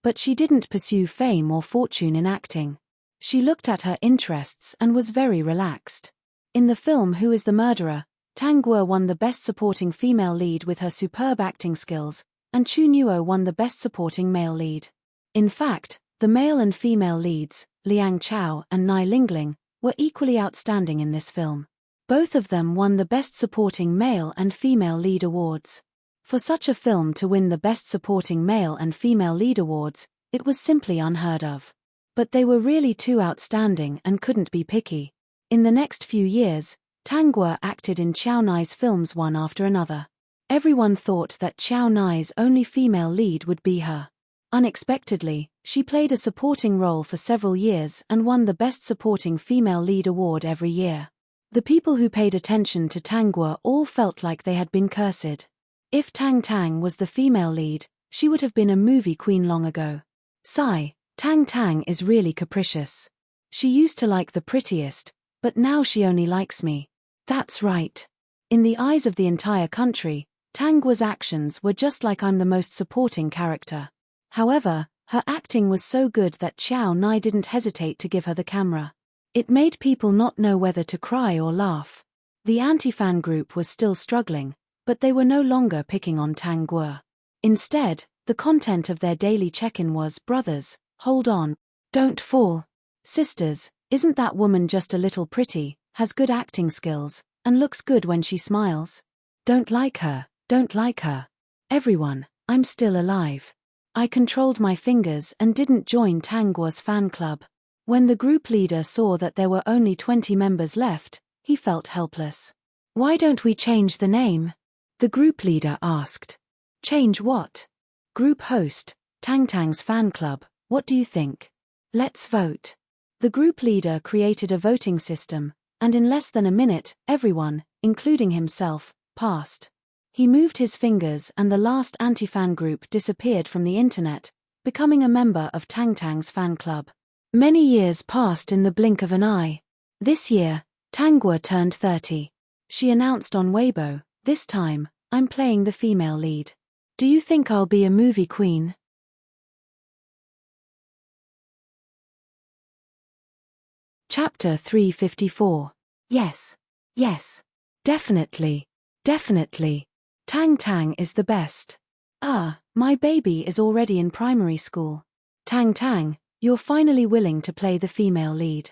Speaker 1: But she didn't pursue fame or fortune in acting. She looked at her interests and was very relaxed. In the film Who is the Murderer, Tangua won the Best Supporting Female Lead with her superb acting skills, and Chu Nuo won the Best Supporting Male Lead. In fact, the male and female leads, Liang Chao and Nai Lingling, were equally outstanding in this film. Both of them won the Best Supporting Male and Female Lead awards. For such a film to win the Best Supporting Male and Female Lead awards, it was simply unheard of. But they were really too outstanding and couldn't be picky. In the next few years, Tangua acted in Xiao Nai's films one after another. Everyone thought that Xiao Nai's only female lead would be her. Unexpectedly, she played a supporting role for several years and won the Best Supporting Female Lead award every year. The people who paid attention to Tangua all felt like they had been cursed. If Tang Tang was the female lead, she would have been a movie queen long ago. Sigh, Tang Tang is really capricious. She used to like the prettiest, but now she only likes me. That's right. In the eyes of the entire country, Tangua's actions were just like I'm the most supporting character. However, her acting was so good that Xiao Nai didn't hesitate to give her the camera. It made people not know whether to cry or laugh. The anti-fan group was still struggling, but they were no longer picking on Tangua. Instead, the content of their daily check-in was, brothers, hold on, don't fall. Sisters, isn't that woman just a little pretty, has good acting skills, and looks good when she smiles? Don't like her, don't like her. Everyone, I'm still alive. I controlled my fingers and didn't join Tangua's fan club. When the group leader saw that there were only 20 members left, he felt helpless. Why don't we change the name? The group leader asked. Change what? Group host, Tang Tang's fan club, what do you think? Let's vote. The group leader created a voting system, and in less than a minute, everyone, including himself, passed. He moved his fingers and the last anti-fan group disappeared from the internet, becoming a member of Tang Tang's fan club. Many years passed in the blink of an eye. This year, Tangua turned 30. She announced on Weibo, this time, I'm playing the female lead. Do you think I'll be a movie queen? Chapter 354. Yes. Yes. Definitely. Definitely. Tang Tang is the best. Ah, my baby is already in primary school. Tang Tang, you're finally willing to play the female lead.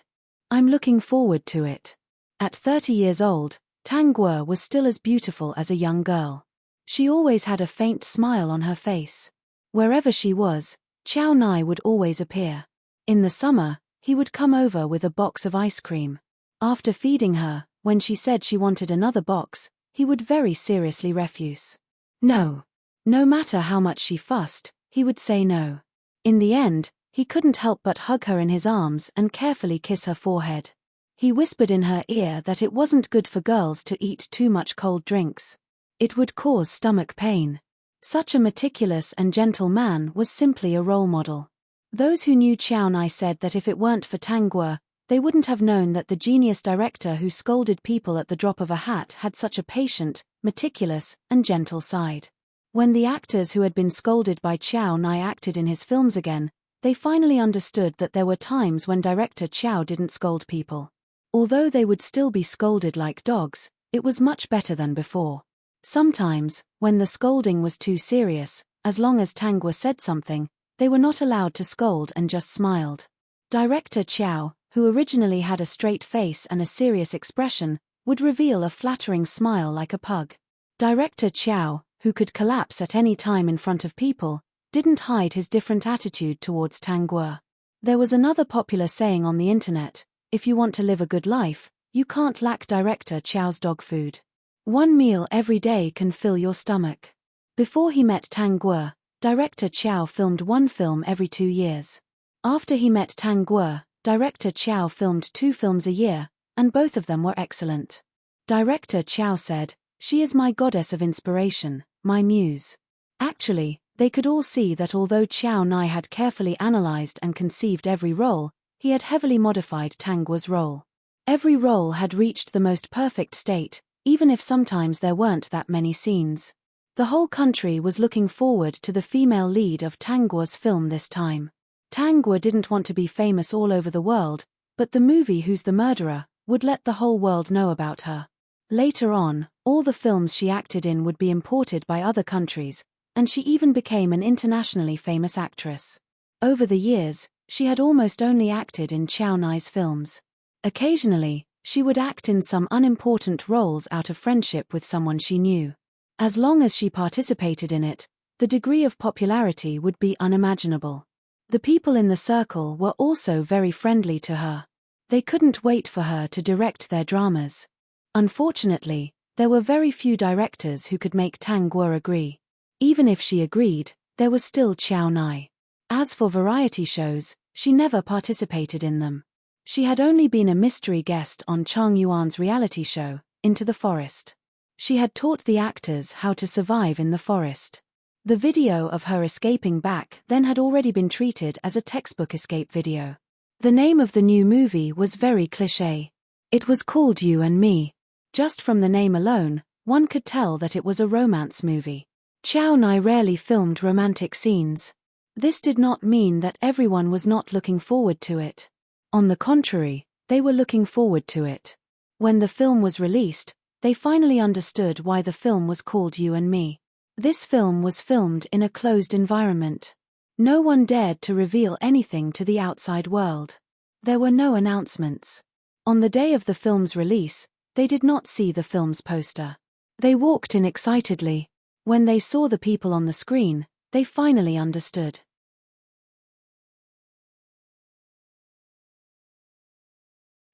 Speaker 1: I'm looking forward to it. At 30 years old, Tang Guo was still as beautiful as a young girl. She always had a faint smile on her face. Wherever she was, Chow Nai would always appear. In the summer, he would come over with a box of ice cream. After feeding her, when she said she wanted another box, he would very seriously refuse. No. No matter how much she fussed, he would say no. In the end, he couldn't help but hug her in his arms and carefully kiss her forehead. He whispered in her ear that it wasn't good for girls to eat too much cold drinks. It would cause stomach pain. Such a meticulous and gentle man was simply a role model. Those who knew Chow Nai said that if it weren't for Tang Guo, they wouldn't have known that the genius director who scolded people at the drop of a hat had such a patient, meticulous, and gentle side. When the actors who had been scolded by Chow Nai acted in his films again, they finally understood that there were times when director Chow didn't scold people. Although they would still be scolded like dogs, it was much better than before. Sometimes, when the scolding was too serious, as long as Tang Guo said something, they were not allowed to scold and just smiled. Director Chow, who originally had a straight face and a serious expression, would reveal a flattering smile like a pug. Director Chow, who could collapse at any time in front of people, didn't hide his different attitude towards Tang Guo. There was another popular saying on the internet: if you want to live a good life, you can't lack Director Chow's dog food. One meal every day can fill your stomach. Before he met Tang Guo, Director Chow filmed one film every 2 years. After he met Tang Guo, Director Chow filmed 2 films a year, and both of them were excellent. Director Chow said, "She is my goddess of inspiration, my muse." Actually, they could all see that although Chow Nai had carefully analyzed and conceived every role, he had heavily modified Tang Guo's role. Every role had reached the most perfect state, even if sometimes there weren't that many scenes. The whole country was looking forward to the female lead of Tang Guo's film this time. Tang Guo didn't want to be famous all over the world, but the movie Who's the Murderer would let the whole world know about her. Later on, all the films she acted in would be imported by other countries, and she even became an internationally famous actress. Over the years, she had almost only acted in Chow Nai's films. Occasionally, she would act in some unimportant roles out of friendship with someone she knew. As long as she participated in it, the degree of popularity would be unimaginable. The people in the circle were also very friendly to her. They couldn't wait for her to direct their dramas. Unfortunately, there were very few directors who could make Tang Guo agree. Even if she agreed, there was still Chow Nai. As for variety shows, she never participated in them. She had only been a mystery guest on Chang Yuan's reality show, Into the Forest. She had taught the actors how to survive in the forest. The video of her escaping back then had already been treated as a textbook escape video. The name of the new movie was very cliché. It was called You and Me. Just from the name alone, one could tell that it was a romance movie. Chow Nai rarely filmed romantic scenes. This did not mean that everyone was not looking forward to it. On the contrary, they were looking forward to it. When the film was released, they finally understood why the film was called You and Me. This film was filmed in a closed environment. No one dared to reveal anything to the outside world. There were no announcements. On the day of the film's release, they did not see the film's poster. They walked in excitedly. When they saw the people on the screen, they finally understood.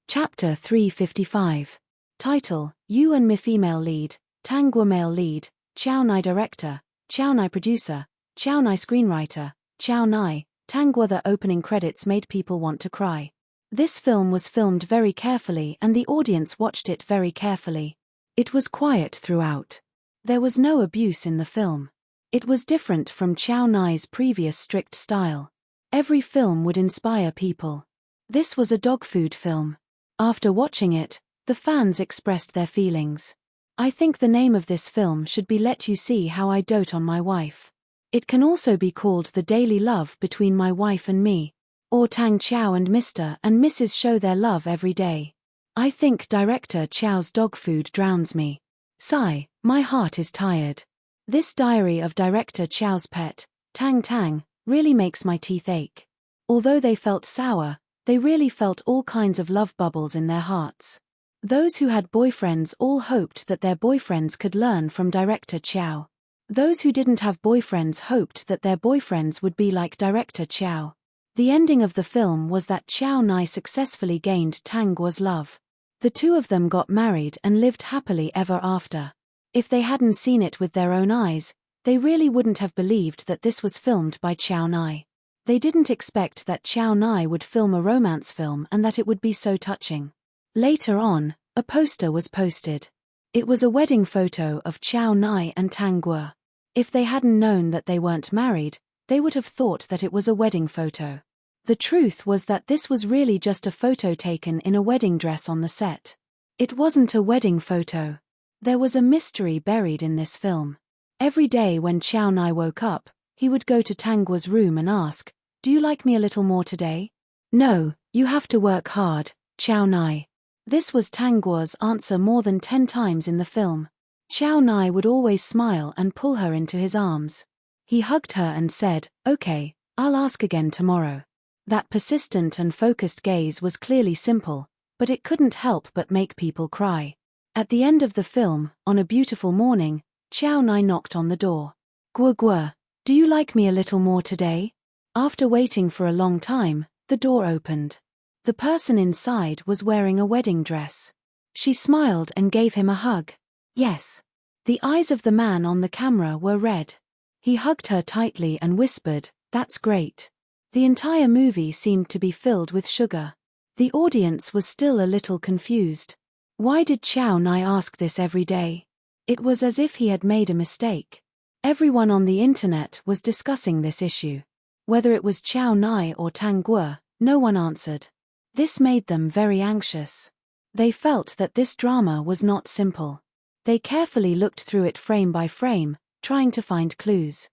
Speaker 1: Chapter 355. Title: You and Me. Female lead, Tang Guo. Male lead, Chow Nai. Director, Chow Nai. Producer, Chow Nai. Screenwriter, Chow Nai. Tang Guo. The opening credits made people want to cry. This film was filmed very carefully and the audience watched it very carefully. It was quiet throughout. There was no abuse in the film. It was different from Chow Nai's previous strict style. Every film would inspire people. This was a dog food film. After watching it, the fans expressed their feelings. I think the name of this film should be Let You See How I Dote on My Wife. It can also be called The Daily Love Between My Wife and Me, or Tang Chow and Mr. and Mrs. Show Their Love Every Day. I think Director Chow's dog food drowns me. Sigh, my heart is tired. This diary of Director Chow's pet, Tang Tang, really makes my teeth ache. Although they felt sour, they really felt all kinds of love bubbles in their hearts. Those who had boyfriends all hoped that their boyfriends could learn from Director Chow. Those who didn't have boyfriends hoped that their boyfriends would be like Director Chow. The ending of the film was that Chow Nai successfully gained Tang Guo's love. The two of them got married and lived happily ever after. If they hadn't seen it with their own eyes, they really wouldn't have believed that this was filmed by Chow Nai. They didn't expect that Chow Nai would film a romance film and that it would be so touching. Later on, a poster was posted. It was a wedding photo of Chow Nai and Tang Guo. If they hadn't known that they weren't married, they would have thought that it was a wedding photo. The truth was that this was really just a photo taken in a wedding dress on the set. It wasn't a wedding photo. There was a mystery buried in this film. Every day when Chow Nai woke up, he would go to Tang Guo's room and ask, "Do you like me a little more today?" "No, you have to work hard, Chow Nai." This was Tang Guo's answer more than 10 times in the film. Chow Nai would always smile and pull her into his arms. He hugged her and said, "Okay, I'll ask again tomorrow." That persistent and focused gaze was clearly simple, but it couldn't help but make people cry. At the end of the film, on a beautiful morning, Chow Nai knocked on the door. "Guo Guo, do you like me a little more today?" After waiting for a long time, the door opened. The person inside was wearing a wedding dress. She smiled and gave him a hug. Yes. The eyes of the man on the camera were red. He hugged her tightly and whispered, "That's great." The entire movie seemed to be filled with sugar. The audience was still a little confused. Why did Chow Nai ask this every day? It was as if he had made a mistake. Everyone on the internet was discussing this issue. Whether it was Chow Nai or Tang Guo, no one answered. This made them very anxious. They felt that this drama was not simple. They carefully looked through it frame by frame, trying to find clues.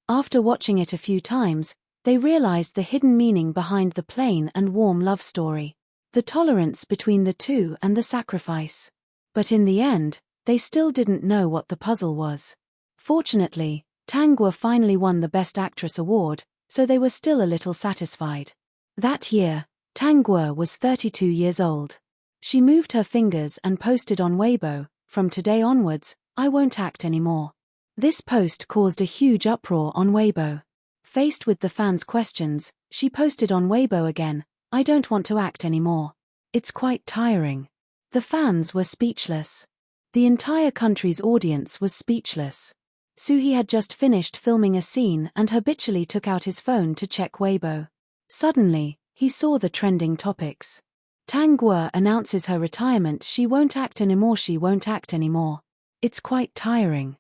Speaker 1: After watching it a few times, they realized the hidden meaning behind the plain and warm love story, the tolerance between the two and the sacrifice. But in the end, they still didn't know what the puzzle was. Fortunately, Tang Guo finally won the Best Actress award, so they were still a little satisfied. That year, Tang Guo was 32 years old. She moved her fingers and posted on Weibo, "From today onwards, I won't act anymore." This post caused a huge uproar on Weibo. Faced with the fans' questions, she posted on Weibo again, "I don't want to act anymore. It's quite tiring." The fans were speechless. The entire country's audience was speechless. Suhee had just finished filming a scene and habitually took out his phone to check Weibo. Suddenly, he saw the trending topics. Tang Guo announces her retirement. "She won't act anymore. She won't act anymore. It's quite tiring."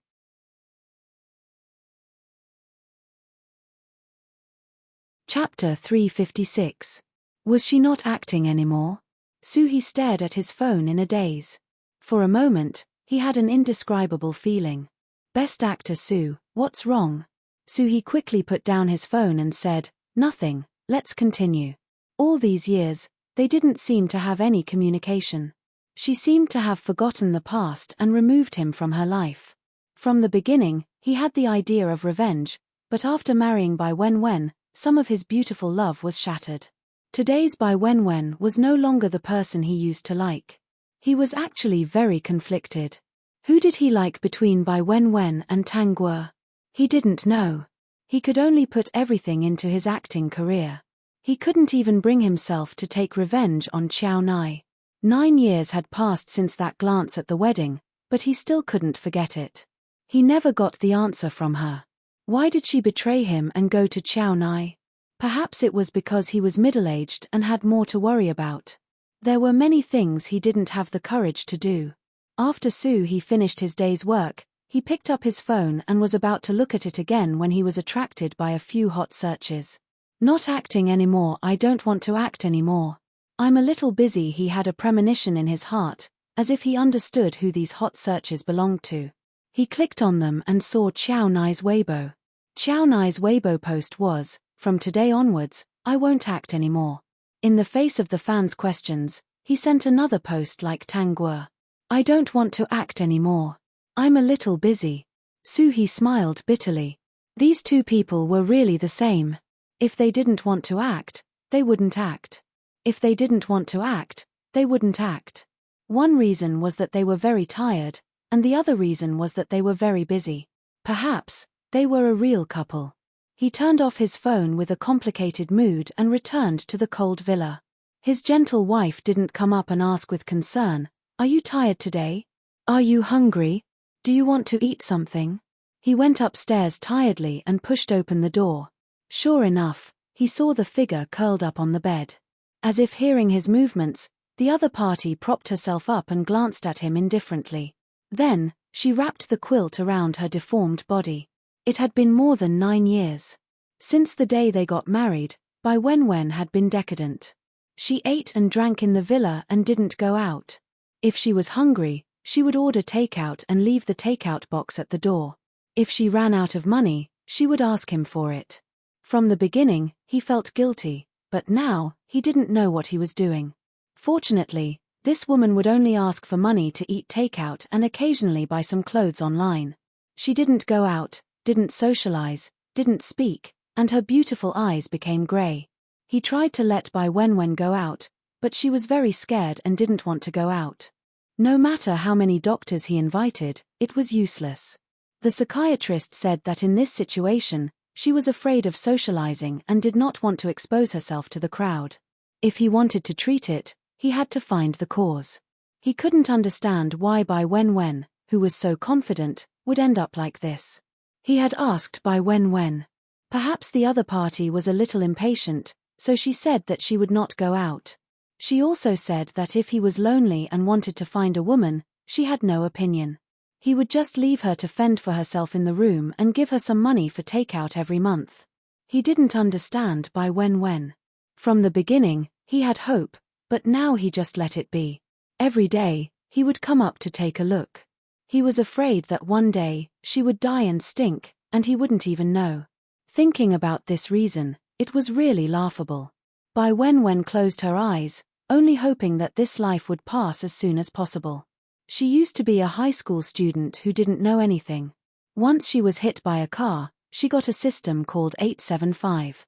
Speaker 1: Chapter 356. Was she not acting anymore? Suhee stared at his phone in a daze. For a moment, he had an indescribable feeling. "Best Actor Sue, what's wrong?" Suhee quickly put down his phone and said, "Nothing, let's continue." All these years, they didn't seem to have any communication. She seemed to have forgotten the past and removed him from her life. From the beginning, he had the idea of revenge, but after marrying Bai Wenwen, some of his beautiful love was shattered. Today's Bai Wenwen was no longer the person he used to like. He was actually very conflicted. Who did he like between Bai Wenwen and Tang Guo? He didn't know. He could only put everything into his acting career. He couldn't even bring himself to take revenge on Chow Nai. 9 years had passed since that glance at the wedding, but he still couldn't forget it. He never got the answer from her. Why did she betray him and go to Chow Nai? Perhaps it was because he was middle-aged and had more to worry about. There were many things he didn't have the courage to do. After Suhee finished his day's work, he picked up his phone and was about to look at it again when he was attracted by a few hot searches. "Not acting anymore. I don't want to act anymore. I'm a little busy." He had a premonition in his heart, as if he understood who these hot searches belonged to. He clicked on them and saw Xiao Nai's Weibo. Xiao Nai's Weibo post was, "From today onwards, I won't act anymore." In the face of the fans' questions, he sent another post like Tang Guo. "I don't want to act anymore. I'm a little busy." Su He smiled bitterly. These two people were really the same. If they didn't want to act, they wouldn't act. If they didn't want to act, they wouldn't act. One reason was that they were very tired, and the other reason was that they were very busy. Perhaps they were a real couple. He turned off his phone with a complicated mood and returned to the cold villa. His gentle wife didn't come up and ask with concern, "Are you tired today? Are you hungry? Do you want to eat something?" He went upstairs tiredly and pushed open the door. Sure enough, he saw the figure curled up on the bed. As if hearing his movements, the other party propped herself up and glanced at him indifferently. Then, she wrapped the quilt around her deformed body. It had been more than 9 years. Since the day they got married, Bai Wenwen had been decadent. She ate and drank in the villa and didn't go out. If she was hungry, she would order takeout and leave the takeout box at the door. If she ran out of money, she would ask him for it. From the beginning, he felt guilty, but now, he didn't know what he was doing. Fortunately, this woman would only ask for money to eat takeout and occasionally buy some clothes online. She didn't go out, didn't socialize, didn't speak, and her beautiful eyes became gray. He tried to let Bai Wenwen go out, but she was very scared and didn't want to go out. No matter how many doctors he invited, it was useless. The psychiatrist said that in this situation, she was afraid of socializing and did not want to expose herself to the crowd. If he wanted to treat it, he had to find the cause. He couldn't understand why Bai Wenwen, who was so confident, would end up like this. He had asked Bai Wenwen. Perhaps the other party was a little impatient, so she said that she would not go out. She also said that if he was lonely and wanted to find a woman, she had no opinion. He would just leave her to fend for herself in the room and give her some money for takeout every month. He didn't understand Bai Wenwen. From the beginning, he had hope, but now he just let it be. Every day, he would come up to take a look. He was afraid that one day, she would die and stink, and he wouldn't even know. Thinking about this reason, it was really laughable. Bai Wenwen closed her eyes, only hoping that this life would pass as soon as possible. She used to be a high school student who didn't know anything. Once she was hit by a car, she got a system called 875.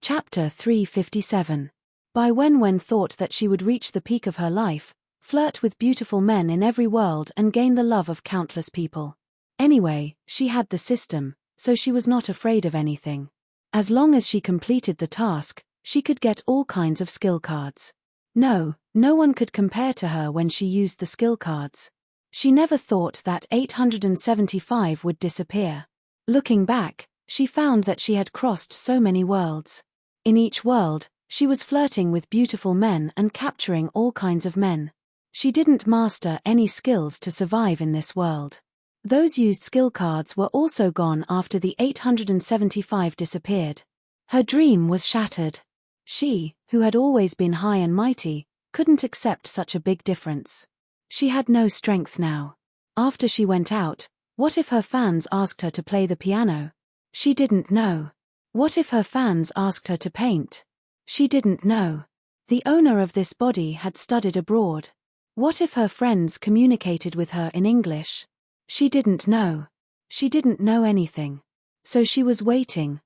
Speaker 1: Chapter 357. Bai Wenwen thought that she would reach the peak of her life, flirt with beautiful men in every world and gain the love of countless people. Anyway, she had the system, so she was not afraid of anything. As long as she completed the task, she could get all kinds of skill cards. No one could compare to her when she used the skill cards. She never thought that 875 would disappear. Looking back, she found that she had crossed so many worlds. In each world, she was flirting with beautiful men and capturing all kinds of men. She didn't master any skills to survive in this world. Those used skill cards were also gone after the 875 disappeared. Her dream was shattered. She, who had always been high and mighty, couldn't accept such a big difference. She had no strength now. After she went out, what if her fans asked her to play the piano? She didn't know. What if her fans asked her to paint? She didn't know. The owner of this body had studied abroad. What if her friends communicated with her in English? She didn't know. She didn't know anything. So she was waiting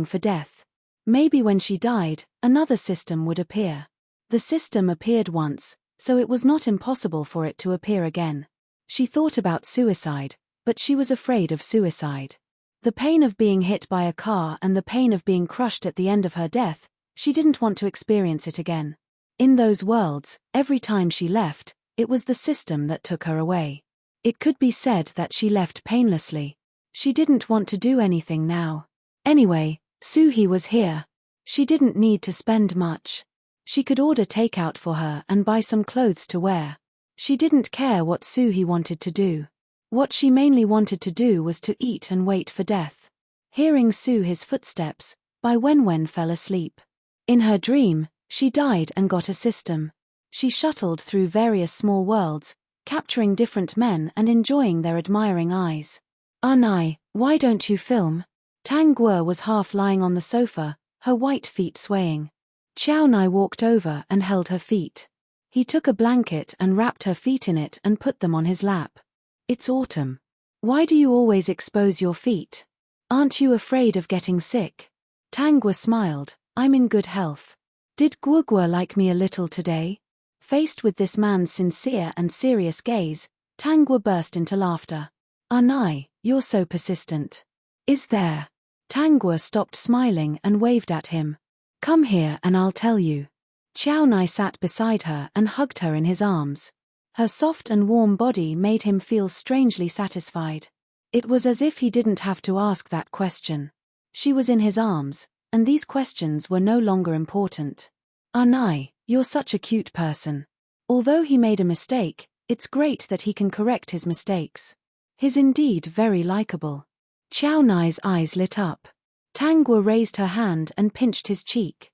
Speaker 1: for death. Maybe when she died, another system would appear. The system appeared once, so it was not impossible for it to appear again. She thought about suicide, but she was afraid of suicide. The pain of being hit by a car and the pain of being crushed at the end of her death, she didn't want to experience it again. In those worlds, every time she left, it was the system that took her away. It could be said that she left painlessly. She didn't want to do anything now. Anyway, Suhi was here. She didn't need to spend much. She could order takeout for her and buy some clothes to wear. She didn't care what Suhi wanted to do. What she mainly wanted to do was to eat and wait for death. Hearing Suhi's footsteps, Bai Wenwen fell asleep. In her dream, she died and got a system. She shuttled through various small worlds, capturing different men and enjoying their admiring eyes. Anai, why don't you film? Tang Guo was half lying on the sofa, her white feet swaying. Xiao Nai walked over and held her feet. He took a blanket and wrapped her feet in it and put them on his lap. It's autumn. Why do you always expose your feet? Aren't you afraid of getting sick? Tang Guo smiled. I'm in good health. Did Guo like me a little today? Faced with this man's sincere and serious gaze, Tang Guo burst into laughter. Anai, you're so persistent. Is there? Tang Guo stopped smiling and waved at him. Come here and I'll tell you. Xiao Nai sat beside her and hugged her in his arms. Her soft and warm body made him feel strangely satisfied. It was as if he didn't have to ask that question. She was in his arms, and these questions were no longer important. Anai, you're such a cute person. Although he made a mistake, it's great that he can correct his mistakes. He's indeed very likable. Xiao Nai's eyes lit up. Tang Guo raised her hand and pinched his cheek.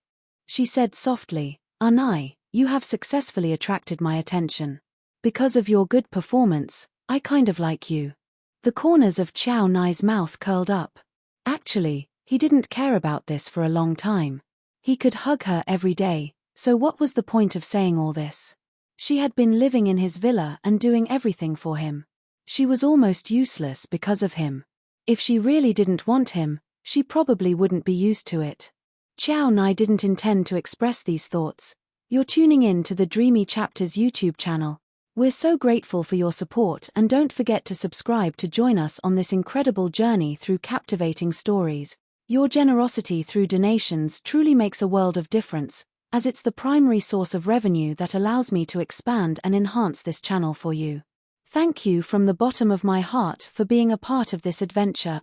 Speaker 1: She said softly, Anai, you have successfully attracted my attention. Because of your good performance, I kind of like you. The corners of Xiao Nai's mouth curled up. Actually, he didn't care about this for a long time. He could hug her every day, so what was the point of saying all this? She had been living in his villa and doing everything for him. She was almost useless because of him. If she really didn't want him, she probably wouldn't be used to it. Xiao Nai didn't intend to express these thoughts. You're tuning in to the Dreamy Chapters YouTube channel. We're so grateful for your support and don't forget to subscribe to join us on this incredible journey through captivating stories. Your generosity through donations truly makes a world of difference, as it's the primary source of revenue that allows me to expand and enhance this channel for you. Thank you from the bottom of my heart for being a part of this adventure.